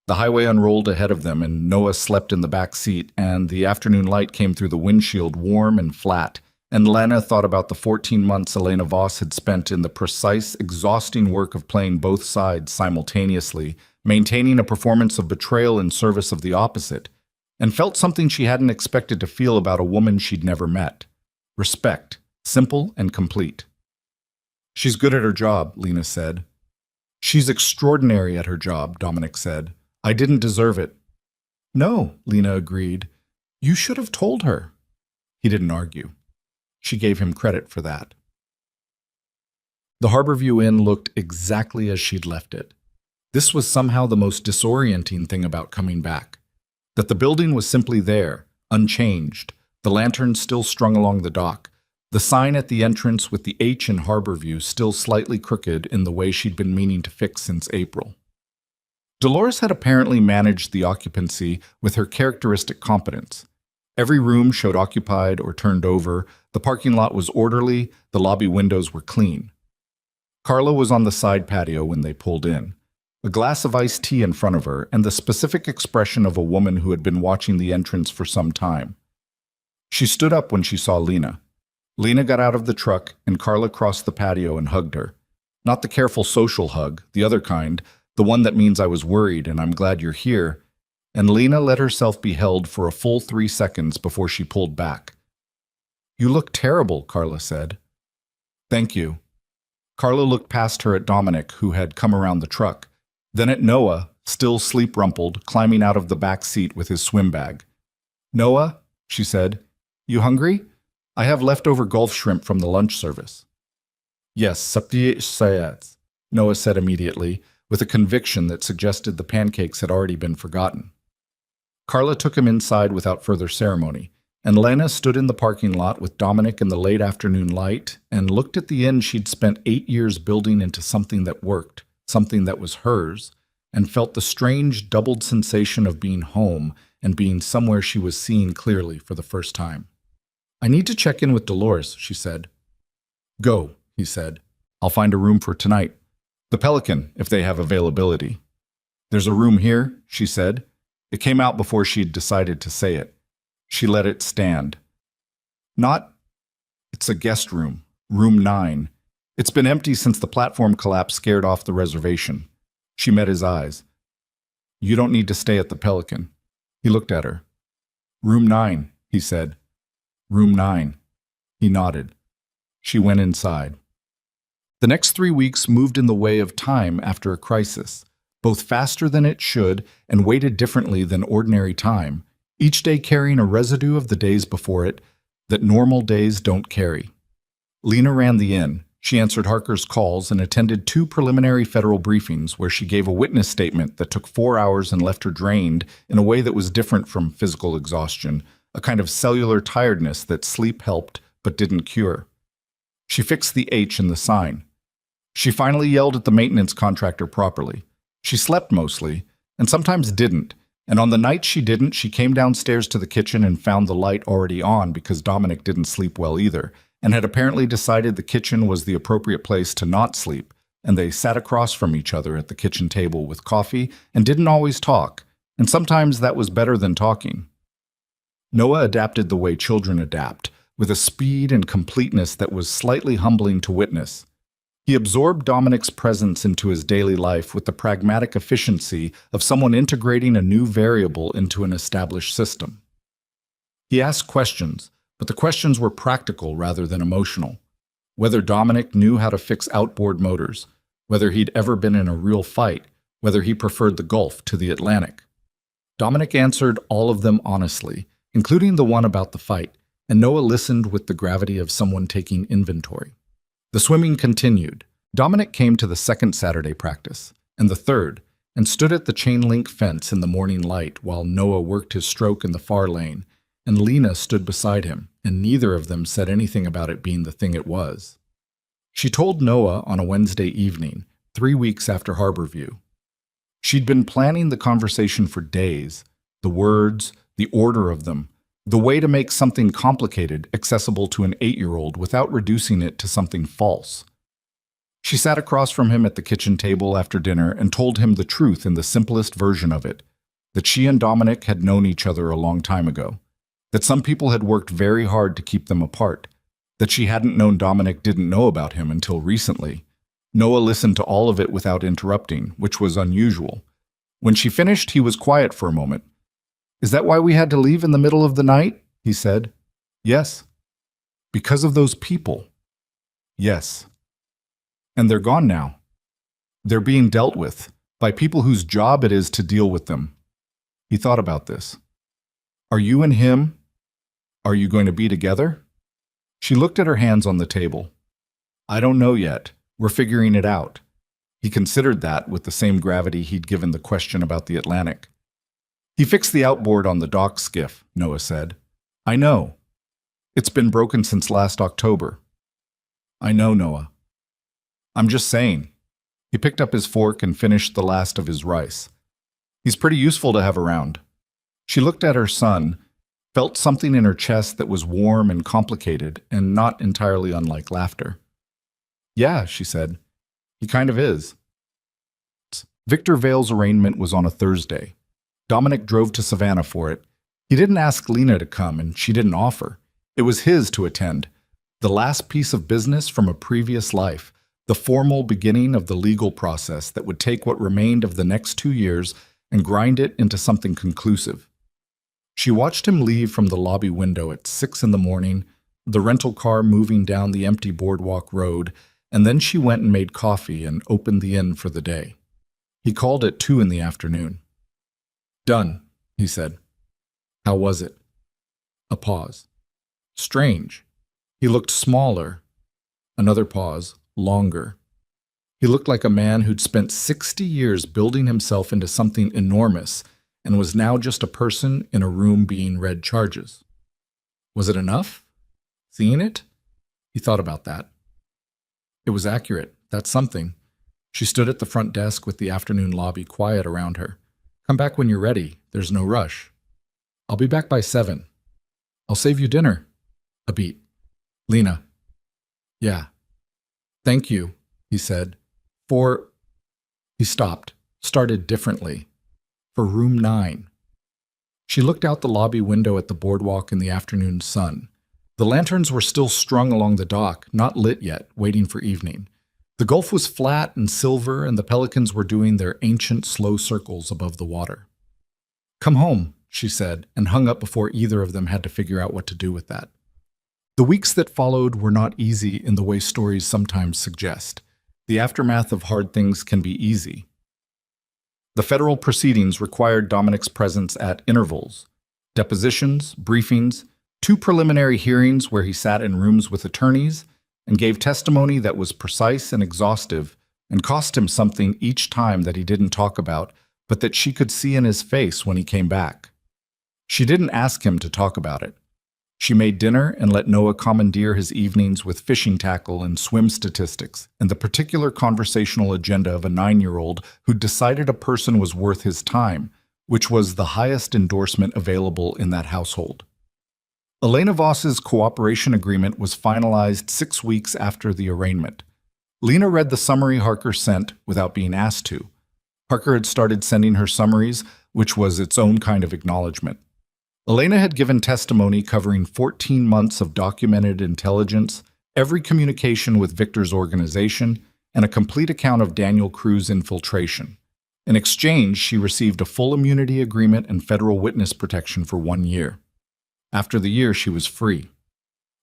The highway unrolled ahead of them, and Noah slept in the back seat, and the afternoon light came through the windshield warm and flat, and Lena thought about the 14 months Elena Voss had spent in the precise, exhausting work of playing both sides simultaneously, maintaining a performance of betrayal in service of the opposite, and felt something she hadn't expected to feel about a woman she'd never met. Respect, simple and complete. "She's good at her job," Lena said. "She's extraordinary at her job," Dominic said. "I didn't deserve it." "No," Lena agreed. "You should have told her." He didn't argue. She gave him credit for that. The Harborview Inn looked exactly as she'd left it. This was somehow the most disorienting thing about coming back. That the building was simply there, unchanged, the lanterns still strung along the dock, the sign at the entrance with the H in Harborview still slightly crooked in the way she'd been meaning to fix since April. Dolores had apparently managed the occupancy with her characteristic competence. Every room showed occupied or turned over, the parking lot was orderly, the lobby windows were clean. Carla was on the side patio when they pulled in, a glass of iced tea in front of her and the specific expression of a woman who had been watching the entrance for some time. She stood up when she saw Lena. Lena got out of the truck, and Carla crossed the patio and hugged her. Not the careful social hug, the other kind, the one that means I was worried and I'm glad you're here. And Lena let herself be held for a full 3 seconds before she pulled back. You look terrible, Carla said. Thank you. Carla looked past her at Dominic, who had come around the truck, then at Noah, still sleep-rumpled, climbing out of the back seat with his swim bag. Noah, she said, you hungry? I have leftover Gulf shrimp from the lunch service. Yes, sayats, Noah said immediately, with a conviction that suggested the pancakes had already been forgotten. Carla took him inside without further ceremony, and Lena stood in the parking lot with Dominic in the late afternoon light and looked at the inn she'd spent 8 years building into something that worked, something that was hers, and felt the strange doubled sensation of being home and being somewhere she was seeing clearly for the first time. I need to check in with Dolores, she said. Go, he said. I'll find a room for tonight. The Pelican, if they have availability. There's a room here, she said. It came out before she'd decided to say it. She let it stand. It's a guest room, room 9. It's been empty since the platform collapse scared off the reservation. She met his eyes. You don't need to stay at the Pelican. He looked at her. Room 9, he said. Room 9. He nodded. She went inside. The next 3 weeks moved in the way of time after a crisis, both faster than it should and weighted differently than ordinary time, each day carrying a residue of the days before it that normal days don't carry. Lena ran the inn. She answered Harker's calls and attended 2 preliminary federal briefings where she gave a witness statement that took 4 hours and left her drained in a way that was different from physical exhaustion, a kind of cellular tiredness that sleep helped but didn't cure. She fixed the H in the sign. She finally yelled at the maintenance contractor properly. She slept mostly, and sometimes didn't, and on the night she didn't, she came downstairs to the kitchen and found the light already on because Dominic didn't sleep well either, and had apparently decided the kitchen was the appropriate place to not sleep, and they sat across from each other at the kitchen table with coffee and didn't always talk, and sometimes that was better than talking. Noah adapted the way children adapt, with a speed and completeness that was slightly humbling to witness. He absorbed Dominic's presence into his daily life with the pragmatic efficiency of someone integrating a new variable into an established system. He asked questions, but the questions were practical rather than emotional. Whether Dominic knew how to fix outboard motors, whether he'd ever been in a real fight, whether he preferred the Gulf to the Atlantic. Dominic answered all of them honestly, including the one about the fight, and Noah listened with the gravity of someone taking inventory. The swimming continued. Dominic came to the second Saturday practice, and the third, and stood at the chain-link fence in the morning light while Noah worked his stroke in the far lane, and Lena stood beside him, and neither of them said anything about it being the thing it was. She told Noah on a Wednesday evening, 3 weeks after Harborview. She'd been planning the conversation for days, the words, the order of them, the way to make something complicated accessible to an 8-year-old without reducing it to something false. She sat across from him at the kitchen table after dinner and told him the truth in the simplest version of it, that she and Dominic had known each other a long time ago, that some people had worked very hard to keep them apart, that she hadn't known Dominic didn't know about him until recently. Noah listened to all of it without interrupting, which was unusual. When she finished, he was quiet for a moment. Is that why we had to leave in the middle of the night? He said. Yes. Because of those people. Yes. And they're gone now. They're being dealt with by people whose job it is to deal with them. He thought about this. Are you and him? Are you going to be together? She looked at her hands on the table. I don't know yet. We're figuring it out. He considered that with the same gravity he'd given the question about the Atlantic. He fixed the outboard on the dock skiff, Noah said. I know. It's been broken since last October. I know, Noah. I'm just saying. He picked up his fork and finished the last of his rice. He's pretty useful to have around. She looked at her son, felt something in her chest that was warm and complicated and not entirely unlike laughter. Yeah, she said. He kind of is. Victor Vale's arraignment was on a Thursday. Dominic drove to Savannah for it, He didn't ask Lena to come, and she didn't offer. It was his to attend. The last piece of business from a previous life, the formal beginning of the legal process that would take what remained of the next 2 years and grind it into something conclusive. She watched him leave from the lobby window at 6 in the morning, the rental car moving down the empty boardwalk road, and then she went and made coffee and opened the inn for the day. He called at 2 in the afternoon. "Done," he said. "How was it?" A pause. Strange. He looked smaller. Another pause, longer. He looked like a man who'd spent 60 years building himself into something enormous and was now just a person in a room being read charges. Was it enough? Seeing it? He thought about that. It was accurate. That's something. She stood at the front desk with the afternoon lobby quiet around her. "Come back when you're ready. There's no rush." "I'll be back by 7. "I'll save you dinner." A beat. "Lena." "Yeah." "Thank you," he said. "For—" He stopped, started differently. "For room 9. She looked out the lobby window at the boardwalk in the afternoon sun. The lanterns were still strung along the dock, not lit yet, waiting for evening. The Gulf was flat and silver, and the pelicans were doing their ancient slow circles above the water. "Come home," she said, and hung up before either of them had to figure out what to do with that. The weeks that followed were not easy in the way stories sometimes suggest. The aftermath of hard things can be easy. The federal proceedings required Dominic's presence at intervals, depositions, briefings, 2 preliminary hearings where he sat in rooms with attorneys and gave testimony that was precise and exhaustive and cost him something each time that he didn't talk about, but that she could see in his face when he came back. She didn't ask him to talk about it. She made dinner and let Noah commandeer his evenings with fishing tackle and swim statistics and the particular conversational agenda of a 9-year-old who decided a person was worth his time, which was the highest endorsement available in that household. Elena Voss's cooperation agreement was finalized 6 weeks after the arraignment. Lena read the summary Harker sent without being asked to. Harker had started sending her summaries, which was its own kind of acknowledgement. Elena had given testimony covering 14 months of documented intelligence, every communication with Victor's organization, and a complete account of Daniel Cruz's infiltration. In exchange, she received a full immunity agreement and federal witness protection for 1 year. After the year, she was free.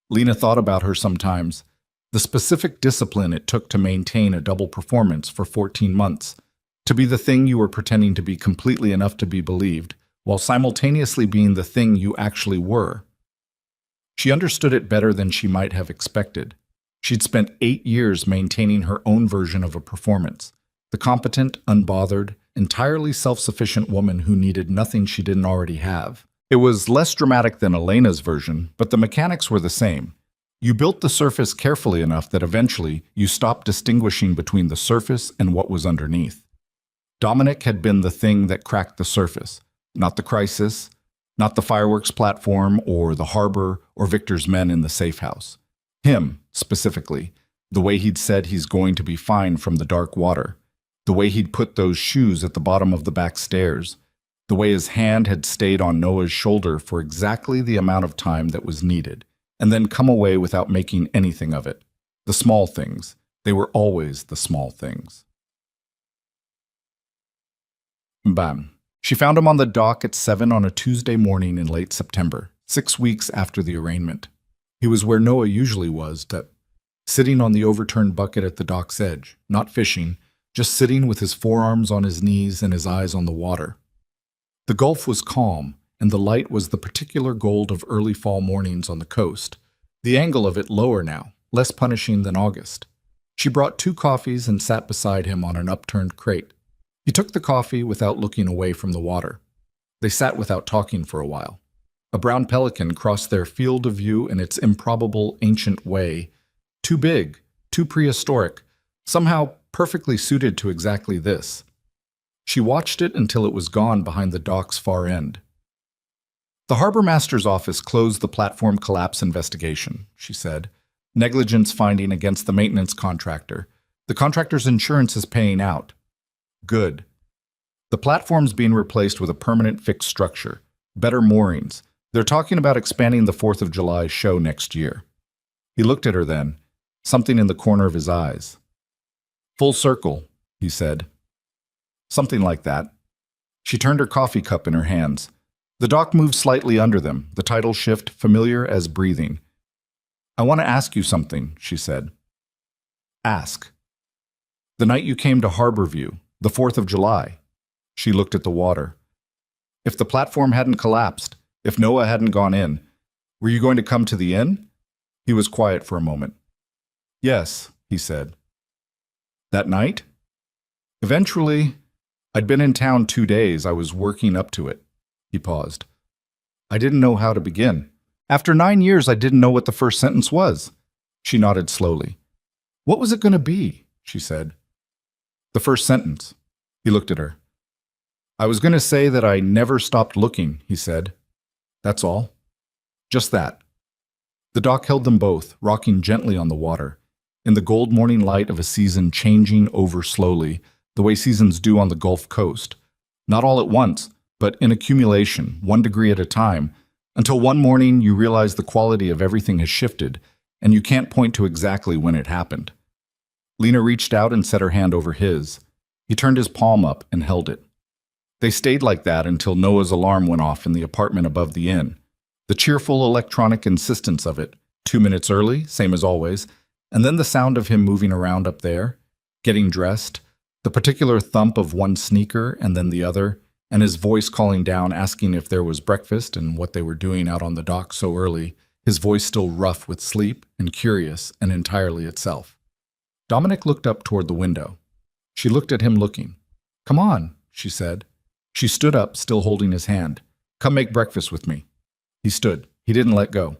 Lena thought about her sometimes, the specific discipline it took to maintain a double performance for 14 months, to be the thing you were pretending to be completely enough to be believed, while simultaneously being the thing you actually were. She understood it better than she might have expected. She'd spent 8 years maintaining her own version of a performance, the competent, unbothered, entirely self-sufficient woman who needed nothing she didn't already have. It was less dramatic than Elena's version, but the mechanics were the same. You built the surface carefully enough that eventually you stopped distinguishing between the surface and what was underneath. Dominic had been the thing that cracked the surface, not the crisis, not the fireworks platform or the harbor or Victor's men in the safe house. Him, specifically, the way he'd said he's going to be fine from the dark water, the way he'd put those shoes at the bottom of the back stairs, the way his hand had stayed on Noah's shoulder for exactly the amount of time that was needed, and then come away without making anything of it. The small things. They were always the small things. Bam. She found him on the dock at 7 on a Tuesday morning in late September, 6 weeks after the arraignment. He was where Noah usually was, sitting on the overturned bucket at the dock's edge, not fishing, just sitting with his forearms on his knees and his eyes on the water. The Gulf was calm, and the light was the particular gold of early fall mornings on the coast, the angle of it lower now, less punishing than August. She brought 2 coffees and sat beside him on an upturned crate. He took the coffee without looking away from the water. They sat without talking for a while. A brown pelican crossed their field of view in its improbable, ancient way, too big, too prehistoric, somehow perfectly suited to exactly this. She watched it until it was gone behind the dock's far end. "The harbor master's office closed the platform collapse investigation," she said. "Negligence finding against the maintenance contractor. The contractor's insurance is paying out." "Good. The platform's being replaced with a permanent fixed structure. Better moorings. They're talking about expanding the 4th of July show next year. He looked at her then, something in the corner of his eyes. Full circle, he said. Something like that. She turned her coffee cup in her hands. The dock moved slightly under them, the tidal shift familiar as breathing. I want to ask you something, she said. Ask. The night you came to Harborview, the 4th of July. She looked at the water. If the platform hadn't collapsed, if Noah hadn't gone in, were you going to come to the inn? He was quiet for a moment. Yes, he said. That night? Eventually, I'd been in town 2 days. I was working up to it. He paused. I didn't know how to begin. After 9 years, I didn't know what the first sentence was. She nodded slowly. What was it going to be? She said. The first sentence. He looked at her. I was going to say that I never stopped looking, he said. That's all. Just that. The dock held them both, rocking gently on the water, in the gold morning light of a season changing over slowly, the way seasons do on the Gulf Coast. Not all at once, but in accumulation, 1 degree at a time, until one morning you realize the quality of everything has shifted, and you can't point to exactly when it happened. Lena reached out and set her hand over his. He turned his palm up and held it. They stayed like that until Noah's alarm went off in the apartment above the inn. The cheerful electronic insistence of it, 2 minutes early, same as always, and then the sound of him moving around up there, getting dressed, the particular thump of one sneaker and then the other, and his voice calling down asking if there was breakfast and what they were doing out on the dock so early, his voice still rough with sleep and curious and entirely itself. Dominic looked up toward the window. She looked at him looking. Come on, she said. She stood up, still holding his hand. Come make breakfast with me. He stood. He didn't let go.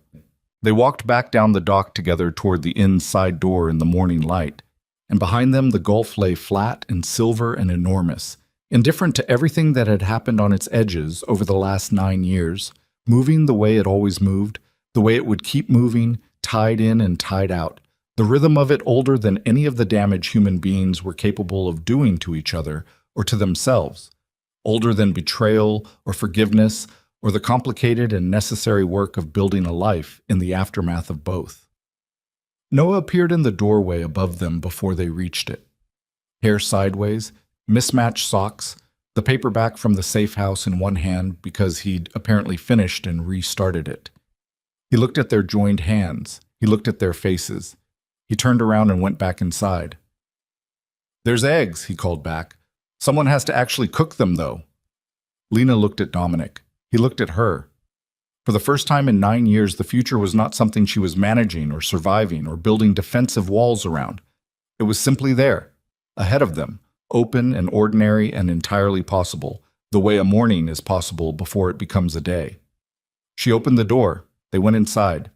They walked back down the dock together toward the inn's side door in the morning light, and behind them the Gulf lay flat and silver and enormous, indifferent to everything that had happened on its edges over the last 9 years, moving the way it always moved, the way it would keep moving, tied in and tied out, the rhythm of it older than any of the damage human beings were capable of doing to each other or to themselves, older than betrayal or forgiveness or the complicated and necessary work of building a life in the aftermath of both. Noah appeared in the doorway above them before they reached it. Hair sideways, mismatched socks, the paperback from the safe house in one hand because he'd apparently finished and restarted it. He looked at their joined hands. He looked at their faces. He turned around and went back inside. There's eggs, he called back. Someone has to actually cook them, though. Lena looked at Dominic. He looked at her. For the first time in 9 years, the future was not something she was managing or surviving or building defensive walls around. It was simply there, ahead of them, open and ordinary and entirely possible, the way a morning is possible before it becomes a day. She opened the door. They went inside.